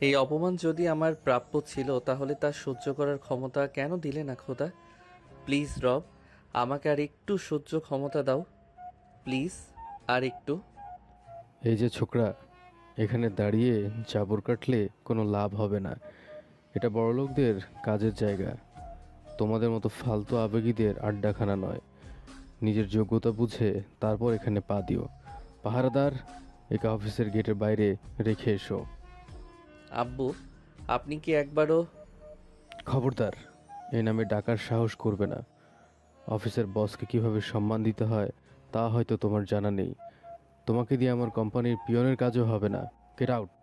এই অপমান যদি আমার প্রাপ্য ছিল তাহলে তা সহ্য করার ক্ষমতা কেন দিলে না খোদা? প্লিজ রব, আমাকে আর একটু সহ্য ক্ষমতা দাও, প্লিজ, আর একটু। এই যে ছোকরা, এখানে দাঁড়িয়ে জাবর কাটলে কোনো লাভ হবে না। এটা বড়লোকদের কাজের জায়গা, তোমাদের মতো ফালতু আবেগীদের আড্ডাখানা নয়। নিজের যোগ্যতা বুঝে তারপর এখানে পা দিও। পাহারাদার, একে অফিসের গেটের বাইরে রেখে এসো। আব্বু, আপনি কি একবারও... খবরদার, এই নামে ডাকার সাহস করবে না। অফিসের বসকে কিভাবে সম্মান দিতে হয় তা হয়তো তোমার জানা নেই। তোমাকে দিয়ে আমার কোম্পানির পিয়নের কাজও হবে না। Get out.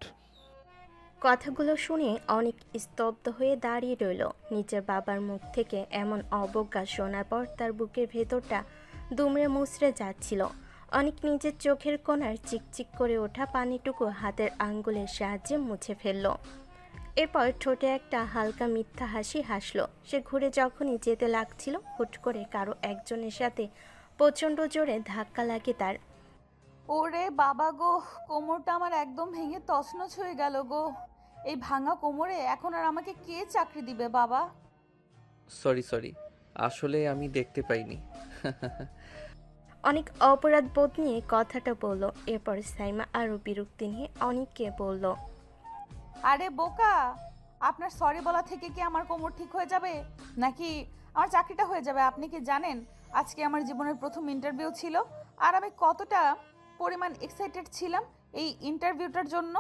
কথাগুলো শুনে অনেক স্তব্ধ হয়ে দাঁড়িয়ে রইল। নিজের বাবার মুখ থেকে এমন অবজ্ঞা শোনার পর তার বুকের ভেতরটা দুমড়ে মুচড়ে যাচ্ছিল। অনেক নিজের চোখের কোণার চিকচিক করে ওঠা পানিটুকু হাতের আঙ্গুলের সাহায্যে মুছে ফেলল। এরপর ঠোঁটে একটা হালকা মিথ্যা হাসি হাসল। সে ঘুরে যখনই যেতে লাগছিল, হুট করে কারো একজনের সাথে প্রচণ্ড জোরে ধাক্কা লাগে তার। ওরে বাবা গো, কোমরটা আমার একদম ভেঙে তছনছ হয়ে গেল গো। এই ভাঙা কোমরে এখন আর আমাকে কে চাকরি দিবে বাবা? সরি সরি, আসলে আমি দেখতে পাইনি। অনেক অপরাধ বোধ নিয়ে কথাটা বলল। এরপর সাইমা আরও বিরক্তি নিয়ে অনেককে বলল, আরে বোকা, আপনার সরি বলা থেকে কি আমার কোমর ঠিক হয়ে যাবে, নাকি আমার চাকরিটা হয়ে যাবে? আপনি কি জানেন আজকে আমার জীবনের প্রথম ইন্টারভিউ ছিল, আর আমি কতটা পরিমাণ এক্সাইটেড ছিলাম এই ইন্টারভিউটার জন্য,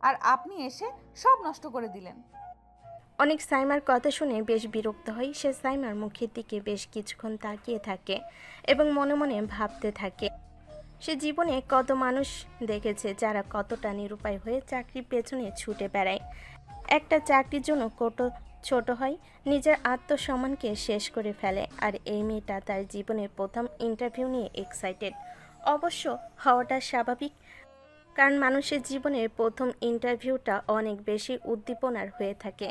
আর আপনি এসে সব নষ্ট করে দিলেন। অনেক সাইমার কথা শুনে বেশ বিরক্ত হয়। সে সাইমার মুখের দিকে বেশ কিছুক্ষণ তাকিয়ে থাকে এবং মনে মনে ভাবতে থাকে, সে জীবনে কত মানুষ দেখেছে যারা কতটা নিরুপায় হয়ে চাকরির পেছনে ছুটে বেড়ায়, একটা চাকরির জন্য কত ছোট হয়, নিজের আত্মসম্মানকে শেষ করে ফেলে। আর এই মেয়েটা তার জীবনের প্রথম ইন্টারভিউ নিয়ে এক্সাইটেড। অবশ্য হওয়াটা স্বাভাবিক, কারণ মানুষের জীবনের প্রথম ইন্টারভিউটা অনেক বেশি উদ্দীপনার হয়ে থাকে।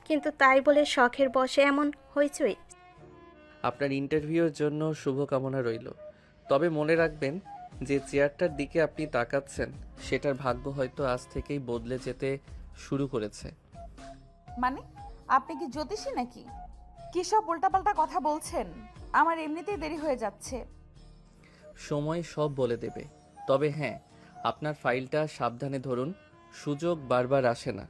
কিন্তু তাই বলে শখের বশে এমন হইচই। আপনার ইন্টারভিউর জন্য শুভকামনা রইল। তবে মনে রাখবেন, যে চেয়ারটার দিকে আপনি তাকাচ্ছেন সেটার ভাগ্য হয়তো আজ থেকেই বদলে যেতে শুরু করেছে। মানে, আপনি কি জ্যোতিষী নাকি? কি সব উল্টাপাল্টা কথা বলছেন? আমার এমনিতেই দেরি হয়ে যাচ্ছে। সময় সব বলে দেবে। তবে হ্যাঁ, আপনার ফাইলটা সাবধানে ধরুন, সুযোগ বারবার আসে না।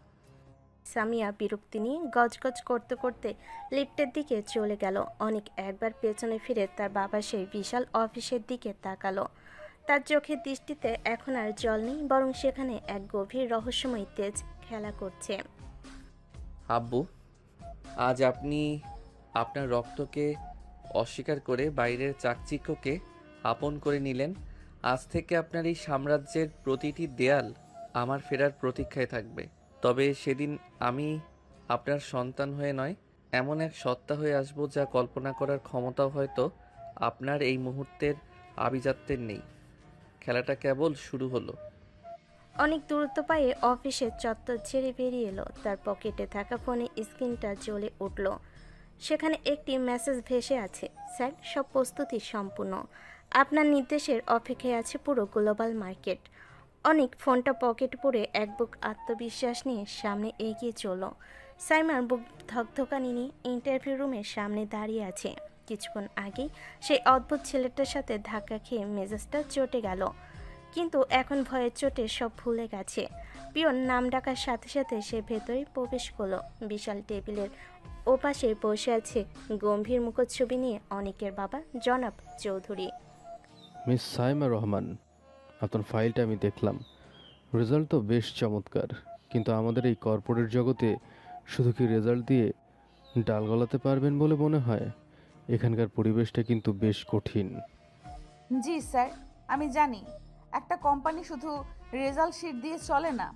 সামিয়া বিরক্তি নিয়ে গজগজ করতে করতে লিফটের দিকে চলে গেল। অনেক একবার পেছনে ফিরে তার বাবা সেই বিশাল অফিসের দিকে তাকালো। তার চোখের দৃষ্টিতে এখন আর জল নেই, বরং সেখানে এক গভীর রহস্যময় তেজ খেলা করছে। আব্বু, আজ আপনি আপনার রক্তকে অস্বীকার করে বাইরের চাকচিক্যকে আপন করে নিলেন। আজ থেকে আপনার এই সাম্রাজ্যের প্রতিটি দেয়াল আমার ফেরার প্রতীক্ষায় থাকবে। তবে সেদিন আমি আপনার সন্তান হয়ে নয়, এমন এক সত্তা হয়ে আসব যা কল্পনা করার ক্ষমতাও হয়তো আপনার এই মুহূর্তের আভিজাত্যের নেই। খেলাটা কেবল শুরু হলো। অনেক দূরত্ব পায়ে অফিসের চত্বর ছেড়ে বেরিয়ে এলো। তার পকেটে থাকা ফোনে স্ক্রিনটা জ্বলে উঠল। সেখানে একটি মেসেজ ভেসে আছে, স্যার, সব প্রস্তুতি সম্পূর্ণ। আপনার নির্দেশের অপেক্ষায় আছে পুরো গ্লোবাল মার্কেট। অনেক ফোনটা পকেট পুরে এক বুক আত্মবিশ্বাস নিয়ে সামনে এগিয়ে চলল। সাইমার বুক ধকধকানি নিয়ে ইন্টারভিউ রুমের সামনে দাঁড়িয়ে আছে। কিছুক্ষণ আগেই সেই অদ্ভুত ছেলেটার সাথে ধাক্কা খেয়ে মেজাজটা চটে গেল, কিন্তু এখন ভয়ের চোটে সব ভুলে গেছে। পিয়ন নাম ডাকার সাথে সাথে সে ভেতরে প্রবেশ করলো। বিশাল টেবিলের ওপাশে বসে আছে গম্ভীর মুখচ্ছবি নিয়ে অনেকের বাবা জনাব চৌধুরী। মিস সাইমা রহমান, আপনার ফাইলটা আমি দেখলাম। রেজাল্ট তো বেশ চমৎকার, কিন্তু আমাদের এই কর্পোরেট জগতে শুধু কি রেজাল্ট দিয়ে ডাল গলাতে পারবেন বলে মনে হয়? এখানকার পরিবেশটা কিন্তু বেশ কঠিন। জি স্যার, আমি জানি একটা কোম্পানি শুধু রেজাল্ট শিট দিয়ে চলে না,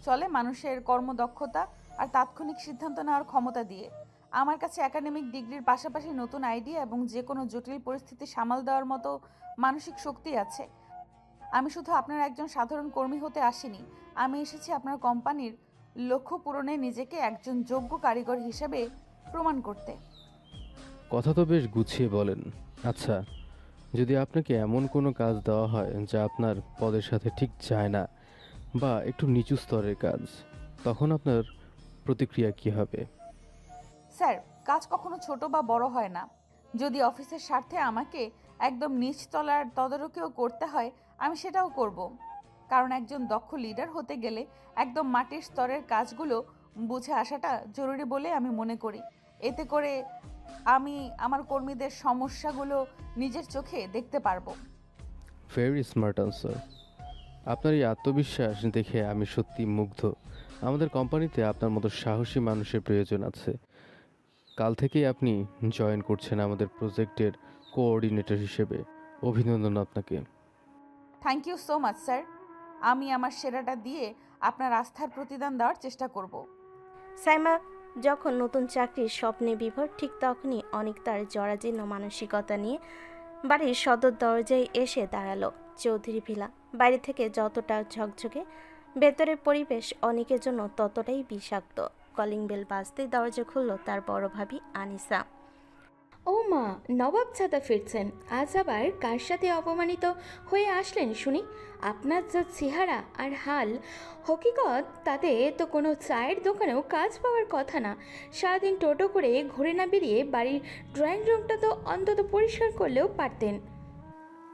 চলে মানুষের কর্মদক্ষতা আর তাৎক্ষণিক সিদ্ধান্ত নেওয়ার ক্ষমতা দিয়ে। আমার কাছে একাডেমিক ডিগ্রির পাশাপাশি নতুন আইডিয়া এবং যে কোনো জটিল পরিস্থিতি সামাল দেওয়ার মতো মানসিক শক্তি আছে। আমি শুধু আপনার একজন সাধারণ কর্মী হতে আসিনি, আমি এসেছি আপনার কোম্পানির লক্ষ্য পূরণে নিজেকে একজন যোগ্য কারিগর হিসেবে প্রমাণ করতে। কথা তো বেশ গুছিয়ে বলেন। আচ্ছা, যদি আপনাকে এমন কোনো কাজ দেওয়া হয় যা আপনার পদের সাথে ঠিক যায় না, বা একটু নিচু স্তরের কাজ, তখন আপনার প্রতিক্রিয়া কী হবে? স্যার, কাজ কখনো ছোট বা বড় হয় না। যদি অফিসের স্বার্থে আমাকে একদম নিচ তলার তদারকিও করতে হয়, আমি সেটাও করব। কারণ একজন দক্ষ লিডার হতে গেলে একদম মাটির স্তরের কাজগুলো বুঝে আসাটা জরুরি বলে আমি মনে করি। এতে করে আমি আমার কর্মীদের সমস্যাগুলো নিজের চোখে দেখতে পারবো। Very smart answer. আপনার এই আত্মবিশ্বাস দেখে আমি সত্যি মুগ্ধ। আমাদের কোম্পানিতে আপনার মতো সাহসী মানুষের প্রয়োজন আছে। কাল থেকেই আপনি জয়েন করছেন আমাদের প্রজেক্টের কোঅর্ডিনেটর হিসেবে। অভিনন্দন আপনাকে। Thank you so much sir. আমি আমার সেরাটা দিয়ে আপনার আস্থার প্রতিদান দেওয়ার চেষ্টা করব। সাইমা যখন নতুন চাকরির স্বপ্নে বিভোর, ঠিক তখনই অনেক তার জরাজীর্ণ মানসিকতা নিয়ে বাড়ির সদর দরজায় এসে দাঁড়ালো। চৌধুরী ভিলা বাইরে থেকে যতটা ঝকঝকে, ভেতরের পরিবেশ অনেকের জন্য ততটাই বিষাক্ত। কলিং বেল বাজতেই দরজা খুলল তার বড় ভাবি আনিসা। ও মা, নবাব ছাতা ফিরছেন। আজ আবার কার সাথে অপমানিত হয়ে আসলেন শুনি? আপনার যা চেহারা আর হাল, হকিকত তাতে তো কোনো চায়ের দোকানেও কাজ পাওয়ার কথা না। সারাদিন টোটো করে ঘুরে না বেরিয়ে বাড়ির ড্রয়িং রুমটা তো অন্তত পরিষ্কার করলেও পারতেন।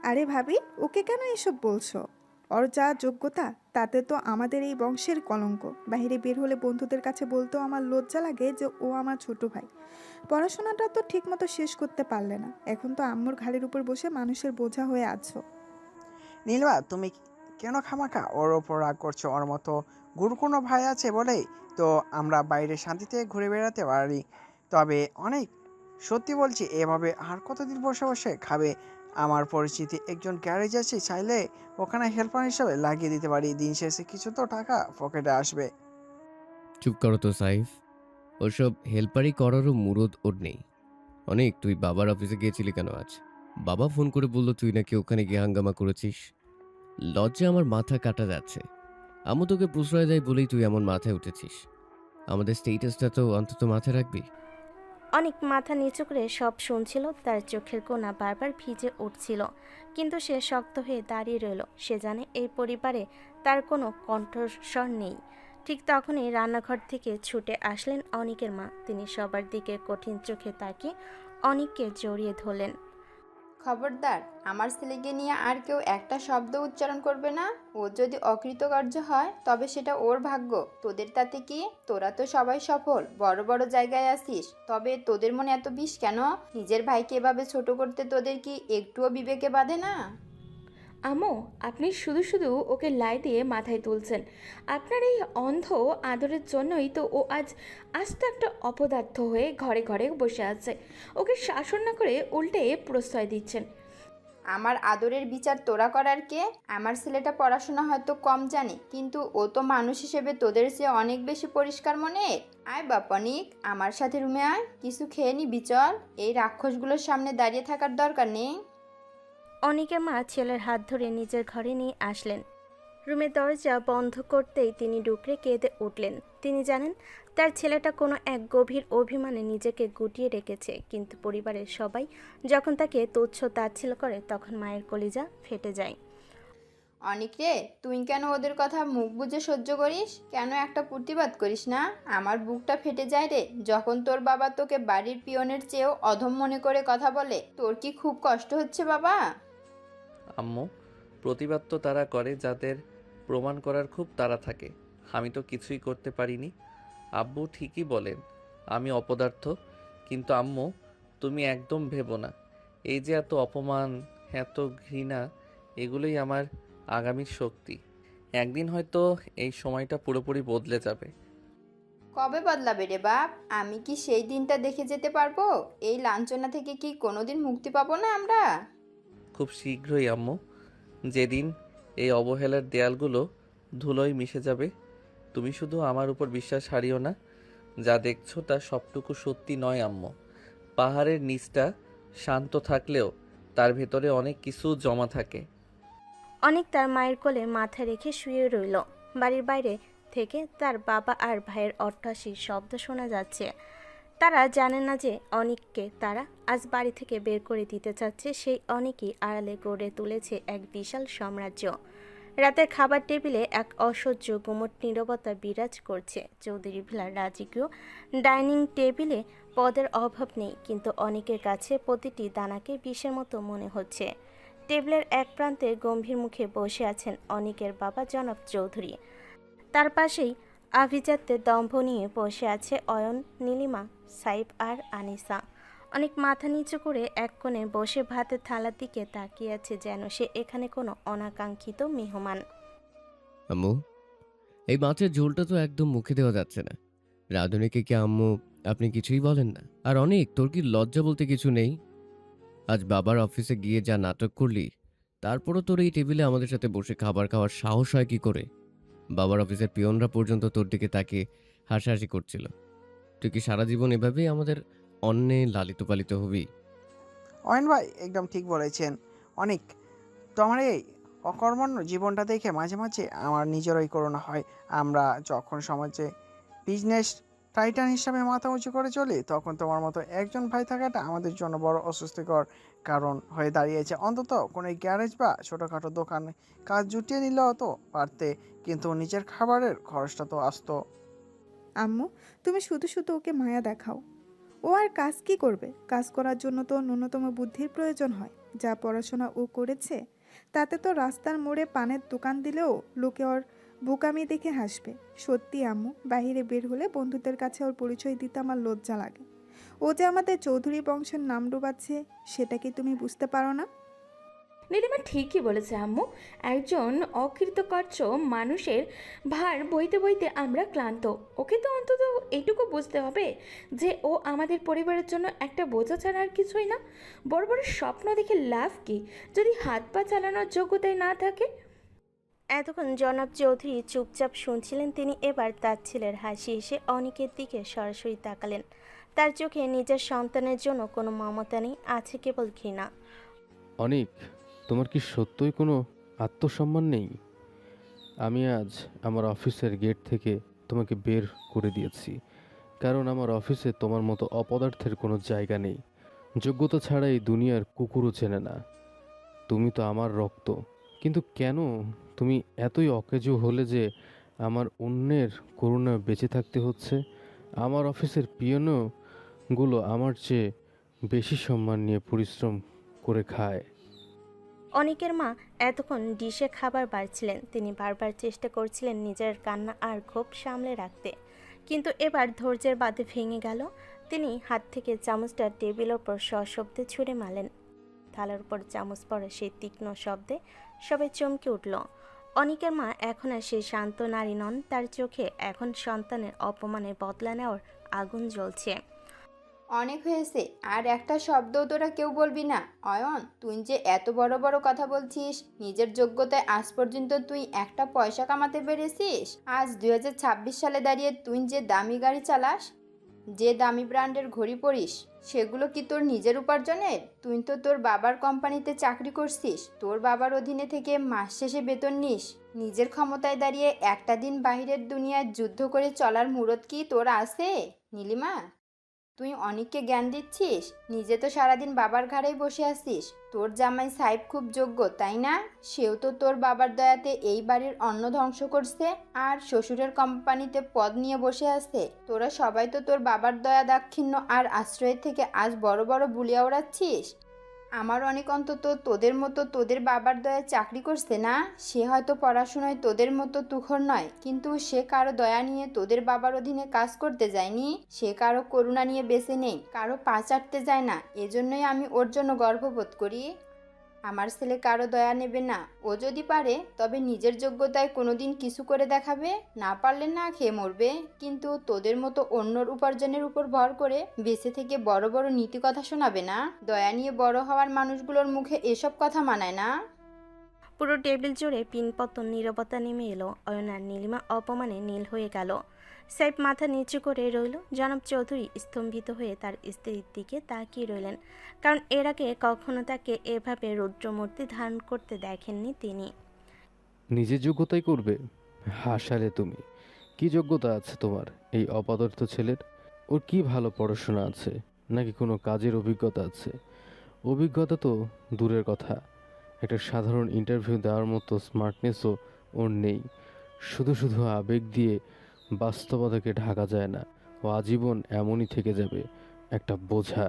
আরে ভাবি, ওকে কেন এসব বলছো? ওর যা যোগ্যতা তাতে তো আমাদের এই বংশের কলঙ্ক। বাইরে বের হলে বন্ধুদের কাছে বলতেও আমার লজ্জা লাগে যে ও আমার ছোট ভাই। পড়াশোনাটা তো ঠিকমতো শেষ করতে পারলে না, এখন তো আম্মুর ঘাড়ের উপর বসে মানুষের বোঝা হয়ে আছো। নীলবা, তুমি কেন খামাখা ওর ওপর রাগ করছো? ওর মতো গুরু কোনো ভাই আছে বলেই তো আমরা বাইরে শান্তিতে ঘুরে বেড়াতে পারি। তবে অনেক সত্যি বলছি, এভাবে আর কতদিন বসে বসে খাবে? আমার পরিচিতি একজন গ্যারেজ আছে, চাইলে ওখানে হেল্পার হিসাবে লাগিয়ে দিতে পারি। দিন শেষে কিছু তো টাকা পকেটে আসবে। চুপ করো তো সাইফ, ওসব হেল্পারি করারও মুরদ ওর নেই। অনেক, তুই বাবার অফিসে গিয়েছিলি কেন আজ? বাবা ফোন করে বললো তুই নাকি ওখানে গিয়ে হাঙ্গামা করেছিস। লজ্জা আমার মাথা কাটা যাচ্ছে। আম্মু তোকে প্রশ্রয় দেয় বলেই তুই এমন মাথায় উঠেছিস। আমাদের স্টেটাসটা তো অন্তত মাথায় রাখবি। অনেক মাথা নিচু করে সব শুনছিল, তার চোখের কোণা বারবার ভিজে উঠছিল, কিন্তু সে শক্ত হয়ে দাঁড়িয়ে রইল। সে জানে এই পরিবারে তার কোনো কণ্ঠস্বর নেই। ঠিক তখনই রান্নাঘর থেকে ছুটে আসলেন অনিকের মা। তিনি সবার দিকে কঠিন চোখে তাকিয়ে অনিককে জড়িয়ে ধরলেন। খবরদার, আমার ছেলেকে নিয়ে আর কেউ একটা শব্দ উচ্চারণ করবে না। ও যদি অকৃতকার্য হয় তবে সেটা ওর ভাগ্য। তোদের তাতে কি? তোরা তো সবাই সফল, বড় বড় জায়গায় আসিস, তবে তোদের মনে এত বিষ কেন? নিজের ভাইকে এভাবে ছোট করতে তোদের কি একটুও বিবেকে বাঁধে না? আম্মু, আপনি শুধু শুধু ওকে লাই দিয়ে মাথায় তুলছেন। আপনার এই অন্ধ আদরের জন্যই তো ও আজ আস্ত একটা অপদার্থ হয়ে ঘরে ঘরে বসে আছে। ওকে শাসন না করে উল্টে প্রশ্রয় দিচ্ছেন। আমার আদরের বিচার তোরা করার কে? আমার ছেলেটা পড়াশোনা হয়তো কম জানে, কিন্তু ও তো মানুষ হিসেবে তোদের চেয়ে অনেক বেশি পরিষ্কার মনের। আয় বাপনিক, আমার সাথে রুমে আয়, কিছু খেয়ে নিবি চল। এই রাক্ষসগুলোর সামনে দাঁড়িয়ে থাকার দরকার নেই। অনিকের মা ছেলের হাত ধরে নিজের ঘরে নিয়ে আসলেন। রুমের দরজা বন্ধ করতেই তিনি ডুকরে কেঁদে উঠলেন। তিনি জানেন তার ছেলেটা কোনো এক গভীর অভিমানে নিজেকে গুটিয়ে রেখেছে, কিন্তু পরিবারের সবাই যখন তাকে তুচ্ছ তাচ্ছিল্য করে তখন মায়ের কলিজা ফেটে যায়। অনিক রে, তুই কেন ওদের কথা মুখ বুজে সহ্য করিস? কেন একটা প্রতিবাদ করিস না? আমার বুকটা ফেটে যায় রে, যখন তোর বাবা তোকে বাড়ির পিয়নের চেয়েও অধম মনে করে কথা বলে। তোর কি খুব কষ্ট হচ্ছে বাবা? আম্মু, প্রতিবাদ তো তারা করে যাদের প্রমাণ করার খুব তাড়া থাকে। আমি তো কিছুই করতে পারিনি। আব্বু ঠিকই বলেন আমি অপদার্থ, কিন্তু আম্মু তুমি একদম ভেবো না, এই যে এত অপমান, এত ঘৃণা, এগুলোই আমার আগামীর শক্তি। একদিন হয়তো এই সময়টা পুরোপুরি বদলে যাবে। কবে বদলাবে রে বাপ? আমি কি সেই দিনটা দেখে যেতে পারবো? এই লাঞ্ছনা থেকে কি কোনোদিন মুক্তি পাবো না আমরা? খুব শীঘ্রই আম্মু, যেদিন এই অবহেলার দেয়ালগুলো ধুলোয় মিশে যাবে। তুমি শুধু আমার উপর বিশ্বাস হারিও না। যা দেখছো তা সবটুকু সত্যি নয় আম্মু। পাহাড়ের নিচটা শান্ত থাকলেও তার ভেতরে অনেক কিছু জমা থাকে। অনেক তার মায়ের কোলে মাথা রেখে শুয়ে রইল। বাড়ির বাইরে থেকে তার বাবা আর ভাইয়ের অট্টহাসির শব্দ শোনা যাচ্ছে। তারা জানে না যে অনিককে তারা আজ বাড়ি থেকে বের করে দিতে চাচ্ছে। সেই অনেকই আড়ালে গড়ে তুলেছে এক বিশাল সাম্রাজ্য। রাতের খাবার টেবিলে এক অসহ্য গুমট নীরবতা বিরাজ করছে। চৌধুরী ভিলার রাজকীয় ডাইনিং টেবিলে পদের অভাব নেই, কিন্তু অনেকের কাছে প্রতিটি দানাকে বিষের মতো মনে হচ্ছে। টেবিলের এক প্রান্তে গম্ভীর মুখে বসে আছেন অনিকের বাবা জনাব চৌধুরী। তার পাশেই আভিজাত্যের দম্ভ নিয়ে বসে আছে অয়ন, নীলিমা, সাইফ আর আনিসা। অনেক মাথা নিচু করে এক কোণে বসে ভাতের থালার দিকে তাকিয়ে আছে, যেন সে এখানে কোনো অনাকাঙ্ক্ষিত মেহমান। আম্মু, এই মাছের ঝোলটা তো একদম মুখে দেওয়া যাচ্ছে না। রাঁধুনিকে কি আম্মু আপনি কিছুই বলেন না? আর অনেক, তোর কি লজ্জা বলতে কিছু নেই? আজ বাবার অফিসে গিয়ে যা নাটক করলি, তারপরও তোর এই টেবিলে আমাদের সাথে বসে খাবার খাওয়ার সাহস হয় কি করে? বাবার অফিসের পিয়নরা পর্যন্ত তোর দিকে তাকিয়ে হাসাহাসি করছিল। তুই কি সারা জীবন এভাবেই আমাদের অন্নে লালিত পালিত হবি? অয়ন ভাই একদম ঠিক বলেছেন। অনেক, তোমার এই অকর্মণ্য জীবনটা দেখে মাঝে মাঝে আমার নিজেরই করুণা হয়। আমরা যখন সমাজে বিজনেস টাইটান হিসাবে মাথা উঁচু করে চলি, তখন তোমার মতো একজন ভাই থাকাটা আমাদের জন্য বড় অস্বস্তিকর কারণ হয়ে দাঁড়িয়েছে। অন্তত কোনো গ্যারেজ বা ছোটোখাটো দোকানে কাজ জুটিয়ে নিলেও তো পারতে, কিন্তু নিজের খাবারের খরচটা তো আসতো। আম্মু, তুমি শুধু শুধু ওকে মায়া দেখাও। ও আর কাজ কি করবে? কাজ করার জন্য তো ন্যূনতম বুদ্ধির প্রয়োজন হয়। যা পড়াশোনা ও করেছে তাতে তো রাস্তার মোড়ে পানের দোকান দিলেও লোকে ওর বোকামি দেখে হাসবে। সত্যি আম্মু, বাইরে বের হলে বন্ধুদের কাছে ওর পরিচয় দিতে আমার লজ্জা লাগে। ও যে আমাদের চৌধুরী বংশের নাম ডোবাচ্ছে, সেটা কি তুমি বুঝতে পারো না? নীলিমা ঠিকই বলেছে আম্মু। একজন অকৃতকার্য মানুষের ভার বইতে বইতে আমরা ক্লান্ত। ওকে তো অন্তত এইটুকু বুঝতে হবে যে ও আমাদের পরিবারের জন্য একটা বোঝা ছাড়া আর কিছুই না। বড় বড় স্বপ্ন দেখে লাভ কি যদি হাত পা চালানোর যোগ্যতাই না থাকে? এতক্ষণ জনাব চৌধুরী চুপচাপ শুনছিলেন। তিনি এবার তার ছেলের হাসি এসে অনিকের দিকে সরাসরি তাকালেন। তার চোখে নিজের সন্তানের জন্য কোনো মমতা নেই, আছে কেবল ঘৃণা। অনিক, তোমার কি সত্যই কোনো আত্মসম্মান নেই? আমি আজ আমার অফিসের গেট থেকে তোমাকে বের করে দিয়েছি, কারণ আমার অফিসে তোমার মতো অপদার্থের কোনো জায়গা নেই। যোগ্যতা ছাড়া এই দুনিয়ার কুকুরও চেনে না। তুমি তো আমার রক্ত, কিন্তু কেন তুমি এতই অকেজো হলে যে আমার অন্যের করুণা বেঁচে থাকতে হচ্ছে? আমার অফিসের পিয়নগুলো আমার চেয়ে বেশি সম্মান নিয়ে পরিশ্রম করে খায়। অনিকের মা এতক্ষণ ডিশে খাবার বাড়ছিলেন। তিনি বারবার চেষ্টা করছিলেন নিজের কান্না আর ক্ষোভ সামলে রাখতে, কিন্তু এবার ধৈর্যের বাঁধ ভেঙে গেল। তিনি হাত থেকে চামচটা টেবিলের ওপর সশব্দে ছুঁড়ে মারলেন। থালার উপর চামচ পড়ে সেই তীক্ষ্ণ শব্দে সবাই চমকে উঠল। অনিকের মা এখন আর সেই শান্ত নারী নন। তার চোখে এখন সন্তানের অপমানের বদলা নেওয়ার আগুন জ্বলছে। অনেক হয়েছে, আর একটা শব্দও তোরা কেউ বলবি না। অয়ন, তুই যে এত বড় বড় কথা বলছিস, নিজের যোগ্যতায় আজ পর্যন্ত তুই একটা পয়সা কামাতে পেরেছিস? আজ 2026 সালে দাঁড়িয়ে তুই যে দামি গাড়ি চালাস, যে দামি ব্র্যান্ডের ঘড়ি পরিস, সেগুলো কি তোর নিজের উপার্জনের? তুই তো তোর বাবার কোম্পানিতে চাকরি করছিস, তোর বাবার অধীনে থেকে মাস শেষে বেতন নিস। নিজের ক্ষমতায় দাঁড়িয়ে একটা দিন বাইরের দুনিয়ায় যুদ্ধ করে চলার মুরত কি তোর আছে? নীলিমা, তুই অনেককে জ্ঞান দিচ্ছিস, নিজে তো সারাদিন বাবার ঘাড়েই বসে আছিস। তোর জামাই সাহেব খুব যোগ্য, তাই না? সেও তো তোর বাবার দয়াতে এই বাড়ির অন্ন ধ্বংস করছে, আর শ্বশুরের কোম্পানিতে পদ নিয়ে বসে আছে। তোরা সবাই তো তোর বাবার দয়া দাক্ষিণ্য আর আশ্রয়ের থেকে আজ বড় বড় বুলিয়া ওড়াচ্ছিস। আমার অনেক অন্তত তোদের মতো তোদের বাবার দয়ায় চাকরি করছে না। সে হয়তো পড়াশোনায় তোদের মতো তুখর নয়, কিন্তু সে কারো দয়া নিয়ে তোদের বাবার অধীনে কাজ করতে যায়নি। সে কারো করুণা নিয়ে বেঁচে নেই, কারো পা চাটতে যায় না। এজন্যই আমি ওর জন্য গর্ববোধ করি। আমার ছেলে কারো দয়া নেবে না। ও যদি পারে তবে নিজের যোগ্যতায় কোনোদিন কিছু করে দেখাবে, না পারলে না খেয়ে মরবে। কিন্তু তোদের মতো অন্যর উপার্জনের উপর ভর করে বেঁচে থেকে বড় বড় নীতি কথা শোনাবে না। দয়া নিয়ে বড় হওয়ার মানুষগুলোর মুখে এসব কথা মানায় না। পুরো টেবিল জুড়ে পিনপতন নীরবতা নেমে এলো। অয়ন আর নীলিমা অপমানে নীল হয়ে গেল। সাইফ মাথা নিচু করে রইল। জনাব চৌধুরী স্তম্ভিত হয়ে তার স্ত্রীর দিকে তাকিয়ে রইলেন, কারণ এর আগে কখনো তাকে এভাবে রুদ্রমূর্তি ধারণ করতে দেখেননি তিনি। নিজের যোগ্যতাই করবে? হাসালে তুমি। কি যোগ্যতা আছে তোমার এই অপদার্থ ছেলের? ওর কি ভালো পড়াশোনা আছে, নাকি কোনো কাজের অভিজ্ঞতা আছে? অভিজ্ঞতা তো দূরের কথা, একটা সাধারণ ইন্টারভিউ দেওয়ার মতো স্মার্টনেসও ওর নেই। শুধু শুধু আবেগ দিয়ে বাস্তবতাকে ঢাকা যায় না। ও আজীবন এমনই থেকে যাবে, একটা বোঝা।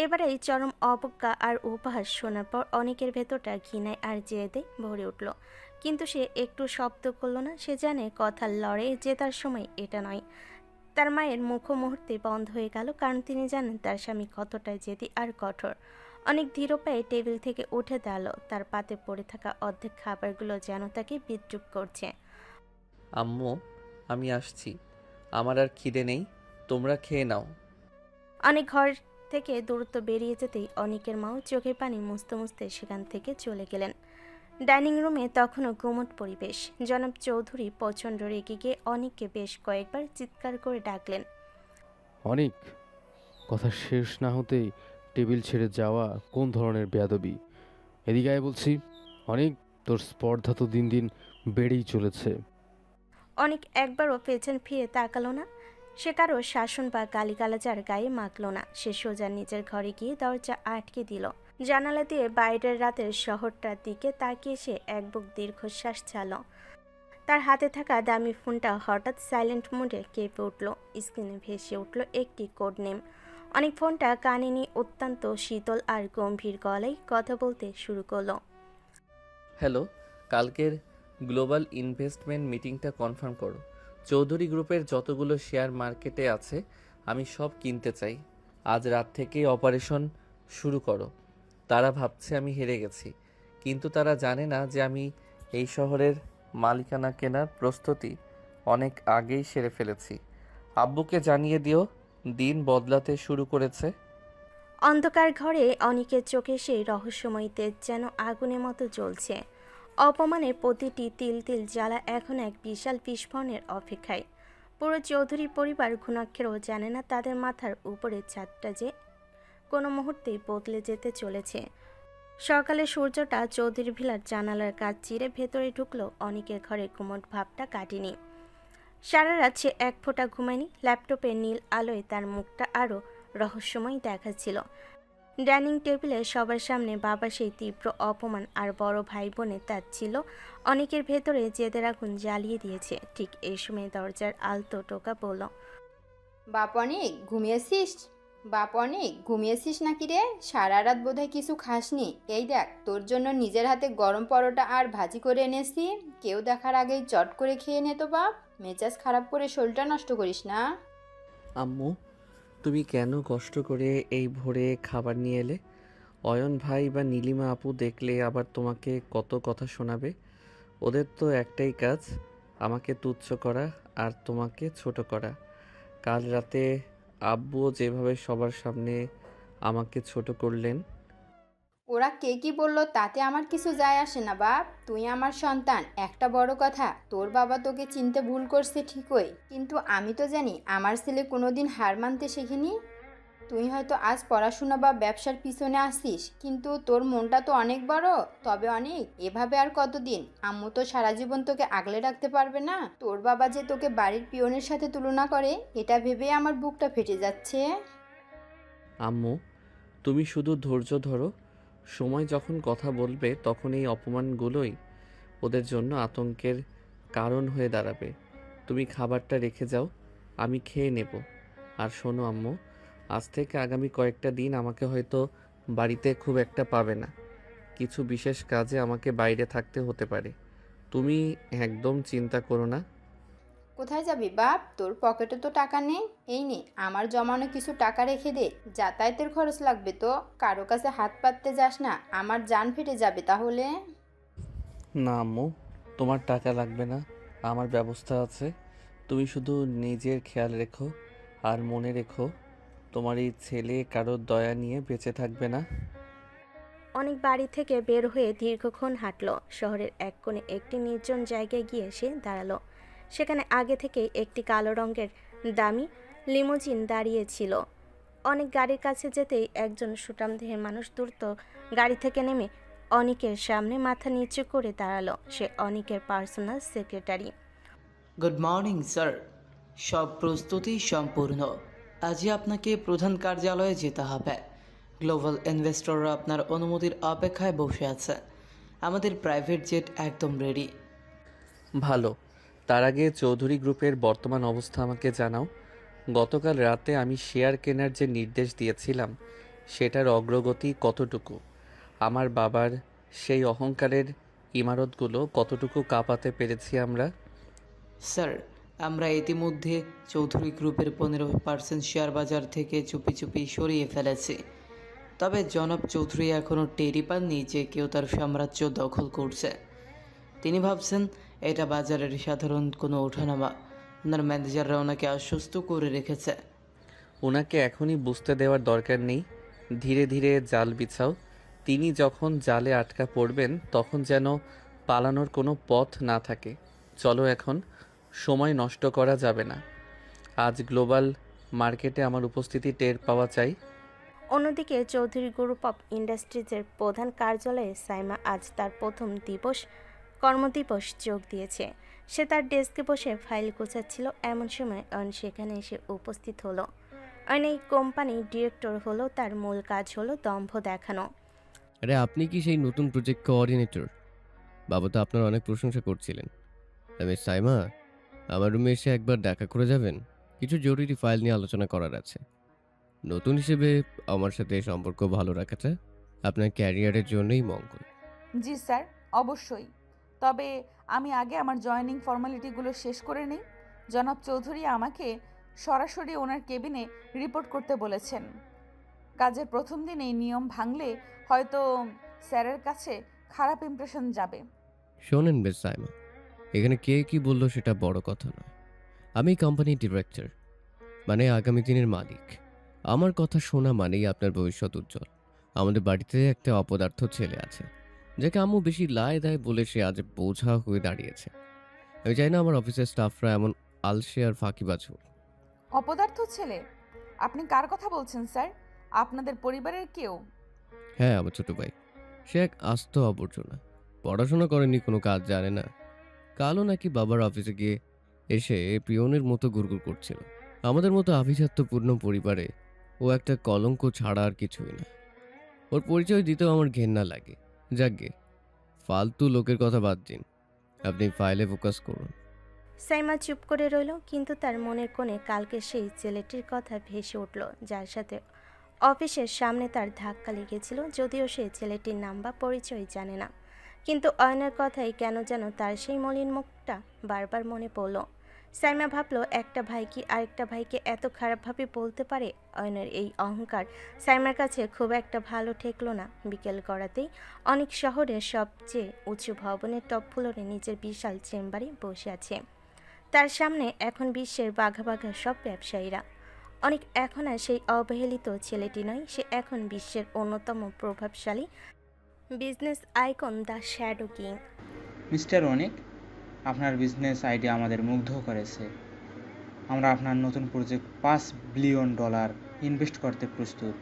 এবারে এই চরম অবজ্ঞা আর উপহাস শোনার পর অনেকের ভেতরটা ঘৃণায় আর জেদে ভরে উঠল। কিন্তু সে একটু শব্দ করলো না। সে জানে কথার লড়াই জেতার সময় এটা নয়। তার মায়ের মুখ মুহূর্তে বন্ধ হয়ে গেল, কারণ তিনি জানেন তার স্বামী কতটা জেদি আর কঠোর। অনেক ধীর পায়ে টেবিল থেকে উঠে দাঁড়ালো। তার পাতে পড়ে থাকা অর্ধেক খাবারগুলো যেন তাকে বিদ্রুপ করছে। আম্মু, আমি আসছি। আমার আর খিদে নেই, তোমরা খেয়ে নাও। অনেক ঘর থেকে দূরত্ব বেরিয়ে যেতেই অনেকের মাও চোখের পানি মুছতে মুছতে সেখান থেকে চলে গেলেন। ডাইনিং রুমে তখনও গুমট পরিবেশ। জনাব চৌধুরী প্রচণ্ড রেগে গিয়ে অনেককে বেশ কয়েকবার চিৎকার করে ডাকলেন। অনেক কথা শেষ না হতেই টেবিল ছেড়ে যাওয়া কোন ধরনের বেয়াদবি! এদিকে আয় বলছি। অনেক, তোর স্পর্ধা তো দিন দিন বেড়েই চলেছে। অনেক একবারও পেছন ফিরে তাকালো না। সে কারো শাসন বা গালিগালাজার গায়ে মাখলো না। সে সোজা নিজের ঘরে গিয়ে দরজা আটকে দিল। জানালা দিয়ে বাইরের রাতের শহরটার দিকে তাকিয়ে সে এক বুক দীর্ঘশ্বাস ছাড়ল। তার হাতে থাকা দামি ফোনটা হঠাৎ সাইলেন্ট মোডে কেঁপে উঠল। স্ক্রিনে ভেসে উঠল একটি কোড নেম। অনেক ফোনটা কানে নিয়ে অত্যন্ত শীতল আর গম্ভীর গলায় কথা বলতে শুরু করলো। হ্যালো, কালকের গ্লোবাল ইনভেস্টমেন্ট মিটিংটা কনফার্ম করো। চৌধুরী গ্রুপের যতগুলো শেয়ার মার্কেটে আছে আমি সব কিনতে চাই। আজ রাত থেকেই অপারেশন শুরু করো। তারা ভাবছে আমি হেরে গেছি, কিন্তু তারা জানে না যে আমি এই শহরের মালিকানা কেনার প্রস্তুতি অনেক আগেই সেরে ফেলেছি। আব্বুকে জানিয়ে দিও, দিন বদলাতে শুরু করেছে। অন্ধকার ঘরে অনেকের চোখে সেই রহস্যময় তেজ যেন আগুনের মতো জ্বলছে। অপমানের প্রতিটি তিল তিল জ্বালা এখন এক বিশাল বিস্ফোরণের অপেক্ষায়। পুরো চৌধুরী পরিবার ঘুণাক্ষরেও জানে না তাদের মাথার উপরের ছাদটা যে কোনো মুহূর্তেই বদলে যেতে চলেছে। সকালে সূর্যটা চৌধুরী ভিলার জানালার কাছ চিরে ভেতরে ঢুকলো। অনেকের ঘরে ঘুমট ভাবটা কাটেনি। সারা রাত সে এক ফোঁটা ঘুমায়নি। ল্যাপটপের নীল আলোয় তার মুখটা আরও রহস্যময় দেখাচ্ছিল। ডাইনিং টেবিলে সবার সামনে বাবা সেই তীব্র অপমান আর বড় ভাই বোনের তার ছিল। অনেকের ভেতরে জেদের আগুন জ্বালিয়ে দিয়েছে। ঠিক এই সময় দরজার আলতো টোকা বলল, বাপ অনেক ঘুমিয়েছিস? বাপ অনেক ঘুমিয়েছিস নাকি রে? সারা রাত বোধহয় কিছু খাসনি। এই দেখ, তোর জন্য নিজের হাতে গরম পরোটা আর ভাজি করে এনেছি। কেউ দেখার আগেই চট করে খেয়ে নে তো বাপ। মেজাজ খারাপ করে শরীরটা নষ্ট করিস না। আম্মু, তুমি কেন কষ্ট করে এই ভোরে খাবার নিয়ে এলে? অয়ন ভাই বা নীলিমা আপু দেখলে আবার তোমাকে কত কথা শোনাবে। ওদের তো একটাই কাজ, আমাকে তুচ্ছ করা আর তোমাকে ছোট করা। কাল রাতে আব্বুও যেভাবে সবার সামনে আমাকে ছোট করলেন। ওরা কে কি বললো তাতে আমার কিছু যায় আসে না বাপ। তুই আমার সন্তান। একটা বড় কথা, তোর বাবা তোকে চিনতে ভুল করছে ঠিকই, কিন্তু আমি তো জানি আমার ছেলে কোনোদিন হার মানতে শেখেনি। তুই হয়তো আজ পড়াশোনা বা ব্যবসার পিছনে আসিস, কিন্তু তোর মনটা তো অনেক বড়। তবে অনেক, এভাবে আর কতদিন? আম্মু তো সারা জীবন তোকে আগলে রাখতে পারবে না। তোর বাবা যে তোকে বাড়ির পিয়নের সাথে তুলনা করে, এটা ভেবে আমার বুকটা ফেটে যাচ্ছে। আম্মু, তুমি শুধু ধৈর্য ধরো। সময় যখন কথা বলবে তখন এই অপমানগুলোই ওদের জন্য আতঙ্কের কারণ হয়ে দাঁড়াবে। তুমি খাবারটা রেখে যাও, আমি খেয়ে নেব। আর শোনো আম্মু, আজ থেকে আগামী কয়েকটা দিন আমাকে হয়তো বাড়িতে খুব একটা পাবে না। কিছু বিশেষ কাজে আমাকে বাইরে থাকতে হতে পারে। তুমি একদম চিন্তা করো না। কোথায় যাবি বাপ? তোর পকেটে তো টাকা নেই। এই নে, আমার জমানো কিছু টাকা রেখে দে। যাতায়াতের খরচ লাগবে তো। কারো কাছে হাত পাততে যাস না, আমার জান ফেটে যাবে তাহলে। না আম্মু, তোমার টাকা লাগবে না, আমার ব্যবস্থা আছে। তুমি শুধু নিজের খেয়াল রেখো। আর মনে রেখো, তোমার এই ছেলে কারোর দয়া নিয়ে বেঁচে থাকবে না। অনেক বাড়ি থেকে বের হয়ে দীর্ঘক্ষণ হাঁটলো। শহরের এক কোণে একটি নির্জন জায়গায় গিয়ে সে দাঁড়ালো। সেখানে আগে থেকেই একটি কালো রঙের দামি লিমোজিন দাঁড়িয়ে ছিল। অনেক গাড়ির কাছে যেতেই একজন সুঠামদেহের মানুষ দ্রুত গাড়ি থেকে নেমে অনিকের সামনে মাথা নিচু করে দাঁড়ালো। সে অনিকের personal secretary. Good morning sir. সব প্রস্তুতি সম্পূর্ণ। আজই আপনাকে প্রধান কার্যালয়ে যেতে হবে। গ্লোবাল ইনভেস্টররা আপনার অনুমতির অপেক্ষায় বসে আছে। আমাদের প্রাইভেট জেট একদম রেডি। ভালো। তার আগে চৌধুরী গ্রুপের বর্তমান অবস্থা আমাকে জানাও। গতকাল রাতে আমি শেয়ার কেনার যে নির্দেশ দিয়েছিলাম সেটার অগ্রগতি কতটুকু? আমার বাবার সেই অহংকারের ইমারতগুলো কতটুকু কাঁপাতে পেরেছি আমরা? স্যার, আমরা ইতিমধ্যে চৌধুরী গ্রুপের 15% শেয়ার বাজার থেকে চুপি চুপি সরিয়ে ফেলেছি। তবে জনাব চৌধুরী এখনও টেরি পাননি যে কেউ তার সাম্রাজ্য দখল করছে। তিনি ভাবছেন এটা বাজারের সাধারণ কোনো ওঠানামা। ওনার ম্যানেজাররা ওনাকে আশ্বস্ত করে রেখেছে। ওনাকে এখনই বুঝতে দেওয়ার দরকার নেই। ধীরে ধীরে জাল বিছাও। তিনি যখন জালে আটকা পড়বেন তখন যেন পালানোর কোনো পথ না থাকে। চলো এখন, সময় নষ্ট করা যাবে না। আজ গ্লোবাল মার্কেটে আমার উপস্থিতি টের পাওয়া চাই। অন্যদিকে চৌধুরী গ্রুপ অফ ইন্ডাস্ট্রিজের প্রধান কার্যালয়ে সাইমা আজ তার প্রথম কর্মদিবস যোগ দিয়েছে। সে তার ডেস্কে বসে ফাইল গোছাচ্ছিল। এমন সময় অয়ন সেখানে এসে উপস্থিত হলো। অয়ন এই কোম্পানির ডিরেক্টর হলো, তার মূল কাজ হলো দম্ভ দেখানো। আরে আপনি কি সেই নতুন প্রজেক্ট কোঅর্ডিনেটর? বাবা তো আপনার অনেক প্রশংসা করছিলেন। মিস সাইমা, আমার রুমে এসে একবার দেখা করে যাবেন। কিছু জরুরি ফাইল নিয়ে আলোচনা করার আছে। নতুন হিসেবে আমার সাথে সম্পর্ক ভালো রাখাটা আপনার ক্যারিয়ারের জন্যই মঙ্গল। জি স্যার, অবশ্যই। তবে আমি আগে আমার জয়েনিং ফর্মালিটিগুলো শেষ করে নিই। জনাব চৌধুরী আমাকে সরাসরি ওনার কেবিনে রিপোর্ট করতে বলেছেন। কাজের প্রথম দিনেই নিয়ম ভাঙলে হয়তো স্যারের কাছে খারাপ ইমপ্রেশন যাবে। শোনেন মিস সাইমা, এখানে কে কি বললো সেটা বড় কথা নয়। আমি কোম্পানির ডিরেক্টর, মানে আগামী দিনের মালিক। আমার কথা শোনা মানেই আপনার ভবিষ্যৎ উজ্জ্বল। আমাদের বাড়িতে একটা অপদার্থ ছেলে আছে, যাকে আম্মু বেশি লাই দেয় বলে সে আজ বোঝা হয়ে দাঁড়িয়েছে। আমি চাই না আমার অফিসের স্টাফরা এমন আলসে আর ফাঁকিবাজ হোক। অপদার্থ ছেলে? আপনি কার কথা বলছেন স্যার? আপনাদের পরিবারের কেউ? হ্যাঁ, আমার ছোট ভাই। সে এক আস্ত আবর্জনা। পড়াশোনা করেনি, কোনো কাজ জানে না। কালও নাকি বাবার অফিসে গিয়ে এসে পিয়নের মতো গুড়গুড় করছিল। আমাদের মতো আভিজাত্যপূর্ণ পরিবারে ও একটা কলঙ্ক ছাড়া আর কিছুই না। ওর পরিচয় দিতেও আমার ঘেন্না লাগে। যাকগে, ফালতু লোকের কথা বাদ দিন, আপনি ফাইলে ফোকাস করুন। সাইমা চুপ করে রইল, কিন্তু তার মনের কোণে কালকে সেই ছেলেটির কথা ভেসে উঠল, যার সাথে অফিসের সামনে তার ধাক্কা লেগেছিল। যদিও সে ছেলেটির নাম বা পরিচয় জানে না, কিন্তু অয়নের কথাই কেন যেন তার সেই মলিন মুখটা বারবার মনে পড়ল। সাইমা ভাবল, একটা ভাই কি আরেকটা ভাইকে এত খারাপভাবে বলতে পারে? অয়নের এই অহংকার সাইমার কাছে খুব একটা ভালো ঠেকলো না। বিকেল গড়াতেই অনেক শহরের সবচেয়ে উঁচু ভবনের টপ ফ্লোরে নিজের বিশাল চেম্বারে বসে আছে। তার সামনে এখন বিশ্বের বাঘা বাঘা সব ব্যবসায়ীরা। অনেক এখন আর সেই অবহেলিত ছেলেটি নয়, সে এখন বিশ্বের অন্যতম প্রভাবশালী business icon, the shadow king. Mister Anik, আপনার বিজনেস আইডিয়া আমাদের মুগ্ধ করেছে। আমরা আপনার নতুন প্রজেক্ট $5 বিলিয়ন ইনভেস্ট করতে প্রস্তুত।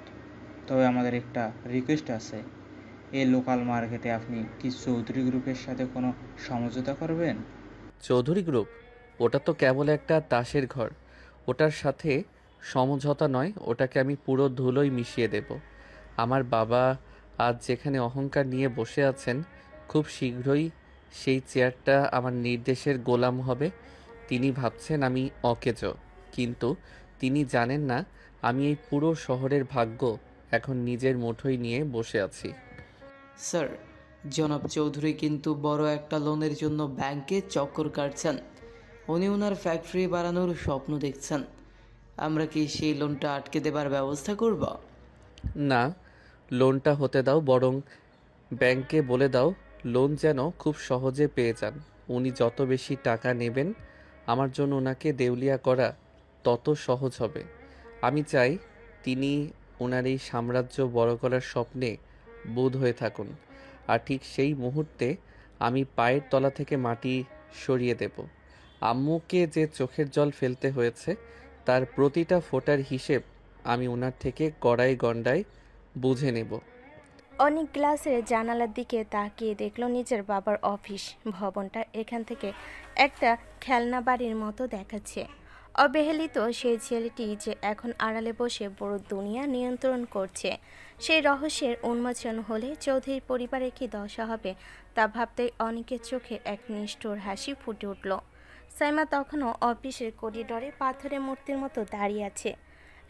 তবে আমাদের একটা রিকোয়েস্ট আছে। এই লোকাল মার্কেটে আপনি কি চৌধুরী গ্রুপের সাথে কোনো সমঝোতা করবেন? চৌধুরী গ্রুপ? ওটা তো কেবল একটা তাসের ঘর। ওটার সাথে সমঝোতা নয়, ওটাকে আমি পুরো ধুলোয় মিশিয়ে দেব। আমার বাবা আজ যেখানে অহংকার নিয়ে বসে আছেন, খুব শীঘ্রই সেই চেয়ারটা আমার নির্দেশের গোলাম হবে। তিনি ভাবছেন আমি অকেজ, কিন্তু তিনি জানেন না আমি এই পুরো শহরের ভাগ্য এখন নিজের মুঠোয় নিয়ে বসে আছি। স্যার, জনাব চৌধুরী কিন্তু বড় একটা লোনের জন্য ব্যাংকে চক্কর কাটছেন। উনি ওনার ফ্যাক্টরি বাড়ানোর স্বপ্ন দেখছেন। আমরা কি সেই লোনটা আটকে দেবার ব্যবস্থা করব? না, লোনটা হতে দাও। বরং ব্যাংকে বলে দাও লোন যেন খুব সহজে পেয়ে যান। উনি যত বেশি টাকা নেবেন, আমার জন্য ওনাকে দেউলিয়া করা তত সহজ হবে। আমি চাই তিনি ওনার এই সাম্রাজ্য বড় করার স্বপ্নে বোধ হয়ে থাকুন। আর ঠিক সেই মুহূর্তে আমি পায়ের তলা থেকে মাটি সরিয়ে দেব। আম্মুকে যে চোখের জল ফেলতে হয়েছে, তার প্রতিটা ফোঁটার হিসেব আমি ওনার থেকে কড়াই গণ্ডায় বুঝে নেব। অনেক গ্লাসের জানালার দিকে তাকিয়ে দেখলো নিজের বাবার অফিস ভবনটা এখান থেকে একটা খেলনা বাড়ির মতো দেখাচ্ছে। অবহেলিত সেই ছেলেটি যে এখন আড়ালে বসে বড় দুনিয়া নিয়ন্ত্রণ করছে, সেই রহস্যের উন্মোচন হলে চৌধুরী পরিবারের কী দশা হবে তা ভাবতেই অনেকের চোখে এক নিষ্ঠুর হাসি ফুটে উঠল। সাইমা তখনও অফিসের করিডরে পাথরের মূর্তির মতো দাঁড়িয়ে আছে।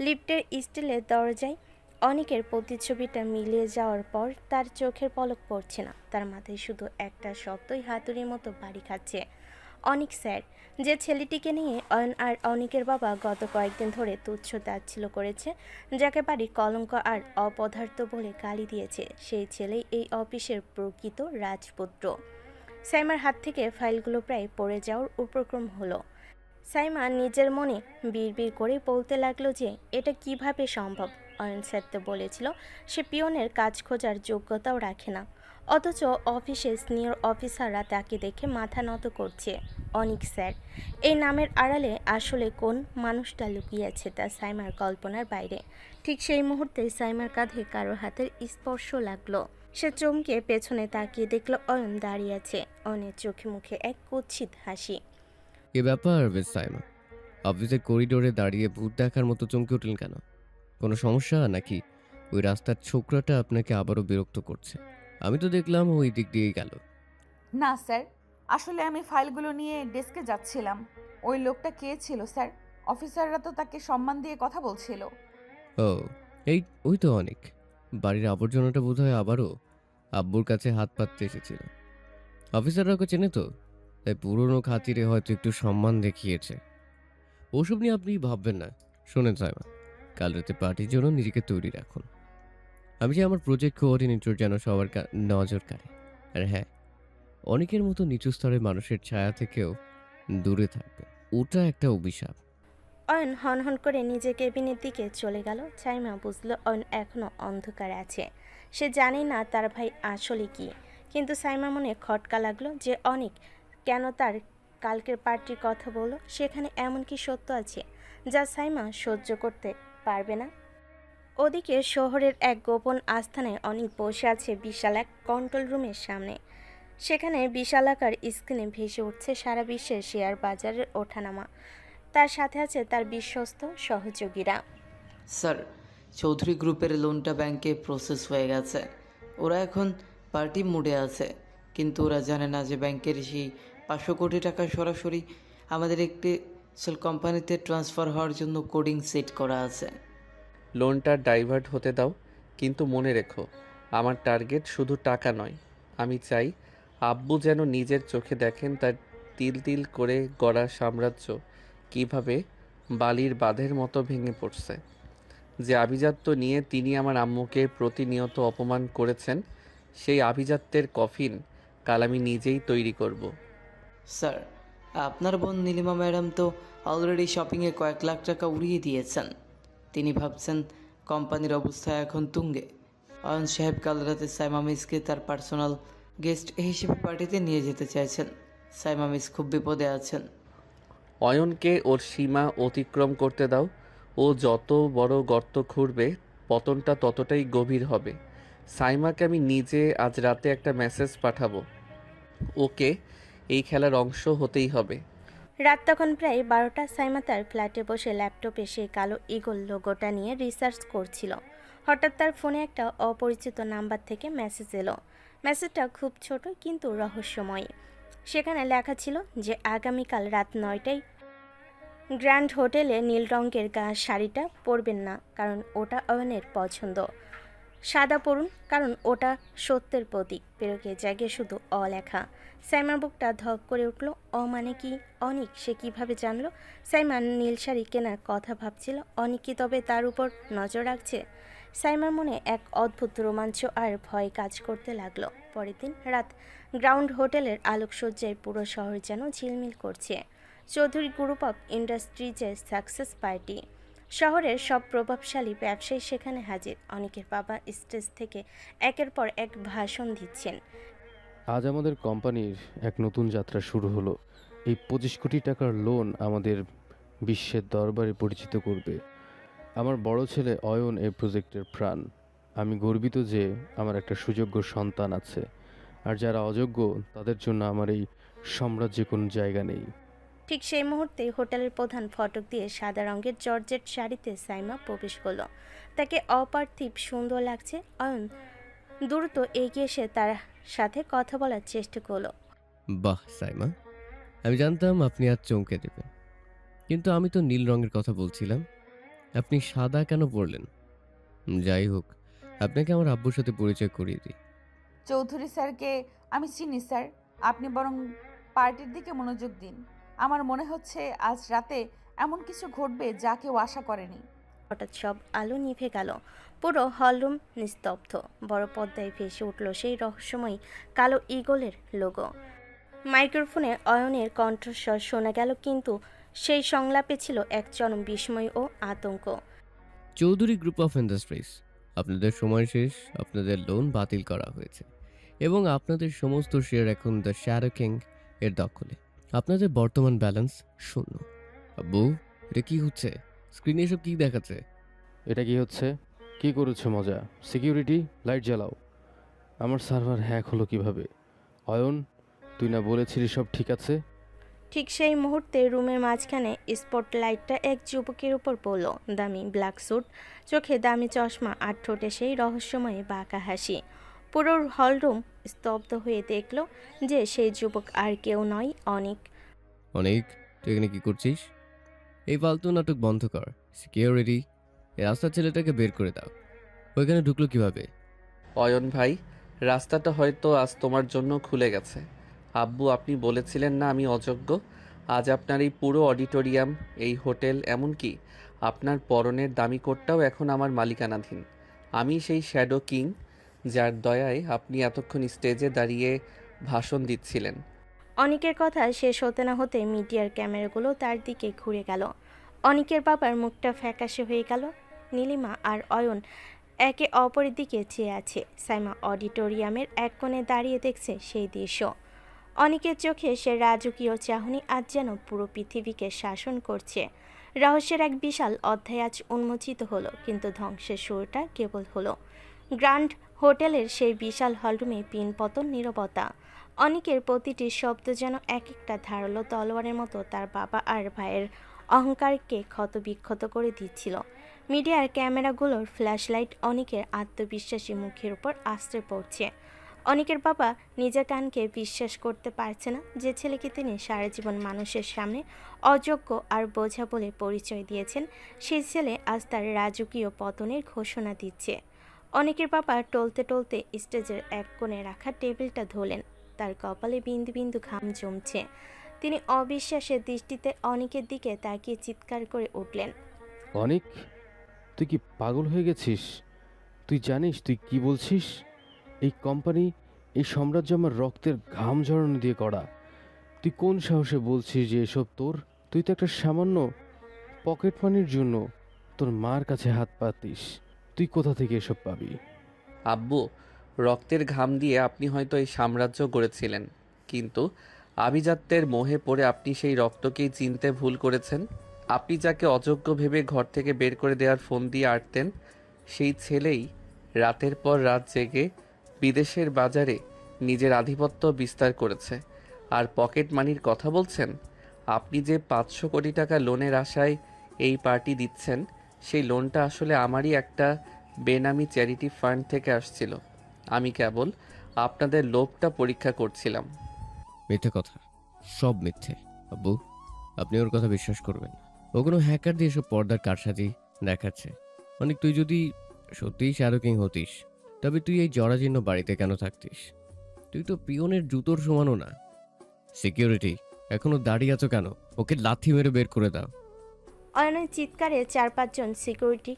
লিফটের স্টিলের দরজায় অনেকের প্রতিচ্ছবিটা মিলিয়ে যাওয়ার পর তার চোখের পলক পড়ছে না। তার মাথায় শুধু একটা শব্দই হাতুড়ির মতো বাড়ি খাচ্ছে, অনেক স্যার। যে ছেলেটিকে নিয়ে অয়ন আর অনেকের বাবা গত কয়েকদিন ধরে তুচ্ছ তাচ্ছিল্য করেছে, যাকে বাড়ি কলঙ্ক আর অপদার্থ বলে গালি দিয়েছে, সেই ছেলেই এই অফিসের প্রকৃত রাজপুত্র। সাইমার হাত থেকে ফাইলগুলো প্রায় পড়ে যাওয়ার উপক্রম হলো। সাইমা নিজের মনে বিড়বিড় করে বলতে লাগলো যে এটা কিভাবে সম্ভব। অয়ন স্যার তো বলেছিল সে পিয়নের কাজ খোঁজার যোগ্যতাও রাখে না, অথচ অফিসের সিনিয়র অফিসাররা তাকে দেখে মাথা নত করছে। অনিক স্যার এই নামের আড়ালে আসলে কোন মানুষটা লুকিয়ে আছে তা সাইমার কল্পনার বাইরে। ঠিক সেই মুহূর্তে সাইমার কাঁধে কারোর হাতের স্পর্শ লাগলো। সে চমকে পেছনে তাকিয়ে দেখলো অয়ন দাঁড়িয়ে আছে। অয়নের চোখে মুখে এক কুৎসিত হাসি। এ ব্যাপার বেশ সাইমা, অফিসের করিডোরে দাঁড়িয়ে ভূত দেখার মতো চমকে উঠলেন কেন? কোনো সমস্যা নাকি ওই রাস্তার ছোকরাটা আপনাকে আবারও বিরক্ত করছে? আমি তো দেখলাম ওই দিক দিয়েই গেল। না স্যার, আসলে আমি ফাইলগুলো নিয়ে ডেস্কে যাচ্ছিলাম। ওই লোকটা কে ছিল স্যার? অফিসাররা তো তাকে সম্মান দিয়ে কথা বলছিল। ও, এই ওই তো অনেক। বাড়ির আবর্জনাটা বোধহয় আবারও আব্বুর কাছে হাত পাততে এসেছিল। অফিসাররা ওকে চেনে তো, তাই পুরনো খাতিরে হয়তো একটু সম্মান দেখিয়েছে। ওসব নিয়ে আপনি ভাববেন না। শোনেন সাইমা, কাল রাতে পার্টির জন্য নিজেকে তৈরি রাখুন। আমি যে আমার প্রজেক্ট কোঅর্ডিনেটর যেন সবার নজর কাড়ে। আর হ্যাঁ, অনেকের মতো নিচু স্তরের মানুষের ছায়া থেকেও দূরে থাকবে। ওটা একটা অভিশাপ। অয়ন হনহন করে নিজের কেবিনের দিকে চলে গেল। সাইমা বুঝলো অয়ন এখনো অন্ধকারে আছে, সে জানে না তার ভাই আসলে কি। কিন্তু সাইমার মনে খটকা লাগলো যে অনেক কেন তার কালকের পার্টির কথা বলল। সেখানে এমন কি সত্য আছে যা সাইমা সহ্য করতে পারবে না? ওদিকে শহরের এক গোপন আস্থানায় অনেক বসে আছে বিশাল এক কন্ট্রোল রুমের সামনে। সেখানে বিশালাকার স্ক্রিনে ভেসে উঠছে সারা বিশ্বের শেয়ার বাজারের ওঠানামা। তার সাথে আছে তার বিশ্বস্ত সহযোগীরা। স্যার, চৌধুরী গ্রুপের লোনটা ব্যাংকে প্রসেস হয়ে গেছে। ওরা এখন পার্টি মুডে আছে, কিন্তু ওরা জানে না যে ব্যাংকের সেই 500 কোটি টাকা সরাসরি আমাদের একটি সেল কোম্পানিতে ট্রান্সফার হওয়ার জন্য কোডিং সেট করা আছে। লোনটা ডাইভার্ট হতে দাও, কিন্তু মনে রেখো আমার টার্গেট শুধু টাকা নয়। আমি চাই আব্বু যেন নিজের চোখে দেখেন তার তিল তিল করে গড়া সাম্রাজ্য কিভাবে বালির বাঁধের মতো ভেঙে পড়ছে। যে আভিজাত্য নিয়ে তিনি আমার আম্মুকে প্রতিনিয়ত অপমান করেছেন, সেই আভিজাত্যের কফিন কাল আমি নিজেই তৈরি করব। স্যার, আপনার বোন নীলিমা ম্যাডাম তো অলরেডি শপিংয়ে কয়েক লাখ টাকা উড়িয়ে দিয়েছেন। তিনি ভাবছেন কোম্পানির অবস্থা এখন তুঙ্গে। অয়ন সাহেব কাল রাতে সাইমা মিসকে তার পার্সোনাল গেস্ট হিসেবে পার্টিতে নিয়ে যেতে চাইছেন। সাইমা মিস খুব বিপদে আছেন। অয়নকে ওর সীমা অতিক্রম করতে দাও। ও যত বড় গর্ত খুঁড়বে পতনটা ততটাই গভীর হবে। সাইমাকে আমি নিজে আজ রাতে একটা মেসেজ পাঠাবো, ওকে এই খেলার অংশ হতেই হবে। রাত তখন প্রায় 12টা। সাইমা তার ফ্ল্যাটে বসে ল্যাপটপে সেই কালো ইগল লোগোটা নিয়ে রিসার্চ করছিল। হঠাৎ তার ফোনে একটা অপরিচিত নাম্বার থেকে মেসেজ এলো। মেসেজটা খুব ছোট কিন্তু রহস্যময়। সেখানে লেখা ছিল যে আগামীকাল রাত 9টায় গ্র্যান্ড হোটেলে নীল রঙের শাড়িটা পরবেন না, কারণ ওটা অয়নের পছন্দ। সাদা পরুন, কারণ ওটা সত্যের প্রতীক। পেরোকে জায়গায় শুধু লেখা। সাইমার বুকটা ধক করে উঠল। মানে কি? অনিক সে কিভাবে জানলো? সাইমা নীল শাড়ি কেনার কথা ভাবছিল, অনিক কি তবে তার উপর নজর রাখছে? সাইমার মনে এক অদ্ভুত রোমাঞ্চ আর ভয় কাজ করতে লাগলো। পরের দিন রাত গ্রাউন্ড হোটেলের আলোকসজ্জায় পুরো শহর যেন ঝিলমিল করছে। চৌধুরী গ্রুপ অফ ইন্ডাস্ট্রিজের সাকসেস পার্টি। শহরের সব প্রভাবশালী ব্যবসায়ী সেখানে হাজির। অনেকের বাবা স্টেজ থেকে একের পর এক ভাষণ দিচ্ছেন। আজ আমাদের কোম্পানির এক নতুন যাত্রা শুরু হলো। এই 25 কোটি টাকার লোন আমাদের বিশ্বের দরবারে পরিচিত করবে। আমার বড় ছেলে অয়ন এই প্রজেক্টের প্রাণ। আমি গর্বিত যে আমার একটা সুযোগ্য সন্তান আছে, আর যারা অযোগ্য তাদের জন্য আমার এই সাম্রাজ্যে কোনো জায়গা নেই। ঠিক সেই মুহূর্তেই হোটেলের প্রধান ফটক দিয়ে সাদা রঙের জর্জেট শাড়িতে সাইমা প্রবেশ করলো। তাকে অপার্থিব সুন্দর লাগছে। অয়ন দ্রুত এগিয়ে এসে তার সাথে কথা বলার চেষ্টা করলো। বাহ সাইমা, আমি জানতাম আপনি আজ চমকে দেবেন, কিন্তু আমি তো নীল রঙের কথা বলছিলাম। আপনি সাদা কেন পরলেন? যাই হোক, আপনাকে আমার আব্বুর সাথে পরিচয় করিয়ে দিই। চৌধুরী স্যারকে আমি চিনি স্যার। আপনি বরং পার্টির দিকে মনোযোগ দিন। আমার মনে হচ্ছে আজ রাতে এমন কিছু ঘটবে যা কেউ আশা করেনি। হঠাৎ সব আলো নিভে গেল। পুরো হলরুম নিস্তব্ধ। বড় পর্দায় ভেসে উঠল সেই রহস্যময়ী কালো ঈগলের লোগো। মাইক্রোফোনে অয়নের কণ্ঠস্বর শোনা গেল, কিন্তু সেই সংলাপে ছিল এক চরম বিস্ময় ও আতঙ্ক। চৌধুরী গ্রুপ অফ ইন্ডাস্ট্রিজ, আপনাদের সময় শেষ, আপনাদের লোন বাতিল করা হয়েছে এবং আপনাদের সমস্ত শেয়ার এখন দ্য শ্যাডো কিং এর দখলে। আপনাদের বর্তমান ব্যালেন্স 0। আব্বু, এটা কি হচ্ছে? স্ক্রিনে এসব কি দেখাচ্ছে? এটা কি হচ্ছে? কি করেছো মজা? সিকিউরিটি, লাইট জ্বালাও। আমার সার্ভার হ্যাক হলো কিভাবে? অয়ন, তুই না বলেছিলি সব ঠিক আছে? ঠিক সেই মুহূর্তে রুমের মাঝখানে স্পটলাইটটা এক যুবকের উপর পড়ল। দামি ব্ল্যাক স্যুট, চোখে দামি চশমা আর ঠোঁটে সেই রহস্যময় বাঁকা হাসি। পুরো হলরুম স্তব্ধ হয়ে দেখল যে সেই যুবক আর কেউ নয়, অনেক। অনেক, তুই এখানে কি করছিস? এই ফালতু নাটক বন্ধ কর। সিকিউরিটি, এই রাস্তার ছেলেটাকে বের করে দাও। ওইখানে ঢুকলো কিভাবে? অয়ন ভাই, রাস্তাটা হয়তো আজ তোমার জন্য খুলে গেছে। আব্বু, আপনি বলেছিলেন না আমি অযোগ্য? আজ আপনার এই পুরো অডিটোরিয়াম, এই হোটেল, এমনকি আপনার পরনের দামি কোটটাও এখন আমার মালিকানাধীন। আমি সেই শ্যাডো কিং যার দয়ায় আপনি এতক্ষণ স্টেজে দাঁড়িয়ে ভাষণ দিচ্ছিলেন। অনিকের কথা শেষ হতে না হতে মিডিয়ার ক্যামেরাগুলো তার দিকে ঘুরে গেল। অনিকের বাবার মুখটা ফ্যাকাশে হয়ে গেল। নীলিমা আর অয়ন একে অপরের দিকে চেয়ে আছে। সাইমা অডিটোরিয়ামের এক কোণে দাঁড়িয়ে দেখছে সেই দৃশ্য। অনিকের চোখে সে রাজকীয় চাহনি আজ যেন পুরো পৃথিবীকে শাসন করছে। রহস্যের এক বিশাল অধ্যায় আজ উন্মোচিত হলো, কিন্তু ধ্বংসের শুরুটা কেবল হলো। গ্র্যান্ড হোটেলের সেই বিশাল হলরুমে পিনপতন নীরবতা। অনিকের প্রতিটি শব্দ যেন এক একটা ধারালো তলোয়ারের মতো তার বাবা আর ভাইয়ের অহংকারকে ক্ষতবিক্ষত করে দিচ্ছিল। মিডিয়ার ক্যামেরাগুলোর ফ্ল্যাশলাইট অনিকের আত্মবিশ্বাসী মুখের উপর আশ্রে পড়ছে। অনিকের বাবা নিজের কানকে বিশ্বাস করতে পারছে না যে ছেলেকে তিনি সারা জীবন মানুষের সামনে অযোগ্য আর বোঝা বলে পরিচয় দিয়েছেন, সেই ছেলে আজ তার রাজকীয় পতনের ঘোষণা দিচ্ছে। অনিকের বাবা টলতে টলতে স্টেজের এক কোণে রাখা টেবিলটা ধরলেন। তার কপালে বিন্দু বিন্দু ঘাম জমছে। তিনি অবিশ্বাসের দৃষ্টিতে অনিকের দিকে তাকিয়ে চিৎকার করে উঠলেন, অনিক, তুই কি পাগল হয়ে গেছিস? তুই জানিস তুই কি বলছিস? এই কোম্পানি, এই সাম্রাজ্য আমার রক্তের ঘাম ঝরানো দিয়ে করা। তুই কোন সাহসে বলছিস যে এসব তোর? তুই তো একটা সামান্য পকেট মানির জন্য তোর মার কাছে হাত পাতিস। তুই কোথা থেকে এসব পাবি? আব্বু, রক্তের ঘাম দিয়ে আপনি হয়তো এই সাম্রাজ্য গড়েছিলেন, কিন্তু আভিজাত্যের মোহে পড়ে আপনি সেই রক্তকেই চিনতে ভুল করেছেন। আপনি যাকে অযোগ্য ভেবে ঘর থেকে বের করে দেওয়ার ফোন দিয়ে আটতেন, সেই ছেলেই রাতের পর রাত জেগে বিদেশের বাজারে নিজের আধিপত্য বিস্তার করেছে। আর পকেট মানির কথা বলছেন? আপনি যে 500 কোটি টাকা লোনের আশায় এই পার্টি দিচ্ছেন, সেই লোনটা আসলে আমারই একটা বেনামি চ্যারিটি ফান্ড থেকে আসছিল। আমি কেবল আপনাদের লোভটা পরীক্ষা করছিলাম। মিথ্যে কথা, সব মিথ্যে। আব্বু, আপনি ওর কথা বিশ্বাস করবেন না। ও কোনো হ্যাকার দিয়ে এসব পর্দার কারসাজি দেখাচ্ছে। অনেক, তুই যদি সত্যিই শ্যাডো কিং হতিস, তবে তুই এই জরাজীর্ণ বাড়িতে কেন থাকতিস? তুই তো পিয়নের জুতোর সমানও না। সিকিউরিটি, এখনো দাঁড়িয়ে আছো কেন? ওকে লাথি মেরে বের করে দাও। অয়নের চিৎকারে 4-5 জন সিকিউরিটি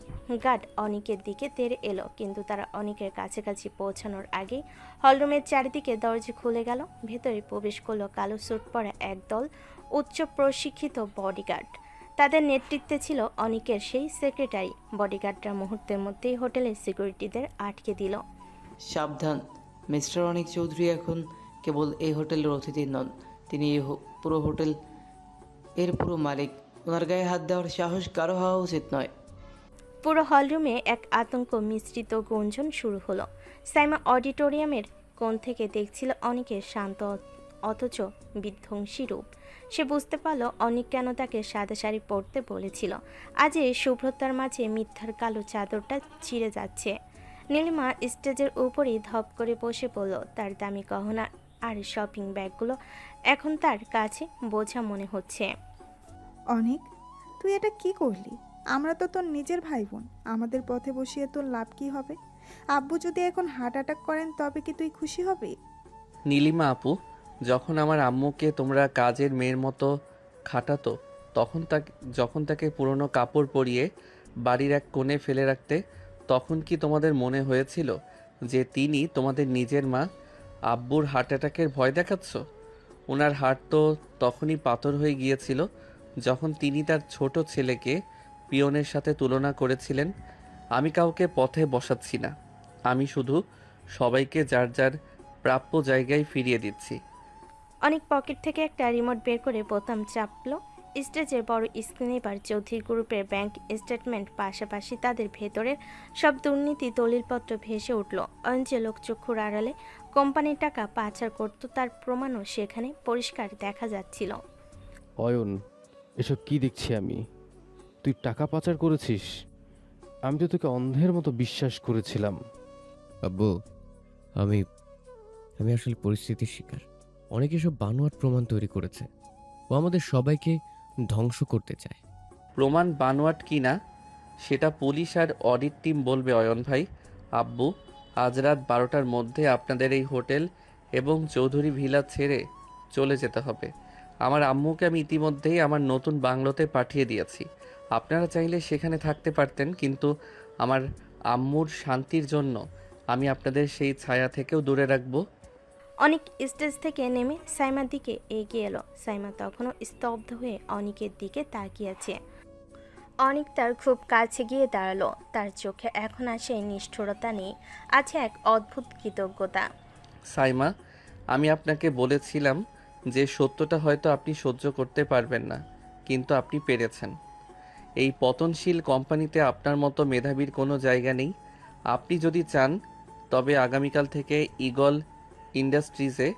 গার্ড অনিকের দিকে তেড়ে এলো, কিন্তু তারা অনিকের কাছাকাছি পৌঁছানোর আগেই হলরুমের চারিদিকে দরজা খুলে গেল। ভেতরে প্রবেশ করলো কালো স্যুট পরা একদল উচ্চ প্রশিক্ষিত বডিগার্ড। তাদের নেতৃত্বে ছিল অনিকের সেই সেক্রেটারি। বডিগার্ডরা মুহূর্তের মধ্যেই হোটেলের সিকিউরিটিদের আটকে দিল। সাবধান, মিস্টার অনিক চৌধুরী এখন কেবল এই হোটেলের অতিথি নন, তিনি এই পুরো হোটেল এর পুরো মালিক। ওনার গায়ে হাত দেওয়ার সাহস কারো হওয়া উচিত নয়। পুরো হলরুমে এক আতঙ্ক মিশ্রিত গুঞ্জন শুরু হলো। সাইমা অডিটোরিয়ামের কোণ থেকে দেখছিল অনিকের শান্ত অথচ বিধ্বংসী রূপ। সে বুঝতে পারল অনেক কেন তাকে সাদা শাড়ি পরতে বলেছিল। আজ এই শুভ্রতার মাঝে মিথ্যার কালো চাদরটা ছিঁড়ে যাচ্ছে। নীলিমা স্টেজের উপরেই ধপ করে বসে পড়ল। তার দামি গহনা আর শপিং ব্যাগগুলো এখন তার কাছে বোঝা মনে হচ্ছে। অনেক, তুই এটা কি করলি? আমরা তো তোর নিজের ভাই বোন, আমাদের পথে বসিয়ে তোর লাভ কি হবে? আব্বু যদি এখন হার্ট অ্যাটাক করেন তবে কি তুই খুশি হবি? নীলিমা আপু, যখন আমার আম্মুকে তোমরা কাজের মেয়ের মতো খাটাতো, যখন তাকে পুরনো কাপড় পরিয়ে বাড়ির এক কোণে ফেলে রাখতে, তখন কি তোমাদের মনে হয়েছিল যে তিনি তোমাদের নিজের মা? আব্বুর হার্ট অ্যাটাকের ভয় দেখাচ্ছ? ওনার হার্ট তো তখনই পাথর হয়ে গিয়েছিল যখন তিনি তার ছোট ছেলেকে পিয়নের সাথে তুলনা করেছিলেন। আমি কাউকে পথে বসাচ্ছি না, আমি শুধু সবাইকে যার যার প্রাপ্য জায়গায় ফিরিয়ে দিচ্ছি। অনেক পকেট থেকে একটা রিমোট বের করে বোতাম চাপলো। স্টেজের বড় স্ক্রিনে এবার চৌধুরী গ্রুপের ব্যাংক স্টেটমেন্ট, পাশাপাশি তাদের ভেতরের সব দুর্নীতি দলিলপত্র ভেসে উঠল। অঞ্জে লোকচক্ষুর আড়ালে কোম্পানির টাকা পাচার করত তার প্রমাণও সেখানে পরিষ্কার দেখা যাচ্ছিল। অয়ন, এসব কি দেখছি আমি? তুই টাকা পাচার করেছিস? আমি তো তোকে অন্ধের মতো বিশ্বাস করেছিলাম। আব্বু, আমি আমি আসলে পরিস্থিতির শিকার। অনেকে সব বানোয়াট প্রমাণ তৈরি করেছে। ও আমাদের সবাইকে ধ্বংস করতে চায়। প্রমাণ বানোয়াট কি না সেটা পুলিশ আর অডিট টিম বলবে অয়ন ভাই। আব্বু, আজ রাত 12টার মধ্যে আপনাদের এই হোটেল এবং চৌধুরী ভিলা ছেড়ে চলে যেতে হবে। আমার আম্মুকে আমি ইতিমধ্যেই আমার নতুন বাংলোতে পাঠিয়ে দিয়েছি। আপনারা চাইলে সেখানে থাকতে পারতেন, কিন্তু আমার আম্মুর শান্তির জন্য আমি আপনাদের সেই ছায়া থেকেও দূরে রাখবো। অনেক স্টেজ থেকে নেমে সাইমার দিকে এগিয়ে এলো। সাইমা তখনও স্তব্ধ হয়ে অনিকের দিকে তাকিয়েছে। অনিক তার খুব কাছে গিয়ে দাঁড়ালো। তার চোখে এখন আসে নিষ্ঠুরতা নেই, আছে এক অদ্ভুত কৃতজ্ঞতা। সাইমা, আমি আপনাকে বলেছিলাম যে সত্যটা হয়তো আপনি সহ্য করতে পারবেন না, কিন্তু আপনি পেরেছেন। এই পতনশীল কোম্পানিতে আপনার মতো মেধাবীর কোনো জায়গা নেই। আপনি যদি চান তবে আগামীকাল থেকে ঈগল ইন্ডাস্ট্রিজে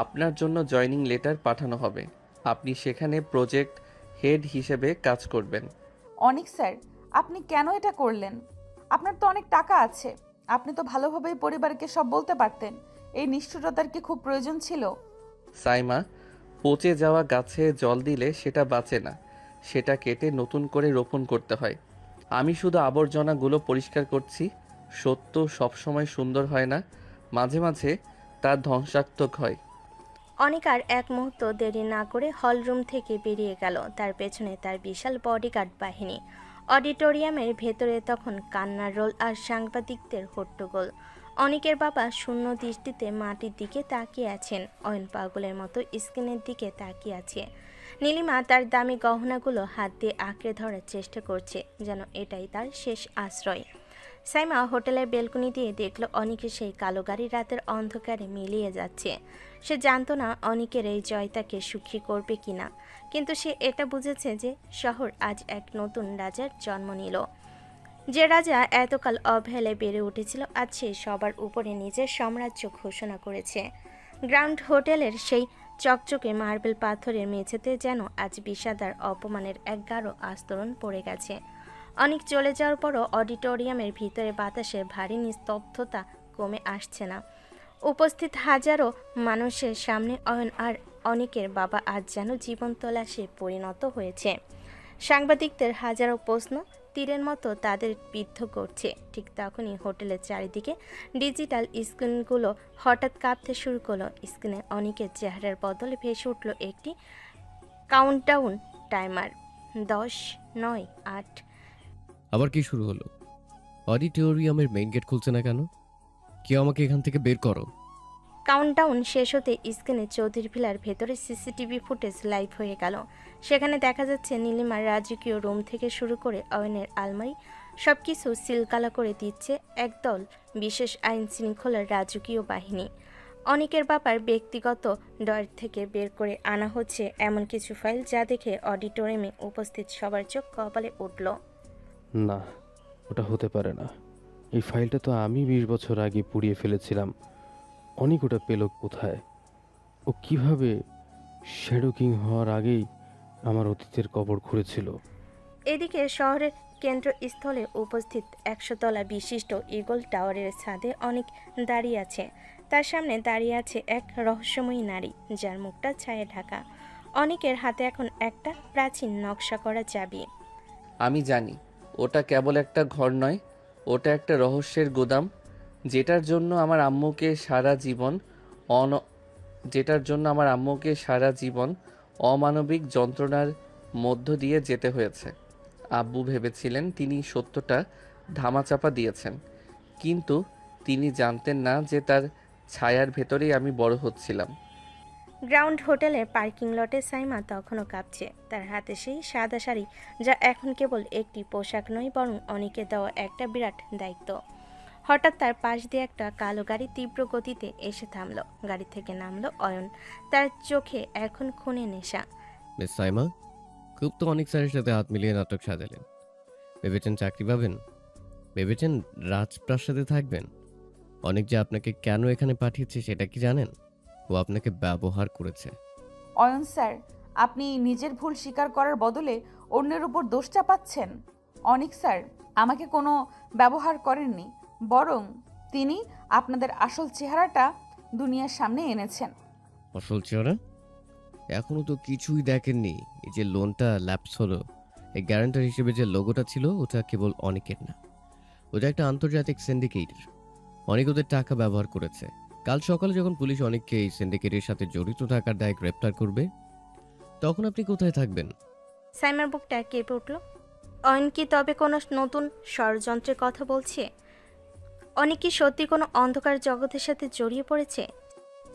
আপনার জন্য জয়নিং লেটার পাঠানো হবে। আপনি সেখানে প্রজেক্ট হেড হিসেবে কাজ করবেন। অনিক স্যার, আপনি কেন এটা করলেন? আপনার তো অনেক টাকা আছে, আপনি তো ভালোভাবেই পরিবারকে সব বলতে পারতেন। এই নিষ্ঠুরতার কি খুব প্রয়োজন ছিল? সাইমা, পচে যাওয়া গাছে জল দিলে সেটা বাঁচে না, সেটা কেটে নতুন করে রোপণ করতে হয়। আমি শুধু আবর্জনাগুলো পরিষ্কার করছি। সত্য সবসময় সুন্দর হয় না, মাঝে মাঝে তার ধ্বংসাত্মক হয়। অনেক আর এক মুহূর্ত দেরি না করে হলরুম থেকে বেরিয়ে গেল। তার পেছনে তার বিশাল বডিগার্ড বাহিনী। অডিটোরিয়ামের ভেতরে তখন কান্নার রোল আর সাংবাদিকদের হট্টগোল। অনিকের বাবা শূন্য দৃষ্টিতে মাটির দিকে তাকিয়ে আছেন। অয়ন পাগলের মতো স্ক্রিনের দিকে তাকিয়ে আছে। নীলিমা তার দামি গহনাগুলো হাত দিয়ে আঁকড়ে ধরার চেষ্টা করছে, যেন এটাই তার শেষ আশ্রয়। সাইমা হোটেলের বেলকনি দিয়ে দেখলো অনিকের সেই কালো গাড়ি রাতের অন্ধকারে মিলিয়ে যাচ্ছে। সে জানতো না অনিকের এই জয় তাকে সুখী করবে কিনা, কিন্তু সে এটা বুঝেছে যে শহর আজ এক নতুন রাজার জন্ম নিল। যে রাজা এতকাল অবহেলে বেড়ে উঠেছিল, আজ সে সবার উপরে নিজের সাম্রাজ্য ঘোষণা করেছে। গ্রাউন্ড হোটেলের সেই চকচকে মার্বেল পাথরের মেঝেতে যেন আজ বিষাদার অপমানের এক গাঢ় আস্তরণ পড়ে গেছে। অনেক চলে যাওয়ার পরও অডিটোরিয়ামের ভিতরে বাতাসের ভারী নিস্তব্ধতা কমে আসছে না। উপস্থিত হাজারো মানুষের সামনে অয়ন আর অনিকের বাবা আজ যেন জীবন্ত লাশে পরিণত হয়েছে। সাংবাদিকদের হাজারো প্রশ্ন তীরের মতো তাদের বিদ্ধ করছে। ঠিক তখনই হোটেলের চারিদিকে ডিজিটাল স্ক্রিনগুলো হঠাৎ কাঁপতে শুরু করলো। স্ক্রিনে অনিকের চেহারার বদলে ভেসে উঠল একটি কাউন্টডাউন টাইমার। 10, 9, 8। আবার কি শুরু হলো? অডিটোরিয়ামের মেইন গেট খুলছে না কেন? কেউ আমাকে এখান থেকে বের করো। কাউন্টডাউন শেষ হতে স্ক্রিনে চৌধুরী ভিলার ভেতরে সিসিটিভি ফুটেজ লাইভ হয়ে গেল। সেখানে দেখা যাচ্ছে নীলিমার রাজকীয় রুম থেকে শুরু করে অয়নের আলমারি সবকিছু সিলকালা করে দিচ্ছে একদল বিশেষ আইন শৃঙ্খলার রাজকীয় বাহিনী। অনেকের বাবার ব্যক্তিগত ডয়ের থেকে বের করে আনা হচ্ছে এমন কিছু ফাইল, যা দেখে অডিটোরিয়ামে উপস্থিত সবার চোখ কপালে উঠল। না, ওটা হতে পারে না। এই ফাইলটা তো আমি 20 বছর আগে পুড়িয়ে ফেলেছিলাম। অনেক ওটা পেল কোথায়? ও কিভাবে শ্যাডো কিং হওয়ার আগেই আমার অতীতের কবর খুঁড়েছিল? এদিকে শহরের কেন্দ্রস্থলে উপস্থিত 100 তলা বিশিষ্ট ইগল টাওয়ারের ছাদে অনেক দাঁড়িয়ে আছে। তার সামনে দাঁড়িয়ে আছে এক রহস্যময়ী নারী, যার মুখটা ছায়ে ঢাকা। অনেকের হাতে এখন একটা প্রাচীন নকশা করা চাবি। আমি জানি ওটা কেবল একটা ঘর নয়, ওটা একটা রহস্যের গোদাম, যেটার জন্য আমার আম্মুকে সারা জীবন অন যেটার জন্য আমার আম্মুকে সারা জীবন অমানবিক যন্ত্রণার মধ্য দিয়ে যেতে হয়েছে। আব্বু ভেবেছিলেন তিনি সত্যটা ধামাচাপা দিয়েছেন, কিন্তু তিনি জানতেন না যে তার ছায়ার ভেতরেই আমি বড় হচ্ছিলাম। গ্রাউন্ড হোটেলের পার্কিং লটে সাইমা তখনও কাঁপছে। তার হাতে সেই সাদা শাড়ি, যা এখন কেবল একটি পোশাক নয়, বরং অনেকে দেওয়া একটা বিরাট দায়িত্ব। হঠাৎ তার পাশ দিয়ে একটা কালো গাড়ি তীব্র গতিতে এসে থামলো। গাড়ি থেকে নামলো অয়ন। তার চোখে এখন খুনে নেশা। মিস সাইমা, খুব তো অনেক স্যারের সাথে হাত মিলিয়ে নাটক সাজালেন। ভেবেছেন চাকরি পাবেন? ভেবেছেন রাজপ্রাসাদে থাকবেন? অনেক যে আপনাকে কেন এখানে পাঠিয়েছে সেটা কি জানেন? ও আপনাকে ব্যবহার করেছে। অয়ন স্যার, আপনি নিজের ভুল স্বীকার করার বদলে অন্যের উপর দোষ চাপাচ্ছেন। অনিক স্যার আমাকে কোনো ব্যবহার করেননি, বরং তিনি আপনাদের আসল চেহারাটা দুনিয়ার সামনে এনেছেন। আসল চেহারা? এখনো তো কিছুই দেখেননি। এই যে লোনটা ল্যাপস হলো, এই গ্যারান্টার হিসেবে যে লোগোটা ছিল ওটা কেবল অনেকের না, ওটা একটা আন্তর্জাতিক সিন্ডিকেটের। অনেক ওদের টাকা ব্যবহার করেছে। কাল সকালে যখন পুলিশ অনেককে এই সিন্ডিকেটের সাথে জড়িত থাকার দায়ে গ্রেপ্তার করবে, তখন আপনি কোথায় থাকবেন? সাইমার বুকটা কেঁপে উঠল। অয়ন কি তবে কোনো নতুন ষড়যন্ত্রের কথা বলছে? অনেক কি সত্যি কোনো অন্ধকার জগতের সাথে জড়িয়ে পড়েছে?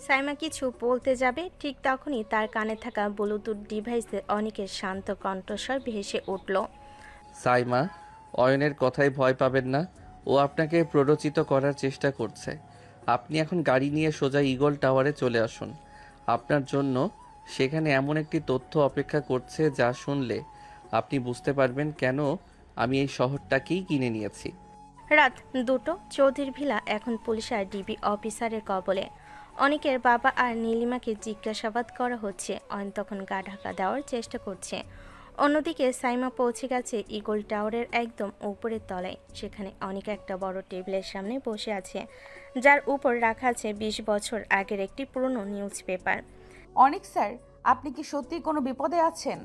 সাইমা কিছু বলতে যাবে, ঠিক তখনই তার কানে থাকা ব্লুটুথ ডিভাইসে অনেকের শান্ত কণ্ঠস্বর ভেসে উঠল। সাইমা, অয়নের কথায় ভয় পাবেন না। ও আপনাকে প্ররোচিত করার চেষ্টা করছে। আপনি এখন গাড়ি নিয়ে সোজা ঈগল টাওয়ারে চলে আসুন। আপনার জন্য সেখানে এমন একটি তথ্য অপেক্ষা করছে যা শুনলে আপনি বুঝতে পারবেন কেন আমি এই শহরটাকেই কিনে নিয়েছি। রাত 2টো। চৌধুরী ভিলা এখন পুলিশ আর ডিবি অফিসারের কবলে। অনেকের বাবা আর নীলিমাকে জিজ্ঞাসাবাদ করা হচ্ছে। অয়ন তখন গা ঢাকা দেওয়ার চেষ্টা করছে। অন্যদিকে সাইমা পৌঁছে গেছে ঈগল টাওয়ারের একদম উপরের তলায়। সেখানে অনেক একটা বড় টেবিলের সামনে বসে আছে, যার উপর রাখা আছে 20 বছর আগের একটি পুরনো নিউজ পেপার। অনিক স্যার, আপনি কি সত্যি কোনো বিপদে আছেন?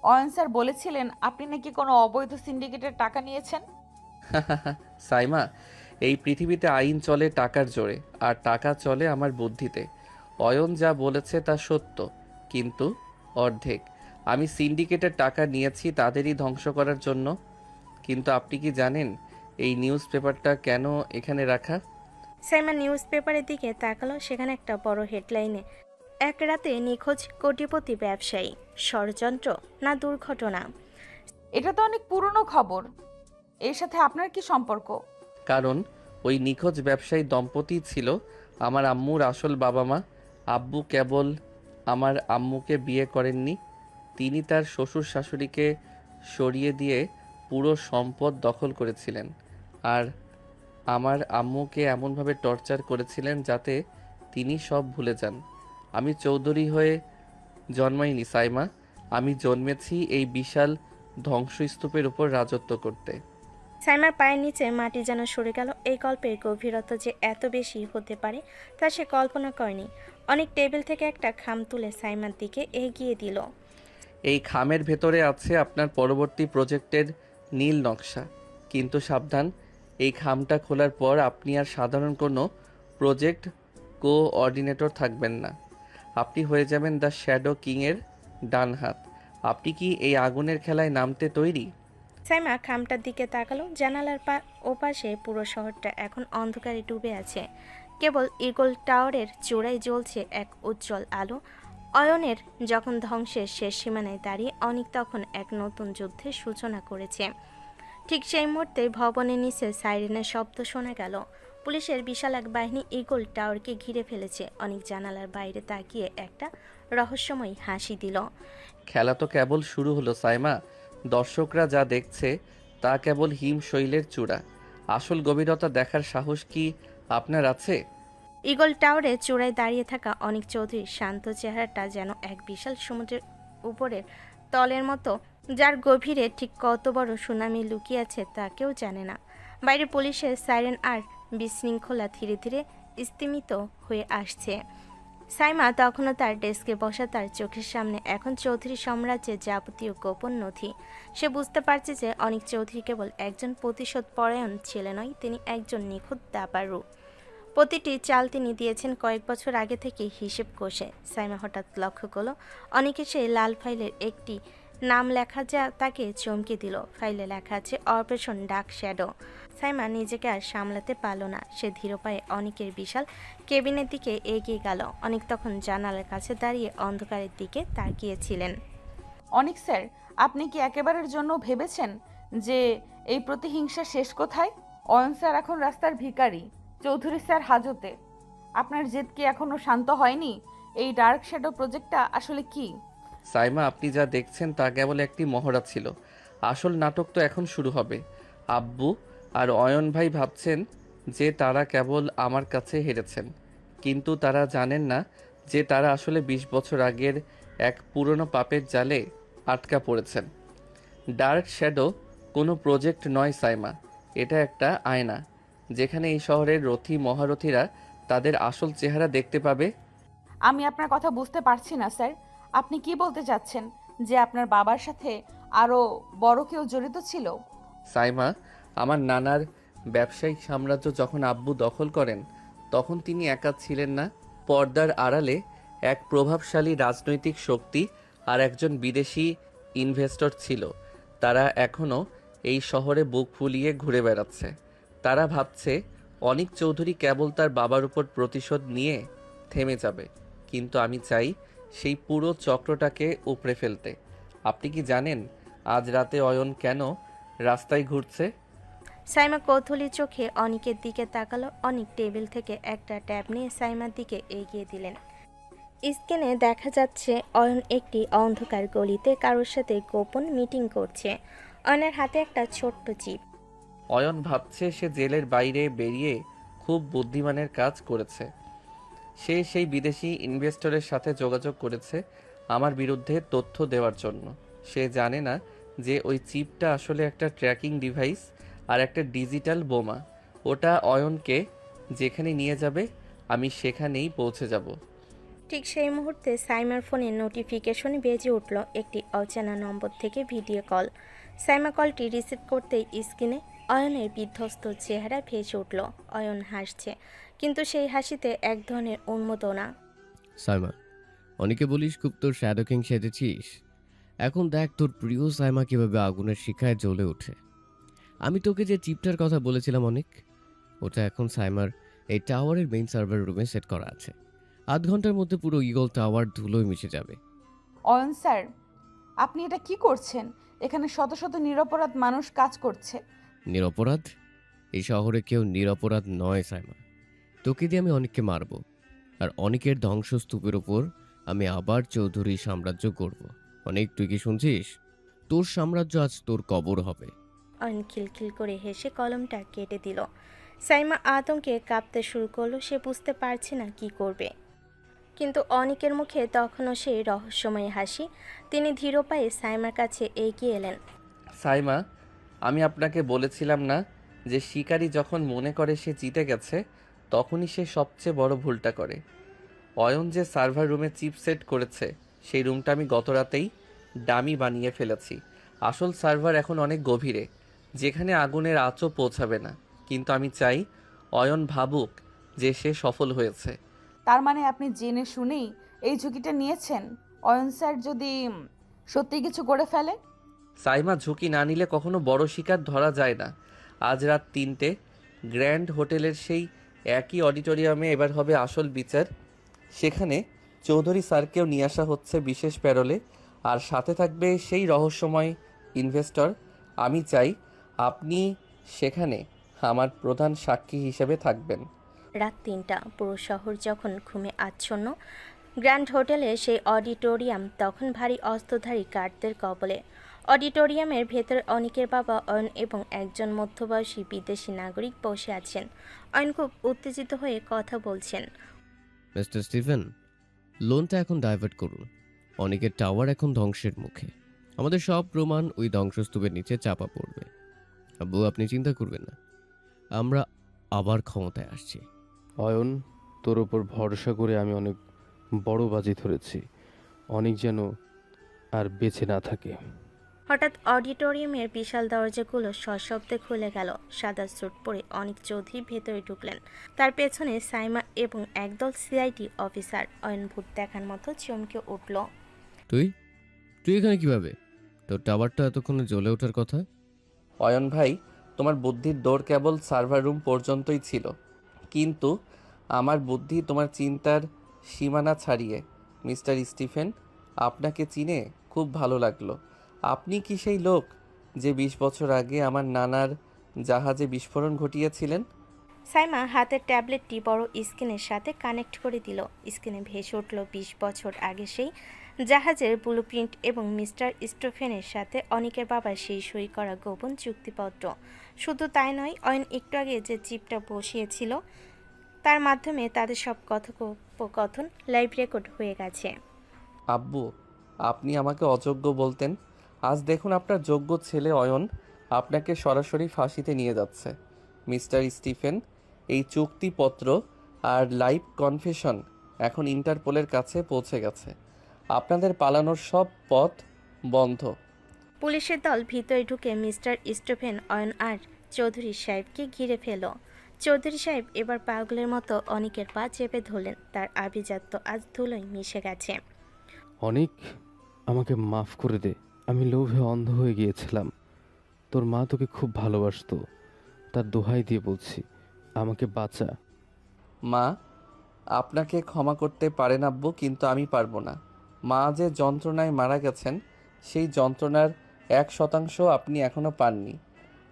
অয়ন স্যার বলেছিলেন আপনি নাকি কোনো অবৈধ সিন্ডিকেটের টাকা নিয়েছেন। সাইমা, এই পৃথিবীতে আইন চলে টাকার জোরে, আর টাকা চলে আমার বুদ্ধিতে। অয়ন যা বলেছে তা সত্য, কিন্তু অর্ধেক। আমি সিন্ডিকেটের টাকা নিয়েছি তাদেরই ধ্বংস করার জন্য। কিন্তু আপনি কি জানেন এই নিউজ পেপারটা কেন এখানে রাখা? সাইমা নিউজ পেপারের দিকে তাকালো। সেখানে একটা বড় হেডলাইনে, এক রাতে নিখোঁজ কোটিপতি ব্যবসায়ী, ষড়যন্ত্র না দুর্ঘটনা। এটা তো অনেক পুরনো খবর, এর সাথে আপনার কি সম্পর্ক? কারণ ওই নিখোঁজ ব্যবসায়ী দম্পতি ছিল আমার আম্মুর আসল বাবা মা। আব্বু কেবল আমার আম্মুকে বিয়ে করেননি, তিনি তার শ্বশুর শাশুড়িকে সরিয়ে দিয়ে পুরো সম্পদ দখল করেছিলেন, আর আমার আম্মুকে এমনভাবে টর্চার করেছিলেন যাতে তিনি সব ভুলে যান। আমি চৌধুরী হয়ে জন্মাইনি সাইমা, আমি জন্মেছি এই বিশাল ধ্বংসস্তূপের উপর রাজত্ব করতে। সাইমার পায়ের নিচে মাটি যেন সরে গেল। এই গল্পের গভীরতা যে এত বেশি হতে পারে তা সে কল্পনা করেনি। অনেক টেবিল থেকে একটা খাম তুলে সাইমার দিকে এগিয়ে দিল। এই খামের ভেতরে আছে আপনার পরবর্তী প্রজেক্টের নীল নকশা, কিন্তু সাবধান, এই খামটা খোলার পর আপনি আর সাধারণ কোনো প্রজেক্ট কোঅর্ডিনেটর থাকবেন না। আপনি হয়ে যাবেন দ্য শ্যাডো কিংয়ের ডান হাত। আপনি কি এই আগুনের খেলায় নামতে তৈরি? সাইমা খামটার দিকে তাকালো। জানালার ওপাশে পুরো শহরটা এখন অন্ধকারে ডুবে আছে। কেবল ঈগল টাওয়ারের চূড়ায় জ্বলছে এক উজ্জ্বল আলো। অয়নের যখন ধ্বংসের শেষ সীমানায় দাঁড়িয়ে অনেক তখন এক নতুন যুদ্ধের সূচনা করেছে। ঠিক সেই মুহূর্তে ভবনের নিচে সাইরেনের শব্দ শোনা গেল। পুলিশের বিশাল এক বাহিনী ঈগল টাওয়ারকে ঘিরে ফেলেছে। অনেক জানালার বাইরে তাকিয়ে একটা রহস্যময় হাসি দিল। খেলা তো কেবল শুরু হলো সাইমা। দর্শকরা যা দেখছে তা কেবল হিমশৈলের চূড়া। আসল গভীরতা দেখার সাহস কি আপনার আছে? ইগল টাওয়ারের চূড়ায় দাঁড়িয়ে থাকা অনিক চৌধুরীর শান্ত চেহারাটা যেন এক বিশাল সমুদ্রের উপরের তলের মতো, যার গভীরে ঠিক কত বড় সুনামি লুকিয়ে আছে তা কেউ জানে না। বাইরে পুলিশের সাইরেন আর বিশৃঙ্খলা ধীরে ধীরে স্তিমিত হয়ে আসছে। সাইমা তখনও তার ডেস্কে বসা, তার চোখের সামনে এখন চৌধুরী সাম্রাজ্যের যাবতীয় গোপন নথি। সে বুঝতে পারছে যে অনিক চৌধুরী কেবল একজন প্রতিশোধ পরায়ণ ছেলে নয়, তিনি একজন নিখুঁত দাবারু। প্রতিটি চাল তিনি দিয়েছেন কয়েক বছর আগে থেকে হিসেব কষে। সাইমা হঠাৎ লক্ষ্য করল অনেকের সেই লাল ফাইলের একটি নাম লেখা, যা তাকে চমকে দিল। ফাইলে লেখা আছে অপারেশন ডার্ক শ্যাডো। সাইমা নিজেকে আর সামলাতে পারল না। সে ধীর পায়ে অনিকের বিশাল কেবিনের দিকে এগিয়ে গেল। অনিক তখন জানালার কাছে দাঁড়িয়ে অন্ধকারের দিকে তাকিয়েছিলেন। অনিক স্যার, আপনি কি একেবারের জন্য ভেবেছেন যে এই প্রতিহিংসা শেষ কোথায়? অয়ন স্যার এখন রাস্তার ভিখারি, চৌধুরী স্যার হাজতে। আপনার জেদ কি এখনো শান্ত হয়নি? এই ডার্ক শ্যাডো প্রজেক্টটা আসলে কি? সাইমা, আপনি যা দেখছেন তা কেবল একটি মহড়া ছিল। আসল নাটক তো এখন শুরু হবে। আব্বু আর অয়ন ভাই ভাবছেন যে তারা কেবল আমার কাছে হেরেছেন, কিন্তু তারা জানেন না যে তারা আসলে 20 বছর আগের এক পুরনো পাপের জালে আটকা পড়েছেন। ডার্ক শ্যাডো কোনো প্রজেক্ট নয় সাইমা, এটা একটা আয়না, যেখানে এই শহরের রথী মহারথীরা তাদের আসল চেহারা দেখতে পাবে। আমি আপনার কথা বুঝতে পারছি না স্যার। আপনি কি বলতে চাচ্ছেন যে আপনার বাবার সাথে আরো বড় কেউ জড়িত ছিল? সাইমা, আমার নানার ব্যবসায়িক সাম্রাজ্য যখন আব্বু দখল করেন, তখন তিনি একা ছিলেন না। পর্দার আড়ালে এক প্রভাবশালী রাজনৈতিক শক্তি আর একজন বিদেশি ইনভেস্টর ছিল। তারা এখনও এই শহরে বুক ফুলিয়ে ঘুরে বেড়াচ্ছে। তারা ভাবছে অনিক চৌধুরী কেবল তার বাবার উপর প্রতিশোধ নিয়ে থেমে যাবে, কিন্তু আমি চাই সেই পুরো চক্রটাকে উপড়ে ফেলতে। আপনি কি জানেন আজ রাতে অয়ন কেন রাস্তায় ঘুরছে? সাইমা কৌতূহলী চোখে অনিকের দিকে তাকালো। অনিক টেবিল থেকে একটা ট্যাব নিয়ে সাইমার দিকে এগিয়ে দিলেন। স্ক্রিনে দেখা যাচ্ছে অয়ন একটি অন্ধকার গলিতে কারোর সাথে গোপন মিটিং করছে। অয়নের হাতে একটা ছোট্ট চিপ। অয়ন ভাবছে সে জেলের বাইরে বেরিয়ে খুব বুদ্ধিমানের কাজ করেছে। সে সেই বিদেশি ইনভেস্টরের সাথে যোগাযোগ করেছে আমার বিরুদ্ধে তথ্য দেওয়ার জন্য। সে জানে না যে ওই চিপটা আসলে একটা ট্র্যাকিং ডিভাইস আর একটা ডিজিটাল বোমা। ওটা অয়নকে যেখানে নিয়ে যাবে আমি সেখানেই পৌঁছে যাব। ঠিক সেই মুহূর্তে সাইমার ফোনে নোটিফিকেশন বেজে উঠল একটি অচেনা নম্বর থেকে ভিডিও কল। সাইমা কলটি রিসিভ করতেই স্ক্রিনে অয়নের বিধ্বস্ত চেহারা ভেসে উঠল। অয়ন হাসছে, কিন্তু সেই হাসিতে এক ধরনের উন্মাদনা। সাইমা, অনেকে বলিস খুব তোর শ্যাডো কিং সেজেছিস। এখন দেখ তোর প্রিয় সাইমা কিভাবে আগুনের শিখায় জ্বলে ওঠে। আমি তোকে যে চিপটার কথা বলেছিলাম অনেক, ওটা এখন সাইমার এই টাওয়ারের মেইন সার্ভার রুমে সেট করা আছে। আধ ঘন্টার মধ্যে পুরো ইগল টাওয়ার ধুলোয় মিশে যাবে। অয়ন স্যার, আপনি এটা কি করছেন? এখানে শত শত নিরপরাধ মানুষ কাজ করছে। নিরপরাধ? এই শহরে কেউ নিরপরাধ নয় সাইমা। তোকে দিয়ে আমি অনেককে মারব, আর অনেকের ধ্বংসস্তূপের ওপর আমি আবার চৌধুরী সাম্রাজ্য গড়ব। অনেক, তুই কি শুনছিস? তোর সাম্রাজ্য আজ তোর কবর হবে। অয়ন খিলখিল করে হেসে কলমটা কেটে দিল। সাইমা আতঙ্কে কাঁপতে শুরু করলো। সে বুঝতে পারছে না কি করবে, কিন্তু অনিকের মুখে তখনও সেই রহস্যময় হাসি। তিনি ধীর পায়ে সাইমার কাছে এগিয়ে এলেন। সাইমা, আমি আপনাকে বলেছিলাম না যে শিকারী যখন মনে করে সে জিতে গেছে, তখনই সে সবচেয়ে বড় ভুলটা করে। অয়ন যে সার্ভার রুমে চিপ সেট করেছে, সেই রুমটা আমি গত রাতেই ডামি বানিয়ে ফেলেছি। আসল সার্ভার এখন অনেক গভীরে, যেখানে আগুনের আঁচও পৌঁছাবে না। কিন্তু আমি চাই অয়ন ভাবুক যে সে সফল হয়েছে। তার মানে আপনি জেনে শুনেই এই ঝুঁকিটা নিয়েছেন? অয়ন স্যার যদি সত্যি কিছু করে ফেলে? সাইমা, ঝুঁকি না নিলে কখনো বড় শিকার ধরা যায় না। আজ রাত 3টে গ্র্যান্ড হোটেলের সেই একই অডিটোরিয়ামে এবার হবে আসল বিচার। সেখানে চৌধুরী স্যারকেও নিয়ে আসা হচ্ছে বিশেষ প্যারোলে, আর সাথে থাকবে সেই রহস্যময় ইনভেস্টর। আমি চাই আপনি সেখানে আমার প্রধান সাক্ষী হিসেবে থাকবেন। রাত 3টা, পুরো শহর যখন ঘুমে আচ্ছন্ন। গ্র্যান্ড হোটেলে সেই অডিটোরিয়াম তখন ভারী অস্ত্রধারী গার্ডদের কবলে। অডিটোরিয়ামের ভেতর অনিকের বাবা অয়ন এবং একজন মধ্যবয়সী বিদেশি নাগরিক বসে আছেন। অয়ন খুব উত্তেজিত হয়ে কথা বলছেন। মিস্টার স্টিফেন, লোনটা এখন ডাইভার্ট করুন। অনেকের টাওয়ার এখন ধ্বংসের মুখে। আমাদের সব প্রমাণ ওই ধ্বংসস্তূপের নিচে চাপা পড়বে। আব্বু, আপনি চিন্তা করবেন না, আমরা আবার ক্ষমতায় আসছি। অয়ন, তোর ওপর ভরসা করে আমি অনেক বড় বাজি ধরেছি। অনেক যেন আর বেঁচে না থাকে। হঠাৎ অডিটোরিয়ামের বিশাল দরজাগুলো সশব্দে খুলে গেল। সাদা স্যুট পরে অনিক চৌধুরী ভেতরে ঢুকলেন। তার পেছনে সাইমা এবং একদল সিআইডি অফিসার। অয়ন ভূত দেখার মতো চমকে উঠল। তুই তুই এখানে কিভাবে? তোর টাওয়ারটা এতক্ষণে জ্বলে ওঠার কথা। অয়ন ভাই, তোমার বুদ্ধির দৌড় কেবল সার্ভার রুম পর্যন্তই ছিল, কিন্তু আমার বুদ্ধি তোমার চিন্তার সীমানা ছাড়িয়ে। মিস্টার স্টিফেন, আপনাকে চিনে খুব ভালো লাগলো। আপনি কি সেই লোক যে 20 বছর আগে আমার নানার জাহাজে বিস্ফোরণ ঘটিয়েছিলেন? সাইমা হাতের ট্যাবলেটটি বড় স্ক্রিনের সাথে কানেক্ট করে দিল। স্ক্রিনে ভেসে উঠল 20 বছর আগে সেই জাহাজের ব্লুপ্রিন্ট এবং মিস্টার স্টিফেনের সাথে অনিকের বাবার সেই সই করা গোপন চুক্তিপত্র। শুধু তাই নয়, অয়ন একটু আগে যে চিপটা বসিয়েছিল তার মাধ্যমে তাদের সব কথোপকথন লাইভ রেকর্ড হয়ে গেছে। আব্বু, আপনি আমাকে অযোগ্য বলতেন, আজ দেখুন আপনার যোগ্য ছেলে অয়ন আপনাকে সরাসরি ফাঁসিতে নিয়ে যাচ্ছে। মিস্টার স্টিফেন, এই চুক্তিপত্র আর লাইভ কনফেশন এখন ইন্টারপোলের কাছে পৌঁছে গেছে। আপনাদের পালানোর সব পথ বন্ধ। পুলিশের দল ভিতরে ঢুকে মিস্টার স্টিফেন, অয়ন আর চৌধুরী সাহেবকে ঘিরে ফেল। চৌধুরী সাহেব এবার পাগলের মতো অনিকের পা চেপে ধরলেন। তার আভিজাত্য আজ ধুলোয় মিশে গেছে। অনেক, আমাকে মাফ করে দে। আমি লোভে অন্ধ হয়ে গিয়েছিলাম। তোর মা তোকে খুব ভালোবাসতো, তার দোহাই দিয়ে বলছি, আমাকে বাঁচা। মা আপনাকে ক্ষমা করতে পারেন আব্বু, কিন্তু আমি পারবো না। মা যে যন্ত্রণায় মারা গেছেন, সেই যন্ত্রণার 1% আপনি এখনও পাননি।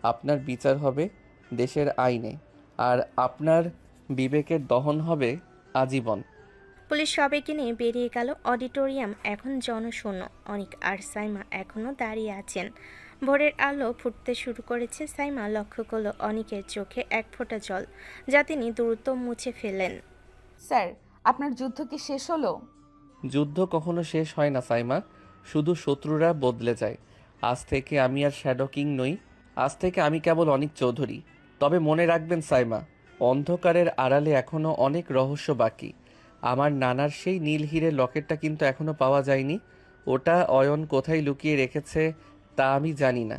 আপনার বিচার হবে দেশের আইনে, আর আপনার বিবেকের দহন হবে আজীবন। পুলিশ সবাইকে নিয়ে বেরিয়ে গেল। অডিটোরিয়াম এখন জনশূন্য। অনিক আর সাইমা এখনও দাঁড়িয়ে আছেন। ভোরের আলো ফুটতে শুরু করেছে। সাইমা লক্ষ্য করল অনিকের চোখে এক ফোঁটা জল, যা তিনি দ্রুত মুছে ফেলেন। স্যার, আপনার যুদ্ধ কি শেষ হলো? যুদ্ধ কখনো শেষ হয় না সাইমা, শুধু শত্রুরা বদলে যায়। আজ থেকে আমি আর শ্যাডো কিং নই, আজ থেকে আমি কেবল অনিক চৌধুরী। তবে মনে রাখবেন সাইমা, অন্ধকারের আড়ালে এখনও অনেক রহস্য বাকি। আমার নানার সেই নীল হীরের লকেটটা কিন্তু এখনও পাওয়া যায়নি। ওটা অয়ন কোথায় লুকিয়ে রেখেছে তা আমি জানি না।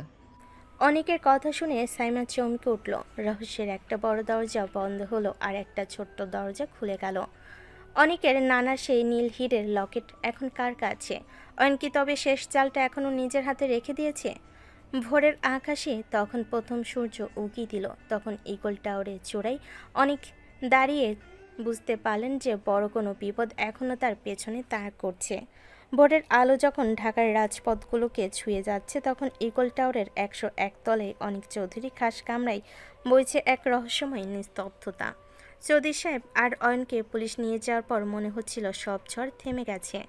অনিকের কথা শুনে সাইমা চমকে উঠল। রহস্যের একটা বড় দরজা বন্ধ হলো আর একটা ছোট্ট দরজা খুলে গেল। অনিকের নানা সেই নীল হীরের লকেট এখন কার কাছে? অয়ন কি তবে শেষ চালটা এখনও নিজের হাতে রেখে দিয়েছে? ভোরের আকাশে তখন প্রথম সূর্য উঁকি দিল। তখন ইগল টাওয়ারের চূড়ায় অনিক দাঁড়িয়ে বুঝতে পারলেন যে বড় কোনো বিপদ এখনও তার পেছনে তাড়া করছে। ভোরের আলো যখন ঢাকার রাজপথগুলোকে ছুঁয়ে যাচ্ছে, তখন ইগল টাওয়ারের 101 তলায় অনিক চৌধুরী খাস কামরায় বইছে এক রহস্যময় নিস্তব্ধতা। চৌধুরী সাহেব আর অয়নকে পুলিশ নিয়ে যাওয়ার পর মনে হচ্ছিল সব ঝড় থেমে গেছে,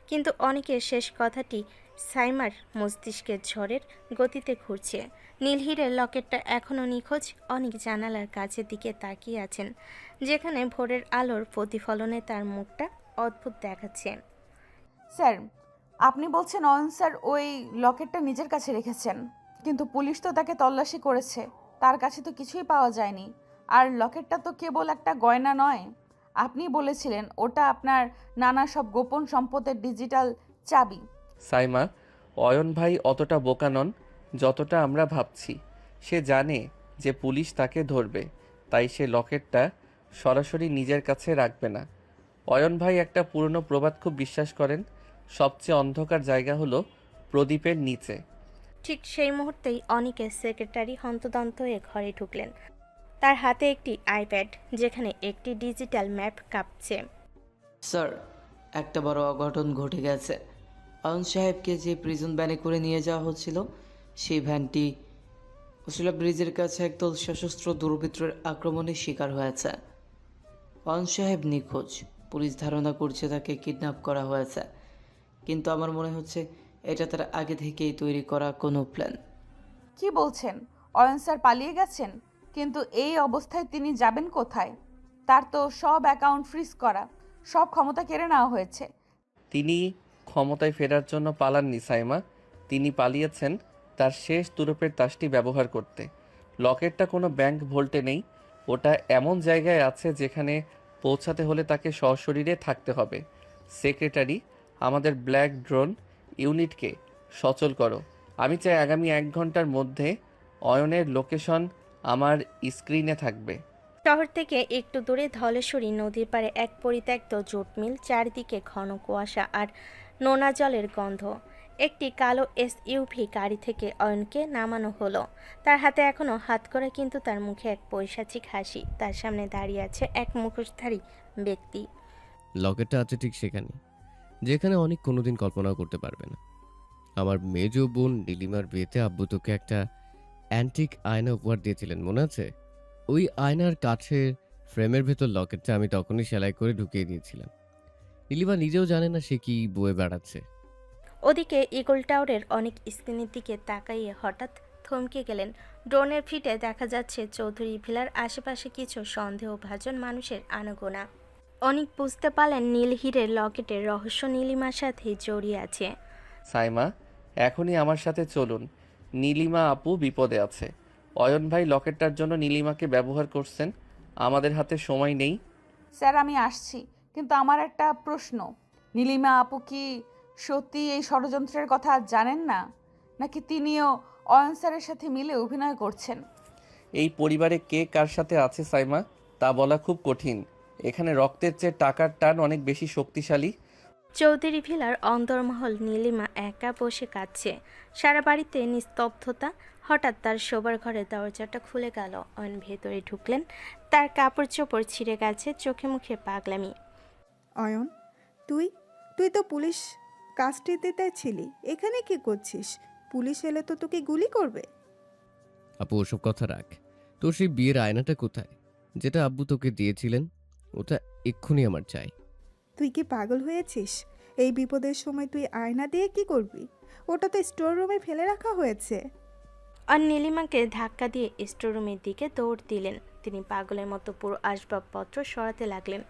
কিন্তু অনিকের শেষ কথাটি সাইমার মস্তিষ্কের ঝড়ের গতিতে ঘুরছে। নীলহীরের লকেটটা এখনও নিখোঁজ। অনেক জানালার কাছের দিকে তাকিয়ে আছেন, যেখানে ভোরের আলোর প্রতিফলনে তার মুখটা অদ্ভুত দেখাচ্ছে। স্যার, আপনি বলছেন অয়ন স্যার ওই লকেটটা নিজের কাছে রেখেছেন, কিন্তু পুলিশ তো তাকে তল্লাশি করেছে, তার কাছে তো কিছুই পাওয়া যায়নি। আর লকেটটা তো কেবল একটা গয়না নয়, আপনি বলেছিলেন ওটা আপনার নানা সব গোপন সম্পদের ডিজিটাল চাবি। সাইমা, অয়ন ভাই অতটা বোকা নন যতটা আমরা ভাবছি। সে জানে যে পুলিশ তাকে ধরবে, তাই সে লকেটটা সরাসরি নিজের কাছে রাখবে না। অয়ন ভাই একটা পুরনো প্রবাদ খুব বিশ্বাস করেন, সবচেয়ে অন্ধকার জায়গা হলো প্রদীপের নিচে। ঠিক সেই মুহূর্তেই অনিকের সেক্রেটারি হন্তদন্ত হয়ে ঘরে ঢুকলেন। তার হাতে একটি আইপ্যাড, যেখানে একটি ডিজিটাল ম্যাপ কাঁপছে। স্যার, একটা বড় অঘটন ঘটে গেছে। অয়ন সাহেবকে যে প্রিজন ভ্যানে করে নিয়ে যাওয়া হচ্ছিল, সেই ভ্যানটি কুশলা ব্রিজের কাছে একদল সশস্ত্র দুর্বৃত্তের আক্রমণের শিকার হয়েছে। অয়ন সাহেব নিখোঁজ। পুলিশ ধারণা করছে তাকে কিডন্যাপ করা হয়েছে, কিন্তু আমার মনে হচ্ছে এটা তার আগে থেকেই তৈরি করা কোনো প্ল্যান। কি বলছেন? অয়ন স্যার পালিয়ে গেছেন, কিন্তু এই অবস্থায় তিনি যাবেন কোথায়? তার তো সব অ্যাকাউন্ট ফ্রিজ করা, সব ক্ষমতা কেড়ে নেওয়া হয়েছে। তিনি ক্ষমতায় ফেরার জন্য পালাননি সাইমা, তিনি পালিয়েছেন তার শেষ তুরুপের তাসটি ব্যবহার করতে। লকেটটা কোনো ব্যাংক ভোল্টে নেই, ওটা এমন জায়গায় আছে যেখানে পৌঁছাতে হলে তাকে সশরীরে থাকতে হবে। সেক্রেটারি, আমাদের ব্ল্যাক ড্রোন ইউনিটকে সচল করো। আমি চাই আগামী 1 ঘন্টার মধ্যে অয়নের লোকেশন আমার স্ক্রিনে থাকবে। শহর থেকে একটু দূরে ধলেশ্বরী নদীর পাড়ে এক পরিত্যক্ত জুট মিল, চারিদিকে ঘন কুয়াশা আর নোনা জলের গন্ধ। একটি কালো এসইউভি গাড়ি থেকে অয়নকে নামানো হলো। তার হাতে এখনো হাতকড়া, কিন্তু তার মুখে এক পৈশাচিক হাসি। তার সামনে দাঁড়িয়ে আছে এক মুখোশধারী ব্যক্তি। লকেটটা আছে ঠিক সেখানে, যেখানে অনেক কোনোদিন কল্পনাও করতে পারবে না। আমার মেজ বোন নীলিমার বিয়েতে আব্বু তোকে একটা অ্যান্টিক আয়না উপহার দিয়েছিলেন, মনে আছে? ওই আয়নার কাছের ফ্রেমের ভেতর লকেটটা আমি তখনই সেলাই করে ঢুকিয়ে দিয়েছিলাম। নীলিমা নিজেও জানে না সে কি বয়ে বেড়াচ্ছে। ওদিকে ইগল টাওয়ারের অনেক স্ক্রিনের দিকে তাকাইয়ে হঠাৎ থমকে গেলেন। ড্রোনের ফিটে দেখা যাচ্ছে চৌধুরী ভিলার আশেপাশে কিছু সন্দেহভাজন মানুষের আনাগোনা। অনেক বুঝতে পারলেন নীল হীরের লকেটের রহস্য নীলিমার সাথেই জড়িয়ে আছে। সাইমা, এখনই আমার সাথে চলুন। নীলিমা আপু বিপদে আছে। অয়ন ভাই লকেটটার জন্য নীলিমাকে ব্যবহার করছেন। আমাদের হাতে সময় নেই। স্যার আমি আসছি, কিন্তু আমার একটা প্রশ্ন। নীলিমা আপু কি সত্যি এই ষড়যন্ত্রের কথা জানেন না, নাকি তিনিও অয়ন স্যারের সাথে মিলে অভিনয় করছেন? এই পরিবারে কে কার সাথে আছে সাইমা, তা বলা খুব কঠিন। এখানে রক্তের চেয়ে টাকার টান অনেক বেশি শক্তিশালী। চৌধুরী ভিলার অন্দরমহল। নীলিমা একা বসে কাঁদছে। সারা বাড়িতে নিস্তব্ধতা। হঠাৎ তার শোবার ঘরের দরজাটা খুলে গেল। অয়ন ভেতরে ঢুকলেন। তার কাপড় চোপড় ছিঁড়ে গেছে, চোখে মুখে পাগলামি। অয়ন, তুই তুই তো পুলিশ কাস্টডিতে ছিলি, এখানে কি করছিস? পুলিশ এলে তো তোকে গুলি করবে। আপু ওসব কথা রাখ। তোর সেই বিয়ের আয়নাটা কোথায়, যেটা আব্বু তোকে দিয়েছিলেন? ওটা এক্ষুনি আমার চাই। তুই কি পাগল হয়েছিস? এই বিপদের সময় তুই আয়না দিয়ে কি করবি? ওটা তো স্টোর রুমে ফেলে রাখা হয়েছে। আর নীলিমাকে ধাক্কা দিয়ে স্টোররুমের দিকে দৌড় দিলেন। তিনি পাগলের মতো পুরো আসবাবপত্র সরাতে লাগলেন।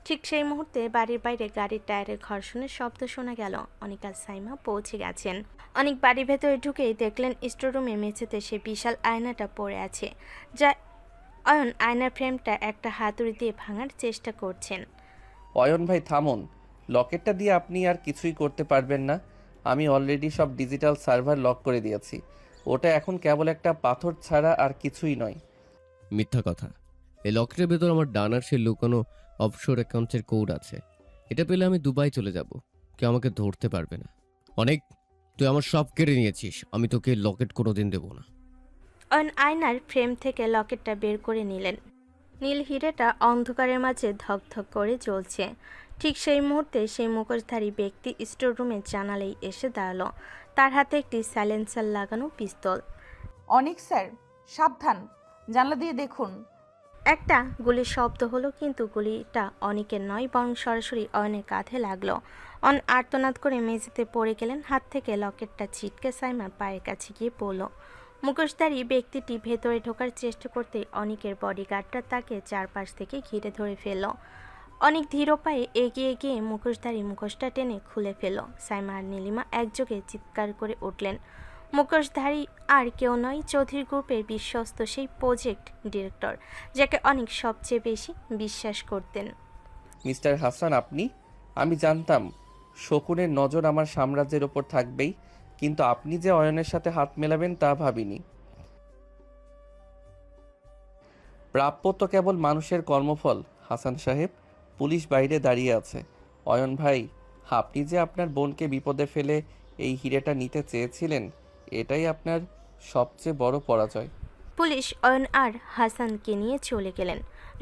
ঠিক সেই মুহূর্তে বাড়ির বাইরে গাড়ির টায়ারের ঘর্ষণের শব্দ শোনা গেল। অনিক আর সাইমা পৌঁছে গেছেন। অনেক বাড়ির ভেতরে ঢুকেই দেখলেন স্টোররুমে মেঝেতে সে বিশাল আয়নাটা পড়ে আছে, যা অয়ন আয়নার ফ্রেমটা একটা হাতুড়ি দিয়ে ভাঙার চেষ্টা করছেন। অয়ন ভাই থামুন, লকেটটা দিয়ে আপনি আর কিছুই করতে পারবেন না। আমি অলরেডি সব ডিজিটাল সার্ভার লক করে দিয়েছি। ওটা এখন কেবল একটা পাথর ছাড়া আর কিছুই নয়। মিথ্যা কথা। এই লকেটের ভেতর আমার ডানার সে লুকানো অফশোর অ্যাকাউন্টের কোড আছে। এটা পেলে আমি দুবাই চলে যাব, কেউ আমাকে ধরতে পারবে না। অনেক, তুই আমার সব কেড়ে নিয়েছিস, আমি তোকে লকেট কোনোদিন দেবো না। অয়ন আয়নার ফ্রেম থেকে লকেটটা বের করে নিলেন। নীল হিরেটা অন্ধকারের মাঝে ধকধক করে জ্বলছে। ঠিক সেই মুহূর্তে সেই মুখোশধারী ব্যক্তি স্টোররুমের জানালেই এসে দাঁড়ালো। তার হাতে একটি সাইলেন্সার লাগানো পিস্তল। অনিক স্যার সাবধান, জানলা দিয়ে দেখুন। একটা গুলির শব্দ হলো, কিন্তু গুলিটা অনেকের নয়, বরং সরাসরি অয়নের কাঁধে লাগলো। অন আর্তনাদ করে মেঝেতে পড়ে গেলেন। হাত থেকে লকেটটা ছিটকে সাইমার পায়ের কাছে গিয়ে পড়ল। মুখোশধারী ব্যক্তিটি ভেতরে ঢোকার চেষ্টা করতে অনিকের বডিগার্ডরা তাকে চারপাশ থেকে ঘিরে ধরে ফেলল। অনেক ধীর পায়ে এগিয়ে গিয়ে মুখোশধারী মুখোশটা টেনে খুলে ফেলল। সাইমা আর নীলিমা একযোগে চিৎকার করে উঠলেন। মুখোশধারী আর কেউ নয়, চৌধুরী গ্রুপের বিশ্বস্ত সেই প্রজেক্ট ডিরেক্টর, যাকে অনেক সবচেয়ে বেশি বিশ্বাস করতেন। মিস্টার হাসান, আপনি? আমি জানতাম শকুনের নজর আমার সাম্রাজ্যের ওপর থাকবেই, কিন্তু আপনি যে অয়নের সাথে হাত মেলাবেন তা ভাবিনি। প্রাপ্য তো কেবল মানুষের কর্মফল। হাসান সাহেব, পুলিশ বাইরে দাঁড়িয়ে আছে। অয়ন ভাই, আপনি যে আপনার বোনকে বিপদে ফেলে এই হিরেটা নিতে চেয়েছিলেন, এটাই আপনার সবচেয়ে বড় পরাজয়। পুলিশ অয়ন আর হাসানকে নিয়ে চলে গেলেন।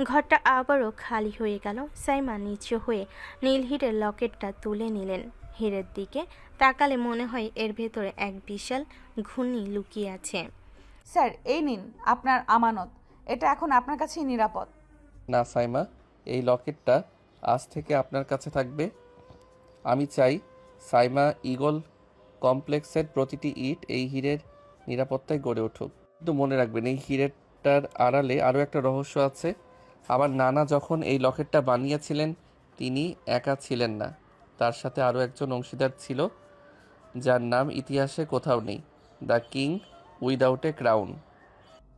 ঘরটা আবারও খালি হয়ে গেল। সাইমা নিচু হয়ে নীল হীরের লকেটটা তুলে নিলেন। হীরের দিকে তাকালে মনে হয় এর ভেতরে এক বিশাল ঘূর্ণি লুকিয়ে আছে। স্যার এই নিন আপনার আমানত, এটা এখন আপনার কাছেই নিরাপদ। না সাইমা, এই লকেটটা আজ থেকে আপনার কাছে থাকবে। আমি চাই সাইমা ইগল কমপ্লেক্সের প্রতিটি ইট এই হীরের নিরাপত্তায় গড়ে উঠুক। কিন্তু মনে রাখবেন, এই হীরেটার আড়ালে আরও একটা রহস্য আছে। আমার নানা যখন এই লকেটটা বানিয়েছিলেন, তিনি একা ছিলেন না, তার সাথে আরও একজন অংশীদার ছিল, যার নাম ইতিহাসে কোথাও নেই, the king without a crown.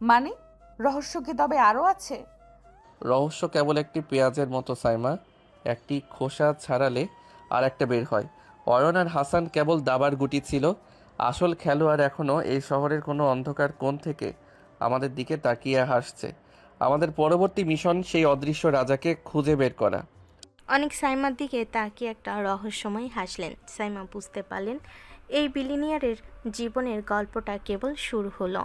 মানে রহস্য কি তবে আরও আছে? রহস্য কেবল একটি পেঁয়াজের মতো সাইমা, একটি খোসা ছাড়ালে আর একটা বের হয়। অয়ন আর হাসান কেবল দাবার গুটি ছিল, আসল খেলোয়াড় এখনও এই শহরের কোনো অন্ধকার কোণ থেকে আমাদের দিকে তাকিয়ে হাসছে। আমাদের পরবর্তী মিশন সেই অদৃশ্য রাজাকে খুঁজে বের করা। অনেক সাইমার দিকে তাকিয়ে একটা রহস্যময় হাসলেন। সাইমা বুঝতে পারলেন এই বিলিনিয়ারের জীবনের গল্পটা কেবল শুরু হলো।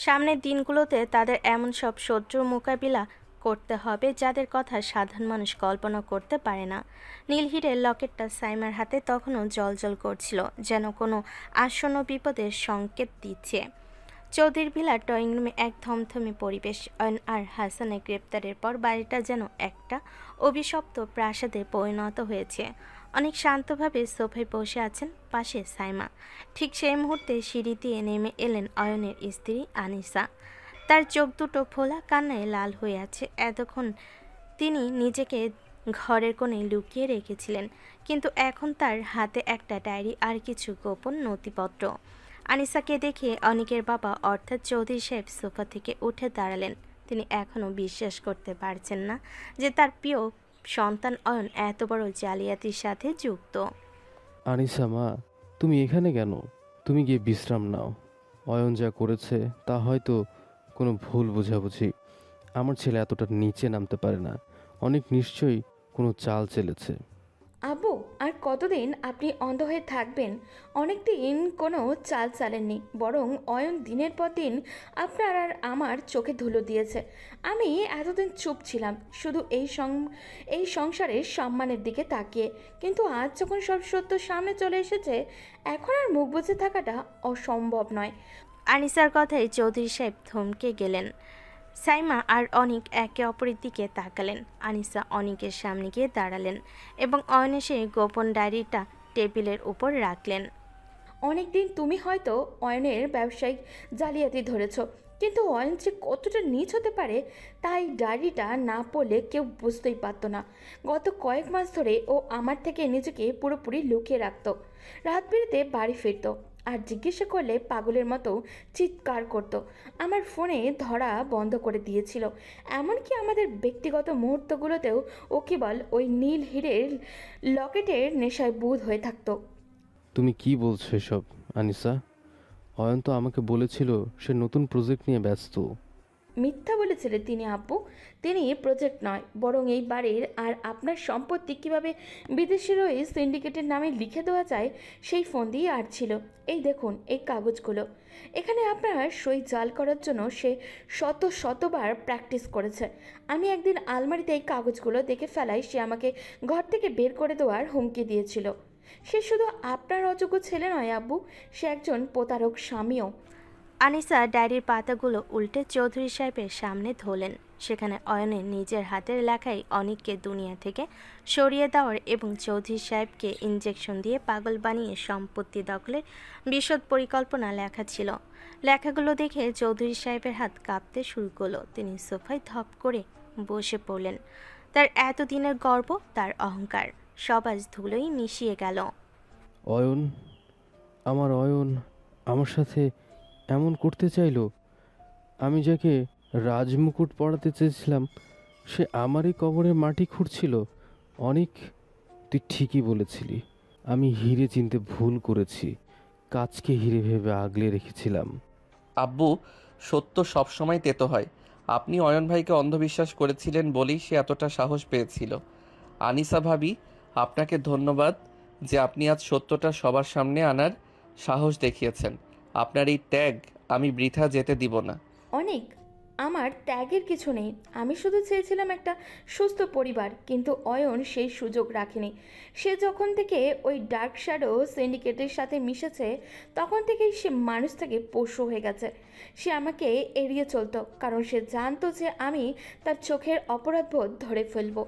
সামনের দিনগুলোতে তাদের এমন সব শত্রুর মোকাবিলা করতে হবে যাদের কথা সাধারণ মানুষ কল্পনা করতে পারে না। নীল হীরের লকেটটা সাইমার হাতে তখনও জ্বলজ্বল করছিল, যেন কোনো আসন্ন বিপদের সংকেত দিচ্ছে। চৌধুরী ভিলার ড্রয়িং রুমে এক থমথমে পরিবেশ। অয়ন আর হাসানের গ্রেপ্তারের পর বাড়িটা যেন একটা অভিশপ্ত প্রাসাদে পরিণত হয়েছে। অনেক শান্তভাবে সোফায় বসে আছেন, পাশে সাইমা। ঠিক সেই মুহূর্তে সিঁড়ি দিয়ে নেমে এলেন অয়নের স্ত্রী আনিসা। তার চোখ দুটো ফোলা, কান্নায় লাল হয়ে আছে। এতক্ষণ তিনি নিজেকে ঘরের কোণে লুকিয়ে রেখেছিলেন, কিন্তু এখন তার হাতে একটা ডায়েরি আর কিছু গোপন নথিপত্র। আনিসাকে দেখে অনিকের বাবা অর্থাৎ চৌধুরী সাহেব সোফা থেকে উঠে দাঁড়ালেন। তিনি এখনও বিশ্বাস করতে পারছেন না যে তার প্রিয় সন্তান অয়ন এত বড় জালিয়াতির সাথে যুক্ত। আনিসা মা, তুমি এখানে কেন? তুমি গিয়ে বিশ্রাম নাও। অয়ন যা করেছে তা হয়তো কোনো ভুল বোঝাবুঝি। আমার ছেলে এতটা নিচে নামতে পারে না। অনেক নিশ্চয়ই কোনো চাল চেলেছে। আব্বু, আর কতদিন আপনি অন্ধ হয়ে থাকবেন? অনেক দিন কোনো চাল চালেননি, বরং অয়ন দিনের পর দিন আপনার আর আমার চোখে ধুলো দিয়েছে। আমি এতদিন চুপ ছিলাম, শুধু এই সংসারের সম্মানের দিকে তাকিয়ে। কিন্তু আজ যখন সব সত্য সামনে চলে এসেছে, এখন আর মুখ বুজে থাকাটা অসম্ভব নয়। আনিসার কথায় চৌধুরী সাহেব থমকে গেলেন। সাইমা আর অনিক একে অপরের দিকে তাকালেন। আনিসা অনিকের সামনে গিয়ে দাঁড়ালেন এবং অয়ন এসে গোপন ডায়েরিটা টেবিলের উপর রাখলেন। অনেক দিন তুমি হয়তো অয়নের ব্যবসায়িক জালিয়াতি ধরেছ, কিন্তু অয়ন যে কতটা নীচ হতে পারে তাই ডায়েরিটা না পড়লে কেউ বুঝতেই পারতো না। গত কয়েক মাস ধরে ও আমার থেকে নিজেকে পুরোপুরি লুকিয়ে রাখতো। রাত বিরেতে বাড়ি ফিরতো আর জিজ্ঞাসা করলে পাগলের মতো চিৎকার করত। আমার ফোনে ধরা বন্ধ করে দিয়েছিল। এমনকি আমাদের ব্যক্তিগত মুহূর্তগুলোতেও ও কেবল ওই নীল হীরের লকেটের নেশায় বুঁদ হয়ে থাকতো। তুমি কি বলছো এসব আনিসা? অয়ন তো আমাকে বলেছিল সে নতুন প্রজেক্ট নিয়ে ব্যস্ত। মিথ্যা বলেছিলেন তিনি আব্বু। তিনি প্রজেক্ট নয়, বরং এই বাড়ির আর আপনার সম্পত্তি কীভাবে বিদেশের ওই সিন্ডিকেটের নামে লিখে দেওয়া যায় সেই ফোন দিয়ে ছিল। এই দেখুন এই কাগজগুলো, এখানে আপনার সই জাল করার জন্য সে শতবার প্র্যাকটিস করেছে। আমি একদিন আলমারিতে এই কাগজগুলো দেখে ফেলাই সে আমাকে ঘর থেকে বের করে দেওয়ার হুমকি দিয়েছিল। সে শুধু আপনার অযোগ্য ছেলে নয় আব্বু, সে একজন প্রতারক স্বামীও। আনিসা ডায়েরির পাতাগুলো উল্টে চৌধুরী সাহেবের সামনে ধরলেন। সেখানে অয়নের নিজের হাতের লেখাই অনিককে দুনিয়া থেকে সরিয়ে দেওয়ার এবং চৌধুরী সাহেবকে ইঞ্জেকশন দিয়ে পাগল বানিয়ে সম্পত্তি দখলের বিশদ পরিকল্পনা লেখা ছিল। লেখাগুলো দেখে চৌধুরী সাহেবের হাত কাঁপতে শুরু করলো। তিনি সোফায় ধপ করে বসে পড়লেন। তার এতদিনের গর্ব, তার অহংকার সব আজ ধুলোই মিশিয়ে গেল। অয়ন, আমার অয়ন আমার সাথে এমন করতে চাইলো। আমি যাকে রাজমুকুট পরাতে চেয়েছিলাম সে আমারই কবরের মাটি খুঁড়ছিল। অনেক, তুই ঠিকই বলেছিলি। আমি হিরে চিনতে ভুল করেছি, কাচকে হিরে ভেবে আগলে রেখেছিলাম। আব্বু, সত্য সবসময় তেতো হয়। আপনি অয়ন ভাইকে অন্ধবিশ্বাস করেছিলেন বলেই সে এতটা সাহস পেয়েছিল। আনিসা ভাবি, আপনাকে ধন্যবাদ যে আপনি আজ সত্যটা সবার সামনে আনার সাহস দেখিয়েছেন। আপনার এই ত্যাগ আমি বৃথা যেতে দিব না। অনেক, আমার ত্যাগের কিছু নেই। আমি শুধু চেয়েছিলাম একটা সুস্থ পরিবার, কিন্তু অয়ন সেই সুযোগ রাখেনি। সে যখন থেকে ওই ডার্ক শ্যাডো সিন্ডিকেটের সাথে মিশেছে তখন থেকেই সে মানুষ থেকে পশু হয়ে গেছে। সে আমাকে এড়িয়ে চলতো কারণ সে জানতো যে আমি তার চোখের অপরাধবোধ ধরে ফেলবো।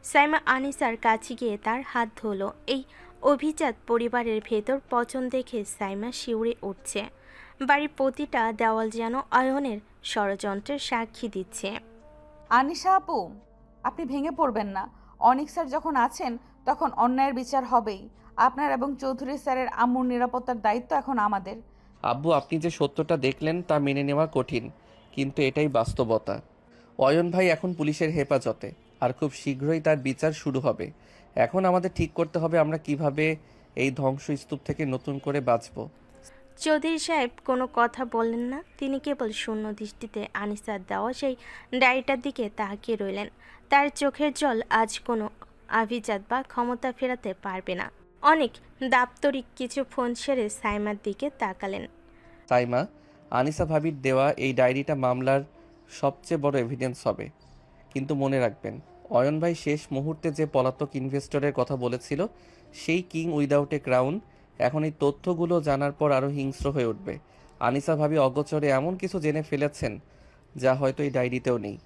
সাইমা আনিসার কাছে গিয়ে তার হাত ধরল। এই অভিজাত পরিবারের ভেতর পচন দেখে সাইমা শিউরে উঠছে। বাড়ির প্রতিটা দেওয়াল যেন অয়নের ষড়যন্ত্রের সাক্ষী দিচ্ছে। আনিশা আপু, আপনি ভেঙে পড়বেন না। অনিক স্যার যখন আছেন তখন অন্যায়ের বিচার হবেই। আপনার এবং চৌধুরী স্যারের আম্মুর নিরাপত্তার দায়িত্ব এখন আমাদের। আব্বু, আপনি যে সত্যটা দেখলেন তা মেনে নেওয়া কঠিন, কিন্তু এটাই বাস্তবতা। অয়ন ভাই এখন পুলিশের হেফাজতে, আর খুব শীঘ্রই তার বিচার শুরু হবে। এখন আমাদের ঠিক করতে হবে আমরা কিভাবে এই ধ্বংসস্তূপ থেকে নতুন করে বাঁচব। চৌধুরী সাহেব কোনো কথা বললেন না। তিনি কেবল শূন্য দৃষ্টিতে আনিসার দেওয়া সেই ডায়েরিটার দিকে তাকিয়ে রইলেন। তার চোখের জল আজ কোনো আভিজাত বা ক্ষমতা ফেরাতে পারবে না। অনেক দাপ্তরিক কিছু ফোন সেরে সাইমার দিকে তাকালেন। সাইমা, আনিসা ভাবির দেওয়া এই ডায়েরিটা মামলার সবচেয়ে বড় এভিডেন্স হবে। কিন্তু মনে রাখবেন, অয়ন ভাই শেষ মুহূর্তে যে পলাতক ইনভেস্টরের কথা বলেছিল, সেই কিং উইদাউট এ ক্রাউন এখন এই তথ্যগুলো জানার পর আরও হিংস্র হয়ে উঠবে। আনিসা ভাবি অগোচরে এমন কিছু জেনে ফেলেছেন যা হয়তো এই ডায়েরিতেও নেই।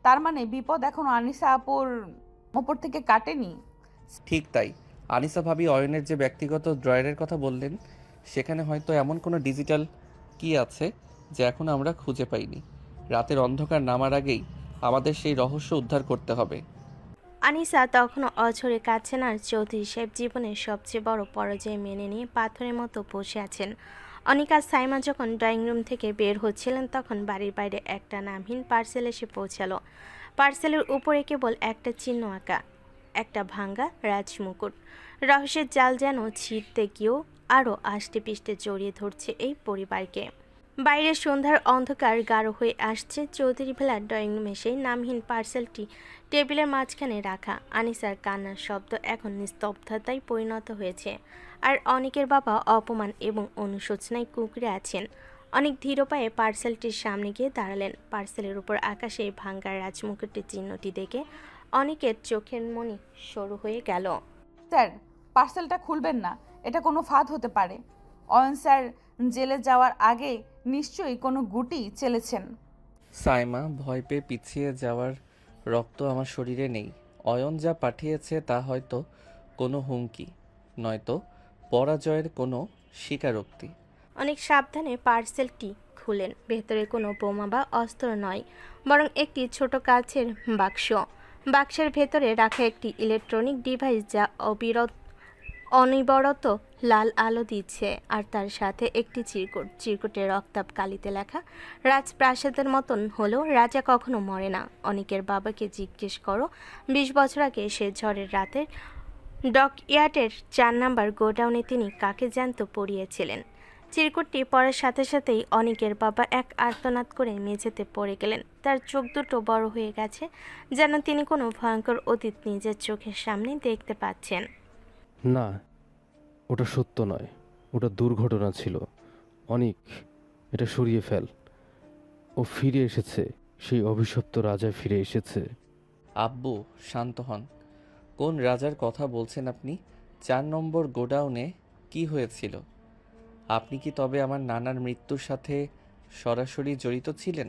তার মানে বিপদ এখনো আনিসা আপুর ওপর থেকে কাটেনি। ঠিক তাই। আনিসা ভাবি অয়নের যে ব্যক্তিগত ড্রয়ারের কথা বললেন, সেখানে হয়তো এমন কোনো ডিজিটাল কি আছে যা এখন আমরা খুঁজে পাইনি। রাতের অন্ধকার নামার আগেই আমাদের সেই রহস্য উদ্ধার করতে হবে। আনিসা তখনও অঝরে কাঁদছেন, আর চৌধুরী সাহেব জীবনের সবচেয়ে বড় পরাজয় মেনে নিয়ে পাথরের মতো বসে আছেন। অনিক আর সাইমা যখন ড্রয়িং রুম থেকে বের হচ্ছিলেন, তখন বাড়ির বাইরে একটা নামহীন পার্সেল এসে পৌঁছালো। পার্সেলের উপরে কেবল একটা চিহ্ন আঁকা, একটা ভাঙ্গা রাজমুকুট। রহস্যের জাল যেন ছিঁড়তে গিয়েও আরও আষ্টে পিষ্টে জড়িয়ে ধরছে এই পরিবারকে। বাইরে সন্ধ্যার অন্ধকার গাঢ় হয়ে আসছে। চৌধুরী ভেলার ড্রয়িং রুমে সেই নামহীন পার্সেলটি টেবিলের মাঝখানে রাখা। আনিসার কান্নার শব্দ এখন নিস্তব্ধতায় পরিণত হয়েছে, আর অনেকের বাবা অপমান এবং অনুশোচনায় কুঁকড়ে আছেন। অনেক ধীর পায়ে পার্সেলটির সামনে গিয়ে দাঁড়ালেন। পার্সেলের উপর আকাশে ভাঙ্গার রাজমুকুটের চিহ্নটি দেখে অনেকের চোখের মনি সরু হয়ে গেল। স্যার, পার্সেলটা খুলবেন না, এটা কোনো ফাঁদ হতে পারে। অয়ন স্যার জেলে যাওয়ার আগে নিশ্চয়ই কোনো গুটি চেলেছেন। সাইমা, ভয় পেয়ে পিছিয়ে যাওয়ার রক্ত আমার শরীরে নেই। অয়ন যা পাঠিয়েছে তা হয়তো কোনো হুমকি, নয়তো পরাজয়ের কোনো স্বীকারোক্তি। অনেক সাবধানে পার্সেলটি খুলেন। ভেতরে কোনো বোমা বা অস্ত্র নয়, বরং একটি ছোট কাচের বাক্স। বাক্সের ভেতরে রাখা একটি ইলেকট্রনিক ডিভাইস যা অনবরত লাল আলো দিচ্ছে, আর তার সাথে একটি চিরকুট। চিরকুটে রক্তাভ কালিতে লেখা, রাজপ্রাসাদের মতন হলেও রাজা কখনো মরে না। অনেকের বাবাকে জিজ্ঞেস করো, 20 বছর আগে সে ঝড়ের রাতে ডকইয়ার্ডের 4 নম্বর গোডাউনে তিনি কাকে জ্যান্ত পড়িয়েছিলেন। চিরকুটটি পড়ার সাথে সাথেই অনেকের বাবা এক আর্তনাদ করে মেঝেতে পড়ে গেলেন। তার চোখ দুটো বড় হয়ে গেছে, যেন তিনি কোনো ভয়ঙ্কর অতীত নিজের চোখের সামনে দেখতে পাচ্ছেন। না, ওটা সত্য নয়, ওটা দুর্ঘটনা ছিল। অনিক, এটা সরিয়ে ফেল। ও ফিরে এসেছে, সেই অভিশপ্ত রাজা ফিরে এসেছে। আব্বু, শান্ত হন। কোন রাজার কথা বলছেন আপনি? 4 নম্বর গোডাউনে কি হয়েছিল? আপনি কি তবে আমার নানার মৃত্যুর সাথে সরাসরি জড়িত ছিলেন?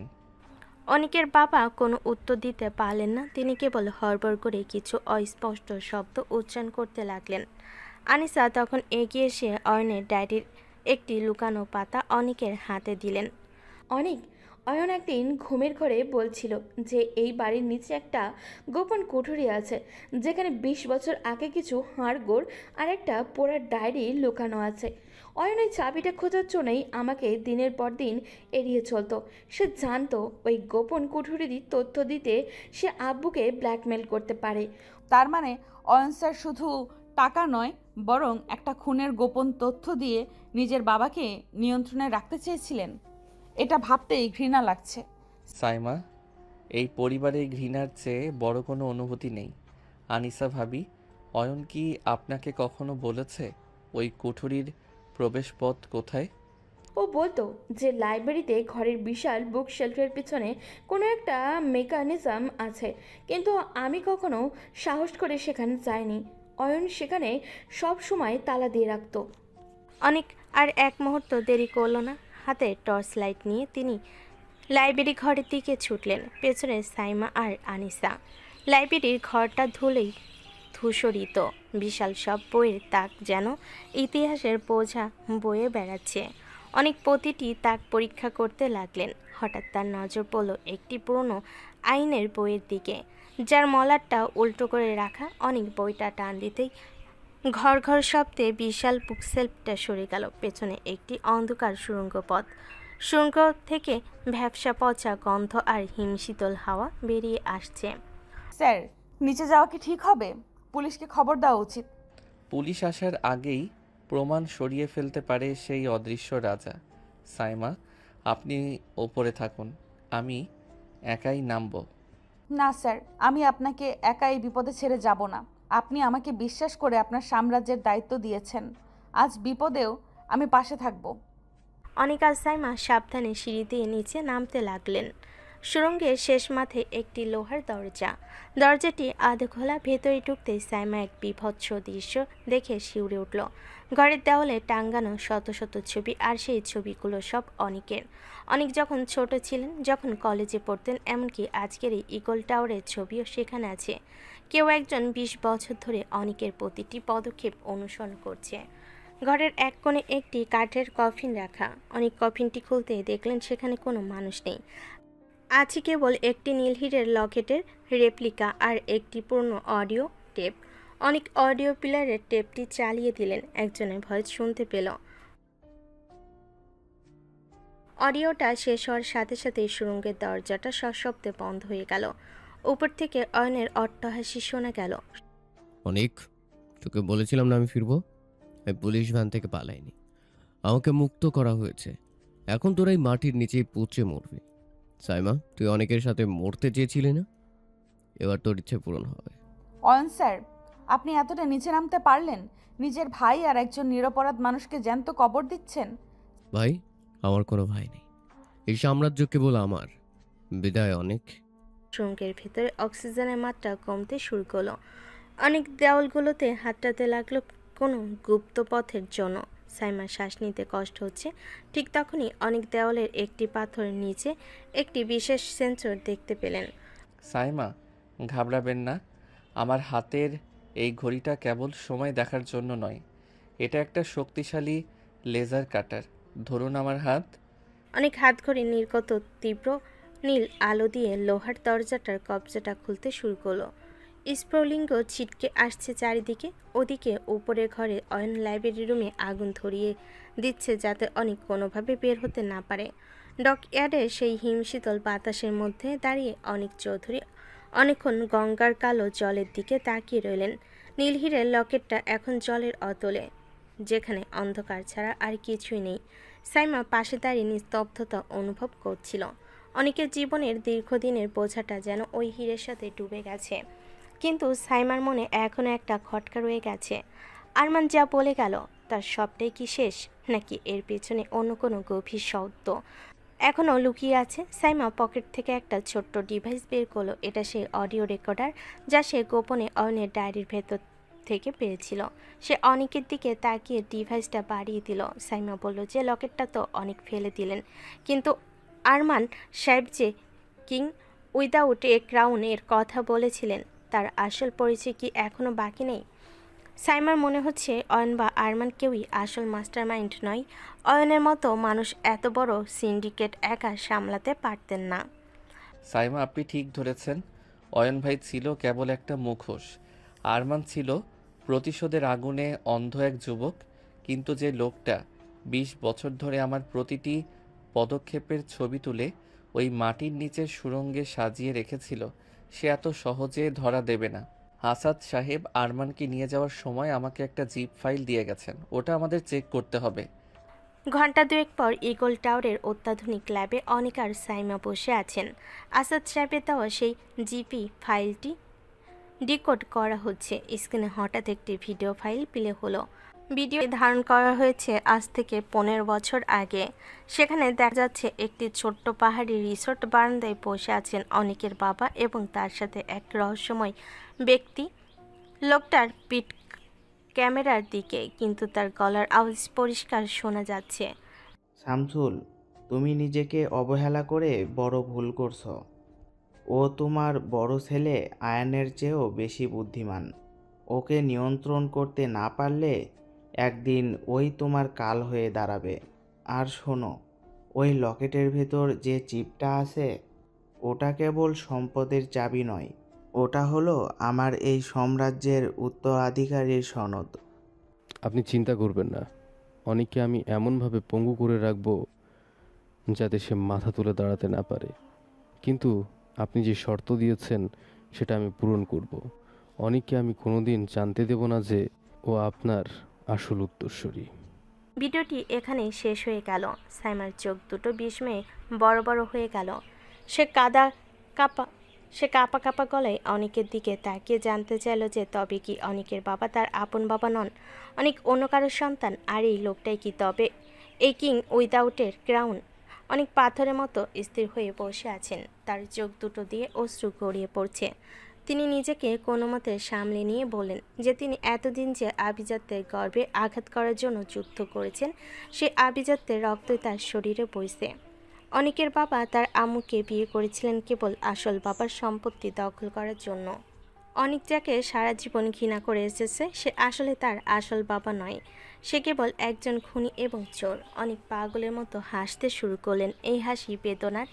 অনেকের বাবা কোনো উত্তর দিতে পারলেন না। তিনি কেবল হড়বড় করে কিছু অস্পষ্ট শব্দ উচ্চারণ করতে লাগলেন। আনিসা তখন এগিয়ে এসে অয়নের ডায়েরির একটি লুকানো পাতা অনেকের হাতে দিলেন। অনেক, অয়ন একদিন ঘুমের ঘরে বলছিল যে এই বাড়ির নিচে একটা গোপন কুঠুরি আছে, যেখানে 20 বছর আগে কিছু হাড়গোড় আর একটা পোড়ার ডায়েরি লুকানো আছে। অয়নের চাবিটা খোঁজার জন্যই আমাকে দিনের পর দিন এড়িয়ে চলতো। সে জানতো ওই গোপন কুঠুরির তথ্য দিতে সে আব্বুকে ব্ল্যাকমেল করতে পারে। তার মানে অয়ন স্যার শুধু টাকা নয়, বরং একটা খুনের গোপন তথ্য দিয়ে নিজের বাবাকে নিয়ন্ত্রণে রাখতে চেয়েছিলেন। এটা ভাবতেই ঘৃণা লাগছে। সাইমা, এই পরিবারে ঘৃণার চেয়ে বড় কোনো অনুভূতি নেই। আনিসা ভাবি, অয়ন কি আপনাকে কখনো বলেছে ওই কুঠুরির প্রবেশপথ কোথায়? ও বলতো যে লাইব্রেরিতে ঘরের বিশাল বুক শেলফের পিছনে কোনো একটা মেকানিজম আছে, কিন্তু আমি কখনো সাহস করে সেখানে যাইনি। অয়ন সেখানে সব সময় তালা দিয়ে রাখতো। অনেক আর এক মুহূর্ত দেরি করলো না। হাতে টর্চ লাইট নিয়ে তিনি লাইব্রেরি ঘরের দিকে ছুটলেন। পেছনে সাইমা আর আনিসা। লাইব্রেরির ঘরটা ধূসরিত বিশাল সব বইয়ের তাক যেন ইতিহাসের বোঝা বয়ে বেড়াচ্ছে। অনেক প্রতিটি তাক পরীক্ষা করতে লাগলেন। হঠাৎ তার নজর পড়ল একটি পুরনো আইনের বইয়ের দিকে, যার মলাটটা উল্টো করে রাখা। অনেক বইটা টান দিতেই ঘর ঘর শব্দে বিশাল বুকশেলফটা সরে গেল। পেছনে একটি অন্ধকার সুড়ঙ্গ পথ, সুড়ঙ্গ থেকে ভ্যাপসা পচা গন্ধ আর হিমশীতল হাওয়া বেরিয়ে আসছে। স্যার, নিচে যাওয়া কি ঠিক হবে? পুলিশকে খবর দেওয়া উচিত। পুলিশ আসার আগেই প্রমাণ সরিয়ে ফেলতে পারে সেই অদৃশ্য রাজা। সাইমা, আপনি ওপরে থাকুন, আমি একাই নামবো। না স্যার, আমি আপনাকে একা এই বিপদে ছেড়ে যাব না। আপনি আমাকে বিশ্বাস করে আপনার সাম্রাজ্যের দায়িত্ব দিয়েছেন। আজ বিপদেও আমি পাশে থাকব। অনেক আর সাইমা সাবধানে সিঁড়ি দিয়ে নিচে নামতে লাগলেন। সুড়ঙ্গের শেষ মাথায় একটি লোহার দরজা। দরজাটি আধ খোলা। ভেতরে ঢুকতেই সাইমা এক বীভৎস দৃশ্য দেখে শিউরে উঠল। ঘরের দেওয়ালে টাঙ্গানো শত শত ছবি, আর সেই ছবিগুলো সব অনেকের। অনেক যখন ছোট ছিলেন, যখন কলেজে পড়তেন, এমনকি আজকের এই ইগল টাওয়ারের ছবিও সেখানে আছে। কেউ একজন 20 বছর ধরে অনেকের প্রতিটি পদক্ষেপ অনুসরণ করছে। ঘরের এক কোণে একটি কাঠের কফিন রাখা। অনেক কফিনটি খুলতে দেখলেন সেখানে কোনো মানুষ নেই। আছে কেবল একটি নীল হীরের লকেটের রেপ্লিকা আর একটি পুরনো অডিও টেপ। অনেক অডিও প্লেয়ারের টেপটি চালিয়ে দিলেন। একজনের ভয়েস শুনতে পেল। অডিওটা শেষ হওয়ার সাথে সাথেই সুড়ঙ্গের দরজাটা সশব্দে বন্ধ হয়ে গেল। উপর থেকে অয়নের অট্টহাসি শোনা গেল। অনেক, তোকে বলেছিলাম না আমি ফিরবো। আমি পুলিশ ভ্যান থেকে পালাইনি, আমাকে মুক্ত করা হয়েছে। এখন তোরা এই মাটির নিচেই পচে মরবি। সাইমা, তুই অনেকের সাথে মরতে চেয়েছিলি না? এবার তোর ইচ্ছে পূরণ হবে। অয়ন স্যার, আপনি এতটা নিচে নামতে পারলেন? নিজের ভাই আর একজন নিরপরাধ মানুষকে জ্যান্ত কবর দিচ্ছেন। ভাই? আমার কোনো ভাই নেই। এই সাম্রাজ্য কেবল আমার। বিদায় অনেক। সুড়ঙ্গের ভেতরে অক্সিজেনের মাত্রা কমতে শুরু করলো। অনেক দেওয়ালগুলোতে হাঁটাতে লাগলো কোনো গুপ্ত পথের জন্য। সাইমার শ্বাস নিতে কষ্ট হচ্ছে। ঠিক তখনই অনেক দেওয়ালের একটি পাথরের নিচে একটি বিশেষ সেন্সর দেখতে পেলেন। সাইমা, ঘাবড়াবেন না। আমার হাতের এই ঘড়িটা কেবল সময় দেখার জন্য নয়, এটা একটা শক্তিশালী লেজার কাটার। ধরুন আমার হাত। অনেক হাত ঘড়ি নির্গত তীব্র নীল আলো দিয়ে লোহার দরজাটার কবজাটা খুলতে শুরু করলো। স্প্রলিঙ্গ ছিটকে আসছে চারিদিকে। ওদিকে উপরের ঘরে অয়ন লাইব্রেরি রুমে আগুন ধরিয়ে দিচ্ছে, যাতে অনেক কোনোভাবে বের হতে না পারে। ডকইয়ার্ডের সেই হিমশীতল বাতাসের মধ্যে দাঁড়িয়ে অনেক চৌধুরী অনেকক্ষণ গঙ্গার কালো জলের দিকে তাকিয়ে রইলেন। নীলহীরের লকেটটা এখন জলের অতলে, যেখানে অন্ধকার ছাড়া আর কিছুই নেই। সাইমা পাশে দাঁড়িয়ে নিস্তব্ধতা অনুভব করছিল। অনেকের জীবনের দীর্ঘদিনের বোঝাটা যেন ওই হীরের সাথে ডুবে গেছে। কিন্তু সাইমার মনে এখনও একটা খটকা রয়ে গেছে। আরমান যা বলে গেল তার সবটাই কি শেষ, নাকি এর পেছনে অন্য কোনো গভীর শব্দ এখনও লুকিয়ে আছে? সাইমা পকেট থেকে একটা ছোট্ট ডিভাইস বের করলো। এটা সেই অডিও রেকর্ডার যা সে গোপনে অয়নের ডায়েরির ভেতর থেকে পেয়েছিল। সে অনেকের দিকে তাকিয়ে ডিভাইসটা বাড়িয়ে দিল। সাইমা বলল যে লকেটটা তো অনেক ফেলে দিলেন, কিন্তু আরমান সাহেব যে কিং উইদাউট এ ক্রাউন এর কথা বলেছিলেন, তার আসল পরিচয় কি এখনও বাকি নেই? সাইমার মনে হচ্ছে অয়ন বা আরমান কেউই আসল মাস্টার মাইন্ড নয়। অয়নের মতো মানুষ এত বড় সিন্ডিকেট একা সামলাতে পারতেন না। সাইমা, আপনি ঠিক ধরেছেন। অয়ন ভাই ছিল কেবল একটা মুখোশ। আরমান ছিল প্রতিশোধের আগুনে অন্ধ এক যুবক। কিন্তু যে লোকটা 20 বছর ধরে আমার প্রতিটি পদক্ষেপের ছবি তুলে ওই মাটির নিচের সুড়ঙ্গে সাজিয়ে রেখেছিল, সে এত সহজে ধরা দেবে না। আসাদ সাহেব আরমানকে নিয়ে যাওয়ার সময় আমাকে একটা জিপ ফাইল দিয়ে গেছেন, ওটা আমাদের চেক করতে হবে। ঘণ্টা দুয়েক পর ইগল টাওয়ারের অত্যাধুনিক ল্যাবে অনেক আর সাইমা বসে আছেন। আসাদ সাহেবের দেওয়া সেই জিপি ফাইলটি ডিকোড করা হচ্ছে। স্ক্রিনে হঠাৎ একটি ভিডিও ফাইল প্লে হলো। ভিডিও ধারণ করা হয়েছে আজ থেকে 15 বছর আগে। সেখানে দেখা যাচ্ছে একটি ছোট্ট পাহাড়ি রিসোর্ট বারান্দায় বসে আছেন অনেকের বাবা এবং তার সাথে এক রহস্যময় ব্যক্তি। লোকটার পিঠ ক্যামেরার দিকে, কিন্তু তার গলার আওয়াজ পরিষ্কার শোনা যাচ্ছে। শামসুল, তুমি নিজেকে অবহেলা করে বড় ভুল করছো। ও তোমার বড় ছেলে আয়ানের চেয়েও বেশি বুদ্ধিমান। ওকে নিয়ন্ত্রণ করতে না পারলে একদিন ওই তোমার কাল হয়ে দাঁড়াবে। আর শোনো, ওই লকেটের ভেতর যে চিপটা আছে ওটা কেবল সম্পদের চাবি নয়, ওটা হলো আমার এই সাম্রাজ্যের উত্তরাধিকারীর সনদ। আপনি চিন্তা করবেন না, অনেককে আমি এমনভাবে পঙ্গু করে রাখবো যাতে সে মাথা তুলে দাঁড়াতে না পারে। কিন্তু আপনি যে শর্ত দিয়েছেন সেটা আমি পূরণ করব। অনেককে আমি কোনোদিন জানতে দেব না যে ও আপনার আসল উত্তরসূরি। ভিডিওটি এখানেই শেষ হয়ে গেল। সাইমার চোখ দুটো বিস্ময়ে বড় বড় হয়ে গেল। সে কাঁপা কাঁপা কাঁপা গলায় অনিকের দিকে তাকিয়ে জানতে চাইল যে তবে কি অনিকের বাবা তার আপন বাবা নন, অনেক অন্য কারোর সন্তান। আর এই লোকটাই কি তবে এই কিং উইদাউটের ক্রাউন? অনেক পাথরের মতো স্থির হয়ে বসে আছেন, তার চোখ দুটো দিয়ে অশ্রু গড়িয়ে পড়ছে। তিনি নিজেকে কোনো মতে সামলে নিয়ে বললেন যে তিনি এতদিন যে আভিজাত্যের গর্বে আঘাত করার জন্য যুদ্ধ করেছেন, সে আভিজাত্যের রক্তই তার শরীরে বইছে। অনিকের বাবা তার আম্মুকে বিয়ে করেছিলেন কেবল আসল বাবার সম্পত্তি দখল করার জন্য। অনিক যাকে সারা জীবন ঘৃণা করে এসেছে সে আসলে তার আসল বাবা নয়, সে কেবল একজন খুনি এবং চোর। অনেক পাগলের মতো হাসতে শুরু করলেন। এই হাসি বেদনার,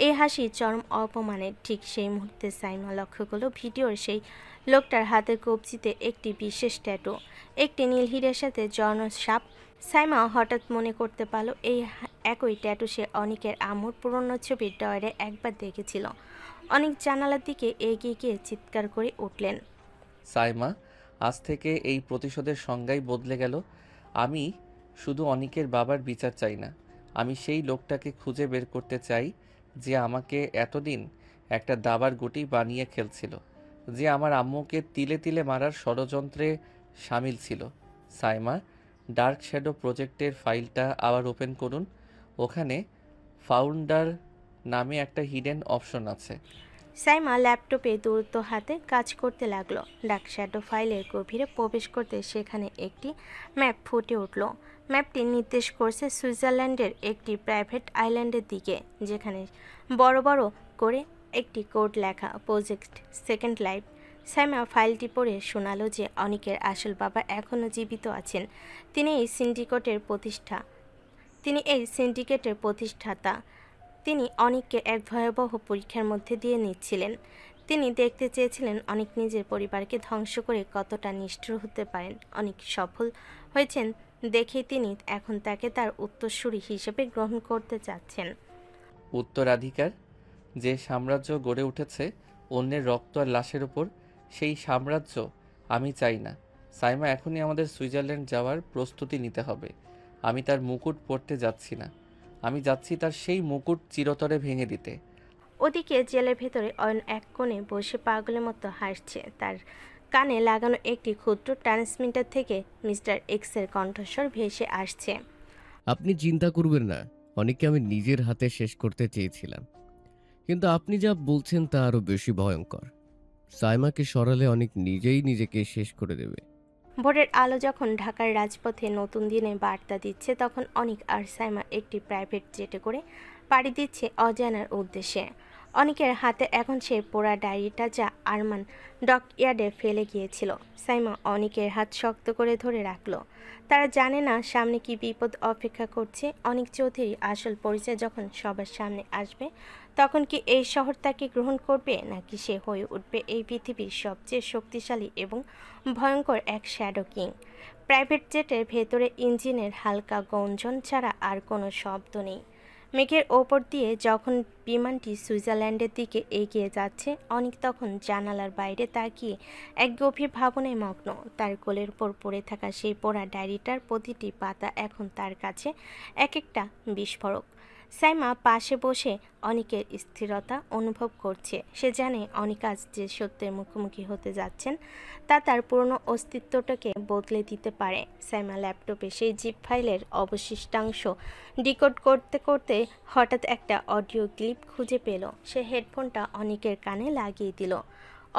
এই হাসি চরম অপমানের। ঠিক সেই মুহূর্তে সাইমা লক্ষ্য করল ভিডিওর সেই লোকটার হাতের কবজিতে একটি বিশেষ ট্যাটু, একটি নীল হীরের সাথে জনসাপ। সাইমা হঠাৎ মনে করতে পারল এই একই ট্যাটু সে অনিকের আম্মুর পুরনো ছবির ডয়ারে একবার দেখেছিল। অনেক জানালার দিকে এগিয়ে গিয়ে চিৎকার করে উঠলেন, সাইমা, আজ থেকে এই প্রতিশোধের সংজ্ঞাই বদলে গেল। আমি শুধু অনিকের বাবার বিচার চাই না, আমি সেই লোকটাকে খুঁজে বের করতে চাই যে আমাকে এতদিন একটা দাবার গুটি বানিয়ে খেলছিল, যে আমার আম্মুকে তিলে তিলে মারার ষড়যন্ত্রে সামিল ছিল। সাইমা, ডার্ক শ্যাডো প্রজেক্টের ফাইলটা আবার ওপেন করুন। ওখানে ফাউন্ডার নামে একটা হিডেন অপশন আছে। সাইমা ল্যাপটপে দ্রুত হাতে কাজ করতে লাগলো। ডার্ক শ্যাডো ফাইলের গভীরে প্রবেশ করতে সেখানে একটি ম্যাপ ফুটে উঠল। ম্যাপটি নির্দেশ করছে সুইজারল্যান্ডের একটি প্রাইভেট আইল্যান্ডের দিকে, যেখানে বড় বড় করে একটি কোড লেখা, প্রজেক্ট সেকেন্ড লাইফ। সাইমা ফাইলটি পড়ে শোনালো যে অনিকের আসল বাবা এখনও জীবিত আছেন। তিনি এই সিন্ডিকেটের প্রতিষ্ঠাতা। তিনি অনিককে এক ভয়াবহ পরীক্ষার মধ্যে দিয়ে নিচ্ছিলেন। তিনি দেখতে চেয়েছিলেন অনিক নিজের পরিবারকে ধ্বংস করে কতটা নিষ্ঠুর হতে পারেন। অনিক সফল হয়েছেন দেখেই তিনি এখন তাকে তার উত্তরসূরি হিসেবে গ্রহণ করতে চাচ্ছেন। উত্তরাধিকার, যে সাম্রাজ্য গড়ে উঠেছে অন্যের রক্ত আর লাশের উপর, সেই সাম্রাজ্য আমি চাই না। সাইমা, এখনই আমাদের সুইজারল্যান্ড যাওয়ার প্রস্তুতি নিতে হবে। আমি তার মুকুট পরতে যাচ্ছি না, আমি যাচ্ছি তার সেই মুকুট চিরতরে ভেঙে দিতে। ওদিকে জেলের ভেতরে অয়ন এক কোণে বসে পাগলের মতো হাসছে। তার কানে লাগানো একটি ক্ষুদ্র ট্রান্সমিটার থেকে মিস্টার এক্সের কণ্ঠস্বর ভেসে আসছে, আপনি চিন্তা করবেন না, অনেককে আমি নিজের হাতে শেষ করতে চেয়েছিলাম, কিন্তু আপনি যা বলছেন তা আরো বেশি ভয়ঙ্কর। সাইমাকে সরালে অনেক নিজেই নিজেকে শেষ করে দেবে। ভোরের আলো যখন ঢাকার রাজপথে নতুন দিনে বার্তা দিচ্ছে, তখন অনিক আর সাইমা একটি প্রাইভেট জেটে করে পাড়ি দিচ্ছে অজানার উদ্দেশ্যে। অনিকের হাতে এখন সে পোড়া ডায়েরিটা যা আরমান ডকইয়ার্ডে ফেলে গিয়েছিল। সাইমা অনিকের হাত শক্ত করে ধরে রাখলো। তারা জানে না সামনে কি বিপদ অপেক্ষা করছে। অনিক চৌধুরী আসল পরিচয় যখন সবার সামনে আসবে, তখন কি এই শহর তাকে গ্রহণ করবে, নাকি সে হয়ে উঠবে এই পৃথিবীর সবচেয়ে শক্তিশালী এবং ভয়ঙ্কর এক শ্যাডো কিং? প্রাইভেট জেটের ভেতরে ইঞ্জিনের হালকা গঞ্জন ছাড়া আর কোনো শব্দ নেই। মেঘের ওপর দিয়ে যখন বিমানটি সুইজারল্যান্ডের দিকে এগিয়ে যাচ্ছে, অনিক তখন জানালার বাইরে তাকিয়ে এক গভীর ভাবনায় মগ্ন। তার কোলের উপর পড়ে থাকা সেই পোড়া ডায়েরিটার প্রতিটি পাতা এখন তার কাছে এক একটা বিস্ফোরক। সাইমা পাশে বসে অনিকের স্থিরতা অনুভব করছে। সে জানে অনিক আজ যে সত্যের মুখোমুখি হতে যাচ্ছেন তা তার পুরনো অস্তিত্বটাকে বদলে দিতে পারে। সাইমা ল্যাপটপে সেই জিপ ফাইলের অবশিষ্টাংশ ডিকোড করতে করতে হঠাৎ একটা অডিও ক্লিপ খুঁজে পেল। সে হেডফোনটা অনিকের কানে লাগিয়ে দিল।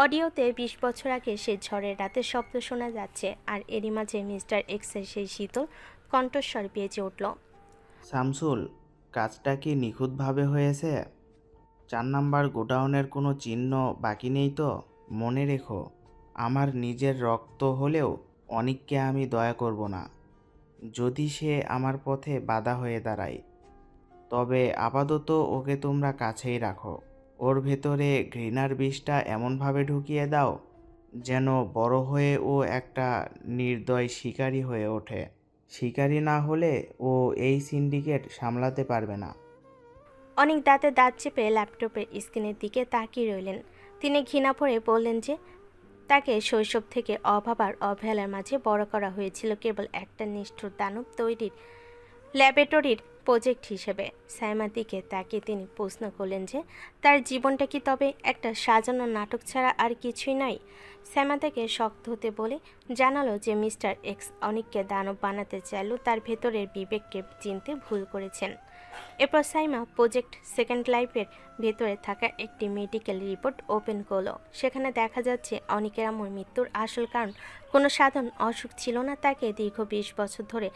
অডিওতে 20 বছর আগে সে ঝড়ের রাতে শব্দ শোনা যাচ্ছে, আর এরই মাঝে মিস্টার এক্সের সেই শীতল কণ্ঠস্বর বেজে উঠল, শামসুল, কাজটা কি নিখুঁতভাবে হয়েছে? 4 নাম্বার গোডাউনের কোনো চিহ্ন বাকি নেই তো? মনে রেখো, আমার নিজের রক্ত হলেও অনিককে আমি দয়া করব না যদি সে আমার পথে বাধা হয়ে দাঁড়ায়। তবে আপাতত ওকে তোমরা কাছেই রাখো। ওর ভেতরে ঘৃণার বিষটা এমনভাবে ঢুকিয়ে দাও যেন বড় হয়ে ও একটা নির্দয় শিকারী হয়ে ওঠে। শিকারী না হলে ও এই সিন্ডিকেট সামলাতে পারবে না। অনেক দাঁতে দাঁত চেপে ল্যাপটপের স্ক্রিনের দিকে তাকিয়ে রইলেন। তিনি ঘৃণা ভরে বললেন যে তাকে শৈশব থেকে অভাব আর অবহেলার মাঝে বড় করা হয়েছিল কেবল একটা নিষ্ঠুর দানব তৈরির ল্যাবরেটরির প্রজেক্ট হিসেবে। সাইমার দিকে তাকিয়ে তিনি প্রশ্ন করলেন যে তার জীবনটা কি তবে একটা সাজানো নাটক ছাড়া আর কিছুই নয়? সাইমা তাকে শক্ত হতে বলে জানালো যে মিস্টার এক্স অনিককে দানব বানাতে চাইলেও তার ভেতরের বিবেককে চিনতে ভুল করেছেন। এরপর সাইমা প্রজেক্ট সেকেন্ড লাইফের ভেতরে থাকা একটি মেডিকেল রিপোর্ট ওপেন করলো। সেখানে দেখা যাচ্ছে অনিকের আম্মুর মৃত্যুর আসল কারণ কোনো সাধারণ অসুখ ছিল না। তাকে দীর্ঘ 20 বছর ধরে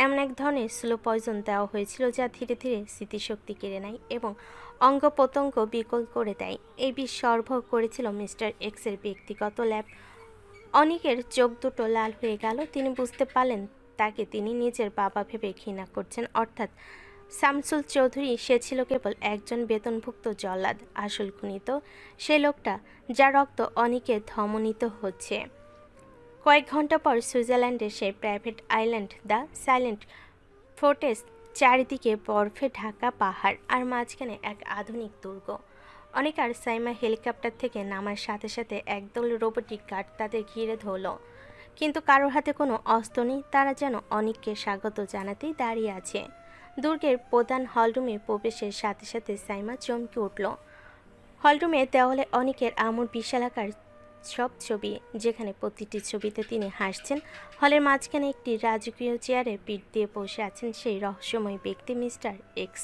এমন এক ধরনের স্লো পয়জন দেওয়া হয়েছিল যা ধীরে ধীরে স্মৃতিশক্তি কেড়ে নেয় এবং অঙ্গ প্রত্যঙ্গ বিকল করে দেয়। এই বিষ সরবরাহ করেছিল মিস্টার এক্সের ব্যক্তিগত ল্যাব। অনিকের চোখ দুটো লাল হয়ে গেল। তিনি বুঝতে পারলেন তাকে তিনি নিজের বাবা ভেবে ঘৃণা করছেন, অর্থাৎ শামসুল চৌধুরী। সে ছিল কেবল একজন বেতনভুক্ত জল্লাদ। আসল খুনি তো সে লোকটা যার রক্ত অনিকে ধমনীত হচ্ছে। কয়েক ঘন্টা পর সুইজারল্যান্ডের সেই private island the silent fortress, চারিদিকে বরফে ঢাকা পাহাড় আর মাঝখানে এক আধুনিক দুর্গ। অনেক আর সাইমা হেলিকপ্টার থেকে নামার সাথে সাথে একদল রোবোটিক গার্ড তাদের ঘিরে ধরল, কিন্তু কারোর হাতে কোনো অস্ত্র নেই। তারা যেন অনিককে স্বাগত জানাতেই দাঁড়িয়ে আছে। দুর্গের প্রধান হলরুমে প্রবেশের সাথে সাথে সাইমা চমকে উঠল। হলরুমে দেওয়ালে অনিকের আমূল বিশালাকার সব ছবি, যেখানে প্রতিটি ছবিতে তিনি হাসছেন। হলের মাঝখানে একটি রাজকীয় চেয়ারে পিঠ দিয়ে বসে আছেন সেই রহস্যময় ব্যক্তি মিস্টার এক্স।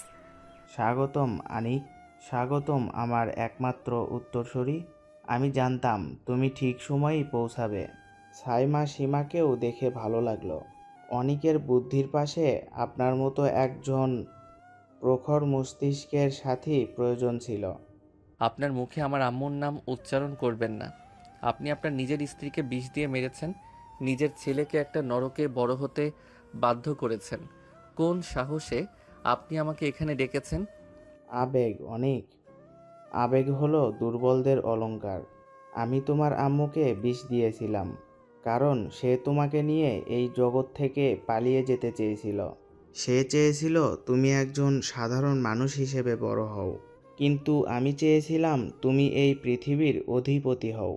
স্বাগতম আনিক, স্বাগতম আমার একমাত্র উত্তরসূরি। আমি জানতাম তুমি ঠিক সময়েই পৌঁছাবে। সাইমা সীমাকেও দেখে ভালো লাগলো। অনিকের বুদ্ধির পাশে আপনার মতো একজন প্রখর মস্তিষ্কের সাথী প্রয়োজন ছিল। আপনার মুখে আমার আম্মুর নাম উচ্চারণ করবেন না। আপনি আপনার নিজের স্ত্রীকে বিষ দিয়ে মেরেছেন, নিজের ছেলেকে একটা নরকে বড় হতে বাধ্য করেছেন। কোন সাহসে আপনি আমাকে এখানে ডেকেছেন? আবেগ অনেক, আবেগ হলো দুর্বলদের অলংকার। আমি তোমার আম্মুকে বিষ দিয়েছিলাম কারণ সে তোমাকে নিয়ে এই জগৎ থেকে পালিয়ে যেতে চেয়েছিল। সে চেয়েছিল তুমি একজন সাধারণ মানুষ হিসেবে বড় হও, কিন্তু আমি চেয়েছিলাম তুমি এই পৃথিবীর অধিপতি হও।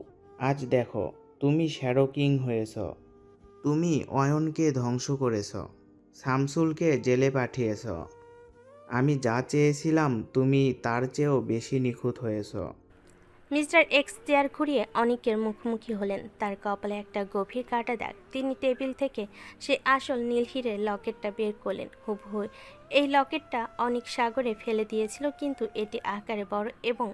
আজ দেখো তুমি শ্যাডো কিং হয়েছ। তুমি অয়নকে ধ্বংস করেছ, শামসুলকে জেলে পাঠিয়েছ। আমি যা চেয়েছিলাম তুমি তার চেয়েও বেশি নিখুঁত হয়েছ। মিস্টার এক্স চেয়ার ঘুরিয়ে অনিকের মুখোমুখি হলেন। তার কপালে একটা গভীর কাটা দাগ। তিনি টেবিল থেকে সে আসল নীল হীরের লকেটটা বের করলেন। হুবহু এই লকেটটা অনেক সাগরে ফেলে দিয়েছিল, কিন্তু এটি আকারে বড় এবং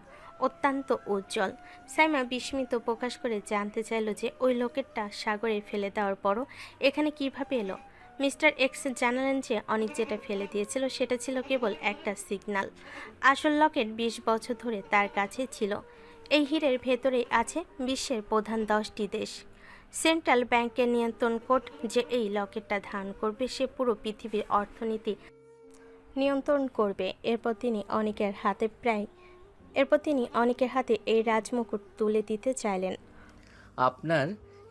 অত্যন্ত উজ্জ্বল। সাইমা বিস্মিত প্রকাশ করে জানতে চাইল যে ওই লকেটটা সাগরে ফেলে দেওয়ার পরও এখানে কিভাবে এলো। মিস্টার এক্স জানালেন যে অনিক যেটা ফেলে দিয়েছিল সেটা ছিল কেবল একটা সিগন্যাল। আসল লকেট 20 বছর ধরে তার কাছে ছিল। এই হীরের ভেতরেই আছে বিশ্বের প্রধান 10টি দেশ। সেন্ট্রাল ব্যাংকের নিয়ন্ত্রণ কোড যে এই লকেটটা ধারণ করবে সে পুরো পৃথিবীর অর্থনীতি নিয়ন্ত্রণ করবে। এরপর তিনি অনেকের হাতে এই রাজমুকুট তুলে দিতে চাইলেন। আপনার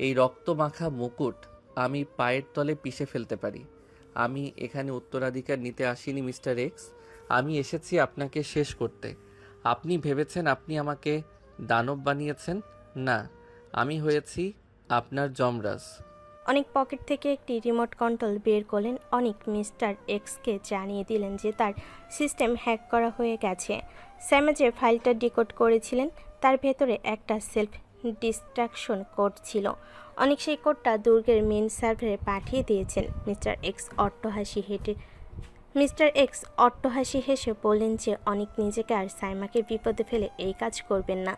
এই রক্তমাখা মুকুট আমি পায়ের তলে পিষে ফেলতে পারি। আমি এখানে উত্তরাধিকার নিতে আসিনি মিস্টার এক্স, আমি এসেছি আপনাকে শেষ করতে। আপনি ভেবেছেন আপনি আমাকে দানব বানিয়েছেন? না, আমি হয়েছি আপনার যমরাজ। অনেক পকেট থেকে একটি রিমোট কন্ট্রোল বের করলেন। অনেক মিস্টার এক্সকে জানিয়ে দিলেন যে তার সিস্টেম হ্যাক করা হয়ে গেছে। স্যামা যে ফাইলটা ডিকোড করেছিলেন তার ভেতরে একটা সেলফ ডিস্ট্রাকশন কোড ছিল। অনেক সেই কোডটা দুর্গের মেন সার্ভারে পাঠিয়ে দিয়েছেন। মিস্টার এক্স অট্টহাসি হেসে বললেন যে অনেক নিজেকে আর সাইমাকে বিপদে ফেলে এই কাজ করবেন না।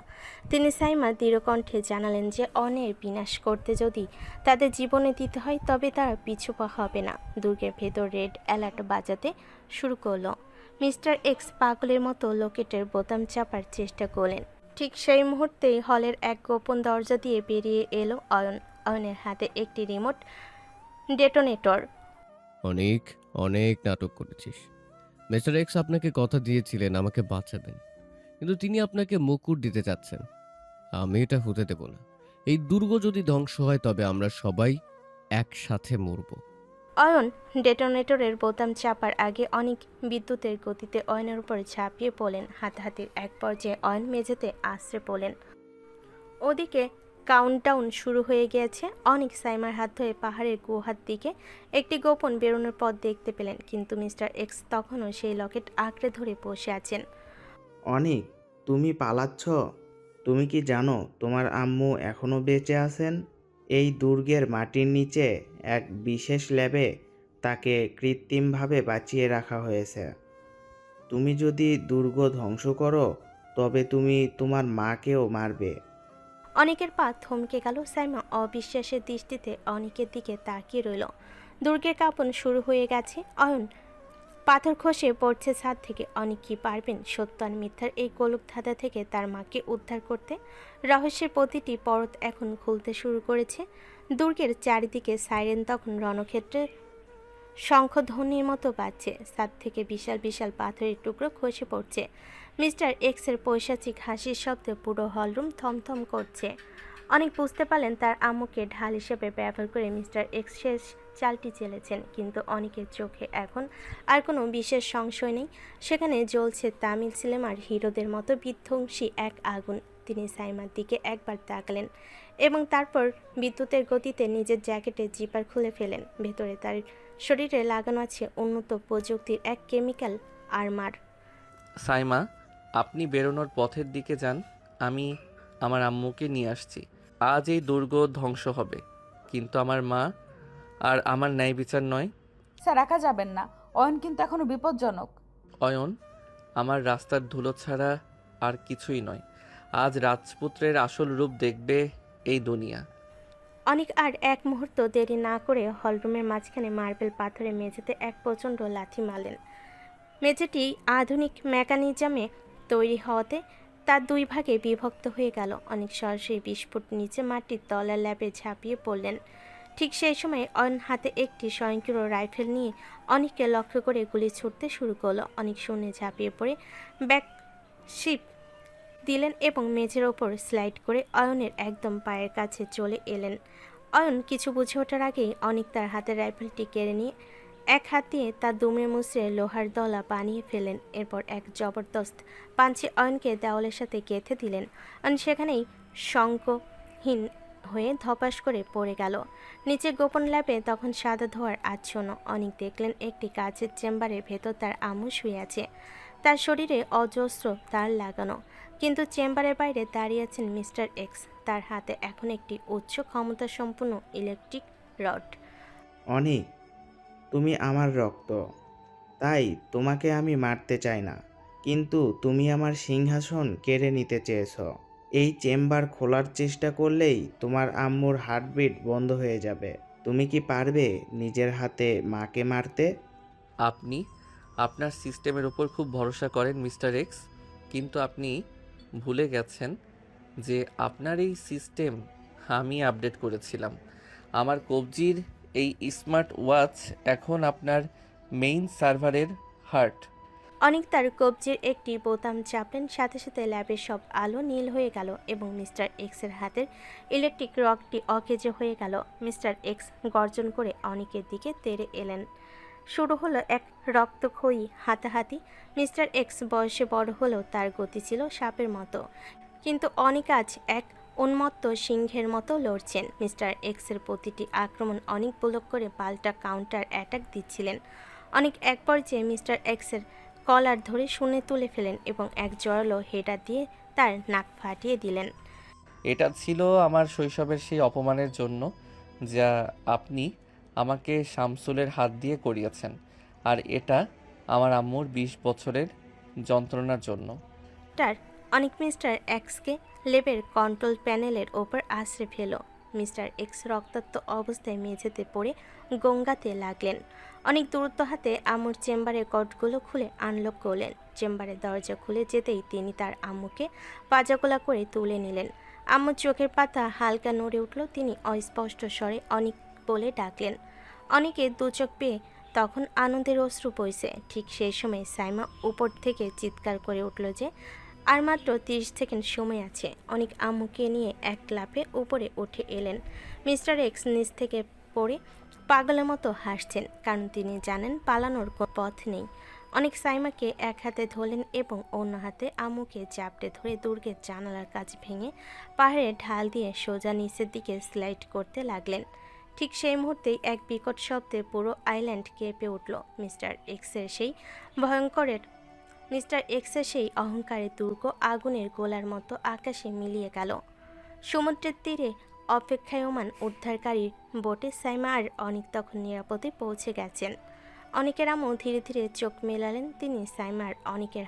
তিনি সাইমা দৃঢ়কণ্ঠে জানালেন যে অন্যের বিনাশ করতে যদি তাদের জীবনে দিতে হয় তবে তারা পিছু পা হবে না। দুর্গের ভেতর রেড অ্যালার্ট বাজাতে শুরু করলো। মিস্টার এক্স পাগলের মতো লকেটের বোতাম চাপার চেষ্টা করলেন, ঠিক সেই মুহূর্তেই হলের এক গোপন দরজা দিয়ে বেরিয়ে এলো অয়ন। অয়নের হাতে একটি রিমোট ডেটোনেটর। অনেক অনেক নাটক করেছিস। মিস্টার এক্স আপনাকে কথা দিয়েছিলেন আমাকে বাঁচাবেন, কিন্তু তিনি আপনাকে মুকুট দিতে চাচ্ছেন। আমি এটা হতে দেব না। এই দুর্গ যদি ধ্বংস হয় তবে আমরা সবাই একসাথে মরব। অয়ন ডেটোনেটরের বোতাম চাপার আগে অনেক বিদ্যুতের গতিতে অয়নের উপর ঝাঁপিয়ে পড়লেন। হাতাহাতির এক পর্যায়ে অয়ন মেঝেতে আশ্রে পড়লেন। ওদিকে কাউন্টডাউন শুরু হয়ে গিয়েছে। অনেক সাইমার হাত ধরে পাহাড়ের গুহার দিকে একটি গোপন বেরোনোর পথ দেখতে পেলেন, কিন্তু মিস্টার এক্স তখনও সেই লকেট আঁকড়ে ধরে বসে আছেন। অনিক, তুমি পালাচ্ছ? তুমি কি জানো তোমার আম্মু এখনো বেঁচে আছেন? এই দুর্গের মাটির নিচে এক বিশেষ ল্যাবে তাকে কৃত্রিমভাবে বাঁচিয়ে রাখা হয়েছে। তুমি যদি দুর্গ ধ্বংস করো তবে তুমি তোমার মাকেও মারবে। অনেকের পা থমকে গেল। সাইমা অবিশ্বাসের দৃষ্টিতে অনেকের দিকে তাকিয়ে রইল। দুর্গের কাঁপন শুরু হয়ে গেছে। অয়ন পাথর খসে পড়ছে ছাদ থেকে। অনেক কি পারবেন সত্য আর মিথ্যার এই গোলক ধাঁধা থেকে তার মাকে উদ্ধার করতে? রহস্যের প্রতিটি পরত এখন খুলতে শুরু করেছে। দুর্গের চারিদিকে সাইরেন তখন রণক্ষেত্রে শঙ্খধ্বনির মতো বাজছে। ছাদ থেকে বিশাল বিশাল পাথরের টুকরো খসে পড়ছে। মিস্টার এক্সের পৈশাচিক হাসির শব্দে পুরো হলরুম থমথম করছে। অনেক বুঝতে পারলেন তার আম্মুকে ঢাল হিসেবে ব্যবহার করে মিস্টার এক্স শেষ চালটি চেলেছেন, কিন্তু অনেকের চোখে এখন আর কোনো বিশেষ সংশয় নেই। সেখানে জ্বলছে তামিল সিনেমার হিরোদের মতো বিধ্বংসী এক আগুন। তিনি সাইমার দিকে একবার তাকালেন এবং তারপর বিদ্যুতের গতিতে নিজের জ্যাকেটের জিপার খুলে ফেলেন। ভেতরে তার শরীরে লাগানো আছে উন্নত প্রযুক্তির এক কেমিক্যাল আর্মার। সাইমা, আপনি বেরোনোর পথের দিকে যান। আমি আমার আম্মুকে নিয়ে আসছি। আজ এই দুর্গ ধ্বংস হবে, কিন্তু আমার মা আর আমার ন্যায় বিচার নয়। স্যার, একা যাবেন না। অয়ন কিন্তু এখনো বিপজ্জনক। অয়ন আমার রাস্তার ধুলো ছাড়া আর কিছুই নয়। আজ রাজপুত্রের আসল রূপ দেখবে এই দুনিয়া। অনেক আর এক মুহূর্ত দেরি না করে হলরুমের মাঝখানে মার্বেল পাথরে মেঝেতে এক প্রচণ্ড লাথি মারলেন। মেঝেটি আধুনিক মেকানিজমে তৈরি হওয়াতে তার দুই ভাগে বিভক্ত হয়ে গেল। অনেক সরাসরি 20 ফুট নিচে মাটির তলার ল্যাবে ঝাঁপিয়ে পড়লেন। ঠিক সেই সময় অয়ন হাতে একটি স্বয়ংক্রিয় রাইফেল নিয়ে অনেককে লক্ষ্য করে গুলি ছুটতে শুরু করলো। অনেক শূন্যে ঝাঁপিয়ে পড়ে ব্যাকশিপ দিলেন এবং মেঝের ওপর স্লাইড করে অয়নের একদম পায়ের কাছে চলে এলেন। অয়ন কিছু বুঝে ওঠার আগেই অনেক তার হাতের রাইফেলটি কেড়ে নিয়ে এক হাত দিয়ে তার দুমড়ে মুচড়ে লোহার দলা বানিয়ে ফেলেন। এরপর এক জবরদস্ত পাঞ্চে অয়নকে দেওয়ালের সাথে গেঁথে দিলেন। অয়ন সেখানেই শঙ্কহীন হয়ে ধপাস করে পড়ে গেল। নিচে গোপন ল্যাবে তখন সাদা ধোয়ার আচ্ছন্ন। অনেক দেখলেন একটি কাচের চেম্বারের ভেতর তার আম্মু শুয়ে আছে। তার শরীরে অজস্র তার লাগানো, কিন্তু চেম্বারের বাইরে দাঁড়িয়ে আছেন মিস্টার এক্স। তার হাতে এখন একটি উচ্চ ক্ষমতা সম্পন্ন ইলেকট্রিক রড। অনিক, তুমি আমার রক্ত, তাই তোমাকে আমি মারতে চাই না, কিন্তু তুমি আমার সিংহাসন কেড়ে নিতে চেয়েছ। এই চেম্বার খোলার চেষ্টা করলেই তোমার আম্মুর হার্টবিট বন্ধ হয়ে যাবে। তুমি কি পারবে নিজের হাতে মাকে মারতে? আপনি আপনার সিস্টেমের উপর খুব ভরসা করেন মিস্টার এক্স, কিন্তু আপনি ভুলে গেছেন যে আপনার এই সিস্টেম আমি আপডেট করেছিলাম। আমার কবজির এই স্মার্ট ওয়াচ এখন আপনার মেইন সার্ভারের হার্ট। অনেক তার কবজির একটি বোতাম চাপলেন, সাথে সাথে ল্যাবের সব আলো নীল হয়ে গেল এবং মিস্টার এক্সের হাতের ইলেকট্রিক রডটি অকেজো হয়ে গেল। মিস্টার এক্স গর্জন করে অনেকের দিকে তেড়ে এলেন। শুরু হলো এক রক্তক্ষয়ী হাতাহাতি। মিস্টার এক্স বয়সে বড় হলেও তার গতি ছিল সাপের মতো, কিন্তু অনেক আজ এক উন্মত্ত সিংহের মতো লড়ছেন। মিস্টার এক্সের প্রতিটি আক্রমণ অনেক ব্লক করে পাল্টা কাউন্টার অ্যাটাক দিচ্ছিলেন। অনেক এক পর্যায়ে মিস্টার এক্সের কলার ধরে শুনে তুলে ফেলেন এবং এক জোরালো হেডার দিয়ে তার নাক ফাটিয়ে দিলেন। এটা ছিল আমার শৈশবের সেই অপমানের জন্য যা আপনি আমাকে শামসুলের হাত দিয়ে করিয়েছেন, আর এটা আমার আম্মুর 20 বছরের যন্ত্রণার জন্য। তার অনেক মিস্টার এক্সকে লেবের কন্ট্রোল প্যানেলের ওপর আশ্রে ফেল। মিস্টার এক্স রক্তাক্ত অবস্থায় মেঝেতে পড়ে গঙ্গাতে লাগলেন। অনেক দূরত্ব হাতে আম্মুর চেম্বারের কটগুলো খুলে আনলক করলেন। চেম্বারের দরজা খুলে যেতেই তিনি তার আম্মুকে পাজাগোলা করে তুলে নিলেন। আম্মুর চোখের পাতা হালকা নড়ে উঠল। তিনি অস্পষ্ট স্বরে অনিক বলে ডাকলেন। অনেকের দুচোখ পেয়ে তখন আনন্দের অশ্রু বইছে। ঠিক সেই সময় সাইমা উপর থেকে চিৎকার করে উঠল যে আর মাত্র 30 সেকেন্ড সময় আছে। অনেক আম্মুকে নিয়ে এক লাফে উপরে উঠে এলেন। মিস্টার এক্স নিচ থেকে পড়ে পাগলের মতো হাসছেন, কারণ তিনি জানেন পালানোর কোনো পথ নেই। অনেক সাইমাকে এক হাতে ধরলেন এবং অন্য হাতে আম্মুকে চাপটে ধরে দুর্গের জানালার কাছ ভেঙে পাহাড়ের ঢাল দিয়ে সোজা নিচের দিকে স্লাইড করতে লাগলেন। ঠিক সেই মুহূর্তেই এক বিকট শব্দে পুরো আইল্যান্ড কেঁপে উঠল। মিস্টার এক্সের সেই অহংকারের দুর্গ আগুনের গোলার মতো আকাশে মিলিয়ে গেল। সমুদ্রের তীরে অপেক্ষায়মান উদ্ধারকারী বোটে সাইমা আর অনিক তখন নিরাপদে পৌঁছে গেছেন। অনিকের আম্মু ধীরে ধীরে চোখ মেলালেন। তিনি সাইমার অনিকের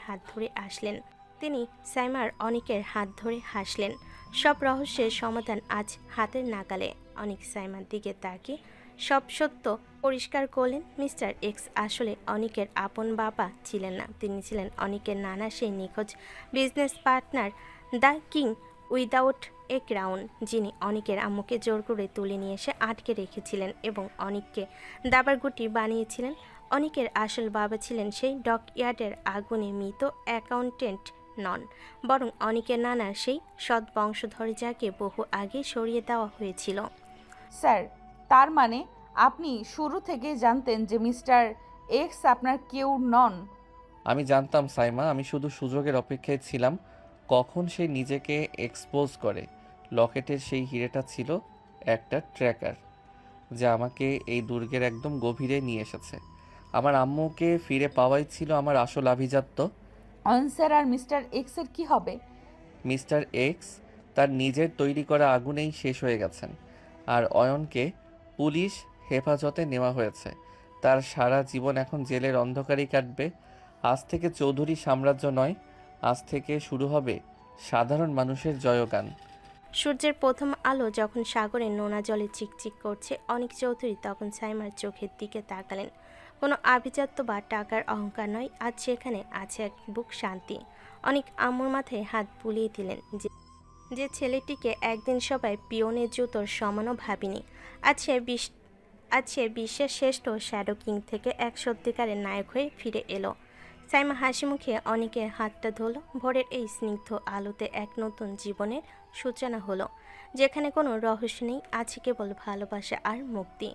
হাত ধরে হাসলেন। সব রহস্যের সমাধান আজ হাতের নাগালে। অনিক সাইমার দিকে তাকিয়ে সব সত্য পরিষ্কার করলেন। মিস্টার এক্স আসলে অনিকের আপন বাবা ছিলেন না, তিনি ছিলেন অনিকের নানা, সেই নিখোঁজ business partner, the king without a crown, যিনি অনিকের আম্মুকে জোর করে তুলে নিয়ে এসে আটকে রেখেছিলেন এবং অনিককে দাবার গুটি বানিয়েছিলেন। অনিকের আসল বাবা ছিলেন সেই ডকইয়ার্ডের আগুনে মৃত অ্যাকাউন্টেন্ট নন, বরং অনিকের নানা, সেই সৎ বংশধর যাকে বহু আগে সরিয়ে দেওয়া হয়েছিল। স্যার, তার মানে আপনি শুরু থেকেই জানতেন যে মিস্টার এক্স আপনার কেউ নন? আমি জানতাম সাইমা, আমি শুধু সুযোগের অপেক্ষায় ছিলাম কখন সে নিজেকে এক্সপোজ করে। লকেটের সেই হিরেটা ছিল একটা ট্র্যাকার, যা আমাকে এই দুর্গের একদম গভীরে নিয়ে এসেছে। আমার আম্মুকে ফিরে পাওয়াই ছিল আমার আসল আভিজাত্য। স্যার, আর মিস্টার এক্সের কি হবে? মিস্টার এক্স তার নিজের তৈরি করা আগুনেই শেষ হয়ে গেছেন, আর অয়নকে পুলিশ হেফাজতে নেওয়া হয়েছে। তার সারা জীবন এখন জেলের অন্ধকারেই কাটবে। আজ থেকে চৌধুরী সাম্রাজ্য নয়, আজ থেকে শুরু হবে সাধারণ মানুষের জয়গান। সূর্যের প্রথম আলো যখন সাগরের নোনা জলে চিকচিক করছে, অনিক চৌধুরী তখন সাইমার চোখের দিকে তাকালেন। কোনো আভিজাত্য বা টাকার অহংকার নয়, আজ সেখানে আছে এক বুক শান্তি। অনেক আম্মুর মাথায় হাত বুলিয়ে দিলেন। যে ছেলেটিকে একদিন সবাই পিওনের জুতোর সমানও ভাবিনি, আজ সে বিশ্বের শ্রেষ্ঠ শ্যাডো কিং থেকে এক সত্যিকারের নায়ক হয়ে ফিরে এলো। সাইমা হাসি মুখে অনেকের হাতটা ধরল। ভোরের এই স্নিগ্ধ আলোতে এক নতুন জীবনের সূচনা হলো, যেখানে কোনো রহস্য নেই, আছে কেবল ভালোবাসা আর মুক্তি।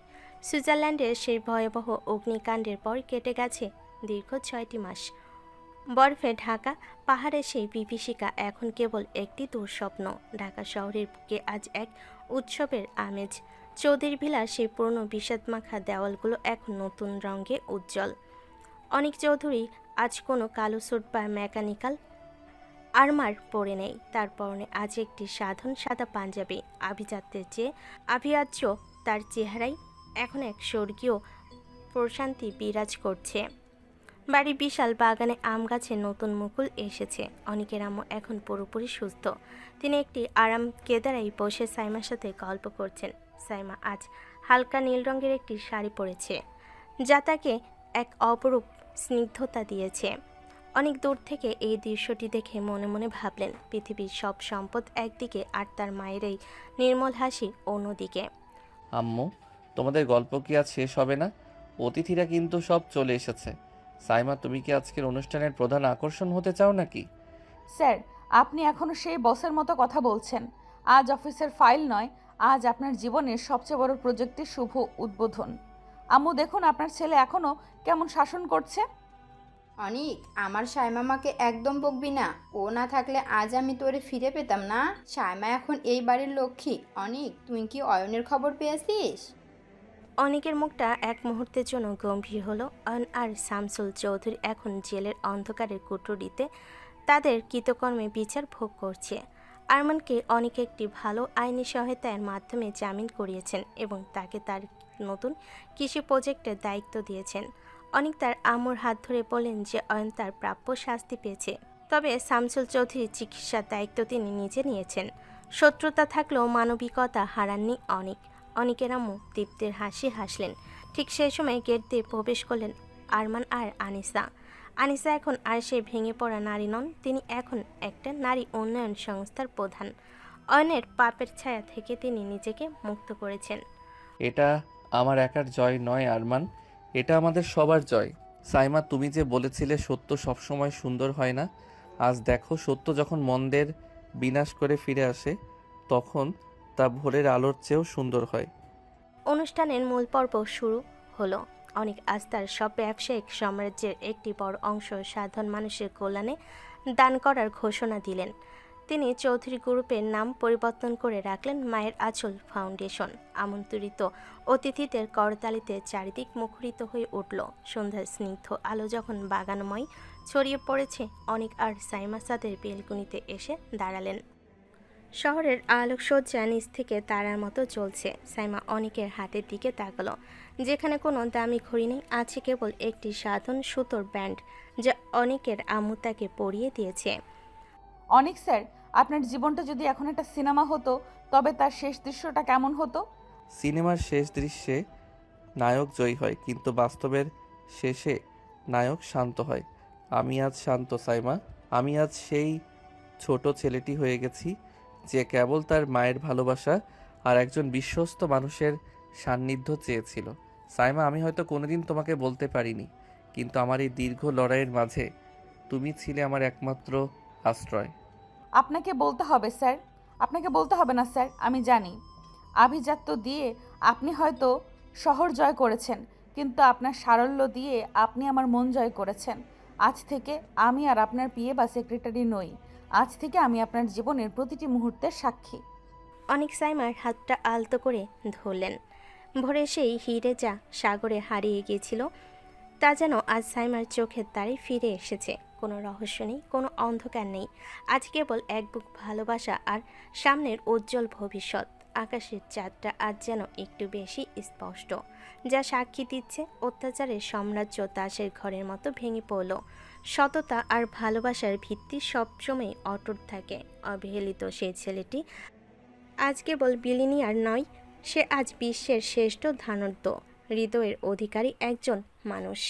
সুইজারল্যান্ডের সেই ভয়াবহ অগ্নিকাণ্ডের পর কেটে গেছে দীর্ঘ 6টি মাস। বরফে ঢাকা পাহাড়ের সেই বিভীষিকা এখন কেবল একটি দুঃস্বপ্ন। ঢাকা শহরের বুকে আজ এক উৎসবের আমেজ। চৌধুরী ভিলার সেই পুরনো বিষাদমাখা দেওয়ালগুলো এখন নতুন রঙে উজ্জ্বল। অনিক চৌধুরী আজ কোনো কালো স্যুট বা মেকানিক্যাল আর্মার পরে নেই, তার পরনে আজ একটি সাধারণ সাদা পাঞ্জাবি। আভিজাত্যের চেয়ে আভিজাত্য তার চেহারায় এখন এক স্বর্গীয় প্রশান্তি বিরাজ করছে। বাড়ির বিশাল বাগানে আম গাছে নতুন মুকুল এসেছে। অনিকের আম্মু এখন পুরোপুরি সুস্থ। তিনি একটি আরাম কেদারায় বসে সাইমার সাথে গল্প করছেন। সাইমা আজ হালকা নীল রঙের একটি শাড়ি পরেছে, যা তাকে এক অপরূপ স্নিগ্ধতা দিয়েছে। অনেক দূর থেকে এই দৃশ্যটি দেখে মনে মনে ভাবলেন, পৃথিবীর সব সম্পদ একদিকে আর তার মায়ের এই নির্মল হাসি অন্যদিকে। আম্মু, তোমাদের গল্প কি আজ শেষ হবে না? অতিথিরা কিন্তু সব চলে এসেছে। সাইমা, তুমি কি আজকের অনুষ্ঠানের প্রধান আকর্ষণ হতে চাও নাকি? স্যার, আপনি এখনো সেই বসের মতো কথা বলছেন। আজ অফিসের ফাইল নয়, আজ আপনার জীবনের সবচেয়ে বড় প্রজেক্টের শুভ উদ্বোধন। আম্মু, দেখুন আপনার ছেলে এখনো কেমন শাসন করছে। অনিক, আমার সাইমামাকে একদম বকবি না। ও না থাকলে আজ আমি তোরে ফিরে পেতাম না। সাইমা এখন এই বাড়ির লক্ষ্মী। অনিক, তুই কি অয়নের খবর পেয়েছিস? অনেকের মুখটা এক মুহূর্তের জন্য গম্ভীর হলো। অয়ন আর শামসুল চৌধুরী এখন জেলের অন্ধকারের কুঠুরিতে তাদের কৃতকর্মে বিচার ভোগ করছে। আরমানকে অনেক একটি ভালো আইনি সহায়তার মাধ্যমে জামিন করিয়েছেন এবং তাকে তার নতুন কৃষি প্রজেক্টের দায়িত্ব দিয়েছেন। অনেক তার আম্মুর হাত ধরে বলেন যে অয়ন তার প্রাপ্য শাস্তি পেয়েছে, তবে শামসুল চৌধুরীর চিকিৎসার দায়িত্ব তিনি নিজে নিয়েছেন। শত্রুতা থাকলেও মানবিকতা হারাননি অনেক। অনেকের আম্মু তৃপ্তির হাসি হাসলেন। ঠিক সেই সময় গেট দিয়ে প্রবেশ করলেন আরমান আর আনিসা। আনিসা এখন আর সে ভেঙে পড়া নারী নন, তিনি এখন একটা নারী উন্নয়ন সংস্থার প্রধান। অন্যের পাপের ছায়া থেকে তিনি নিজেকে মুক্ত করেছেন। এটা আমার একার জয় নয় আরমান, এটা আমাদের সবার জয়। সাইমা, তুমি যে বলেছিলে সত্য সবসময় সুন্দর হয় না, আজ দেখো সত্য যখন মন্দের বিনাশ করে ফিরে আসে তখন তা ভোরের আলোর চেয়েও সুন্দর হয়। অনুষ্ঠানের মূল পর্ব শুরু হলো। অনেক আস্থার সব ব্যবসায়িক সাম্রাজ্যের একটি বড় অংশ সাধারণ মানুষের কল্যাণে দান করার ঘোষণা দিলেন। তিনি চৌধুরী গ্রুপের নাম পরিবর্তন করে রাখলেন মায়ের আঁচল ফাউন্ডেশন। আমন্ত্রিত অতিথিদের করতালিতে চারিদিক মুখরিত হয়ে উঠল। সন্ধ্যার স্নিগ্ধ আলো যখন বাগানময় ছড়িয়ে পড়েছে, অনেক আর সাইমা সাদের বেলকুনিতে এসে দাঁড়ালেন। শহরের আলোকসজ্জা নিচ থেকে তারার মতো চলছে। সাইমা অনেকের হাতের দিকে তাকালো, যেখানে কোনো দামি ঘড়ি নেই, আছে কেবল একটি সাধারণ সুতোর ব্যান্ড যা অনেকের আম্মু তাকে পরিয়ে দিয়েছে। অনেক স্যার, আপনার জীবনটা যদি এখন একটা সিনেমা হতো তবে তার শেষ দৃশ্যটা কেমন হতো? সিনেমার শেষ দৃশ্যে নায়ক জয়ী হয়, কিন্তু বাস্তবের শেষে নায়ক শান্ত হয়। আমি আজ শান্ত সাইমা, আমি আজ সেই ছোট ছেলেটি হয়ে গেছি যে কেবল তার মায়ের ভালোবাসা আর একজন বিশ্বস্ত মানুষের সান্নিধ্য চেয়েছিল। সাইমা, আমি হয়তো কোনোদিন তোমাকে বলতে পারিনি, কিন্তু আমার এই দীর্ঘ লড়াইয়ের মাঝে তুমি ছিলে আমার একমাত্র আশ্রয়। আপনাকে বলতে হবে স্যার, আপনাকে বলতে হবে না স্যার, আমি জানি। আভিজাত্য দিয়ে আপনি হয়তো শহর জয় করেছেন, কিন্তু আপনার সারল্য দিয়ে আপনি আমার মন জয় করেছেন। আজ থেকে আমি আর আপনার পিএ বা সেক্রেটারি নই, আজ থেকে আমি আপনার জীবনের প্রতিটি মুহূর্তের সাক্ষী। অনেক সাইমার হাতটা আলতো করে ধরলেন। ভোরে সেই হিরে যা সাগরে হারিয়ে গিয়েছিল তা যেন আজ সাইমার চোখের তারে ফিরে এসেছে। কোনো রহস্য নেই, কোনো অন্ধকার নেই, আজ কেবল এক বুক ভালোবাসা আর সামনের উজ্জ্বল ভবিষ্যৎ। আকাশের চাঁদটা আজ যেন একটু বেশি স্পষ্ট, যা সাক্ষী দিচ্ছে অত্যাচারের সাম্রাজ্য দাসের ঘরের মতো ভেঙে পড়ল। সততা আর ভালোবাসার ভিত্তি সবসময় অটুট থাকে। অবহেলিত সেই ছেলেটি আজ কেবল বিলিনিয়ার নয়, সে আজ বিশ্বের শ্রেষ্ঠ ধানর্দ হৃদয়ের অধিকারী একজন মানুষ।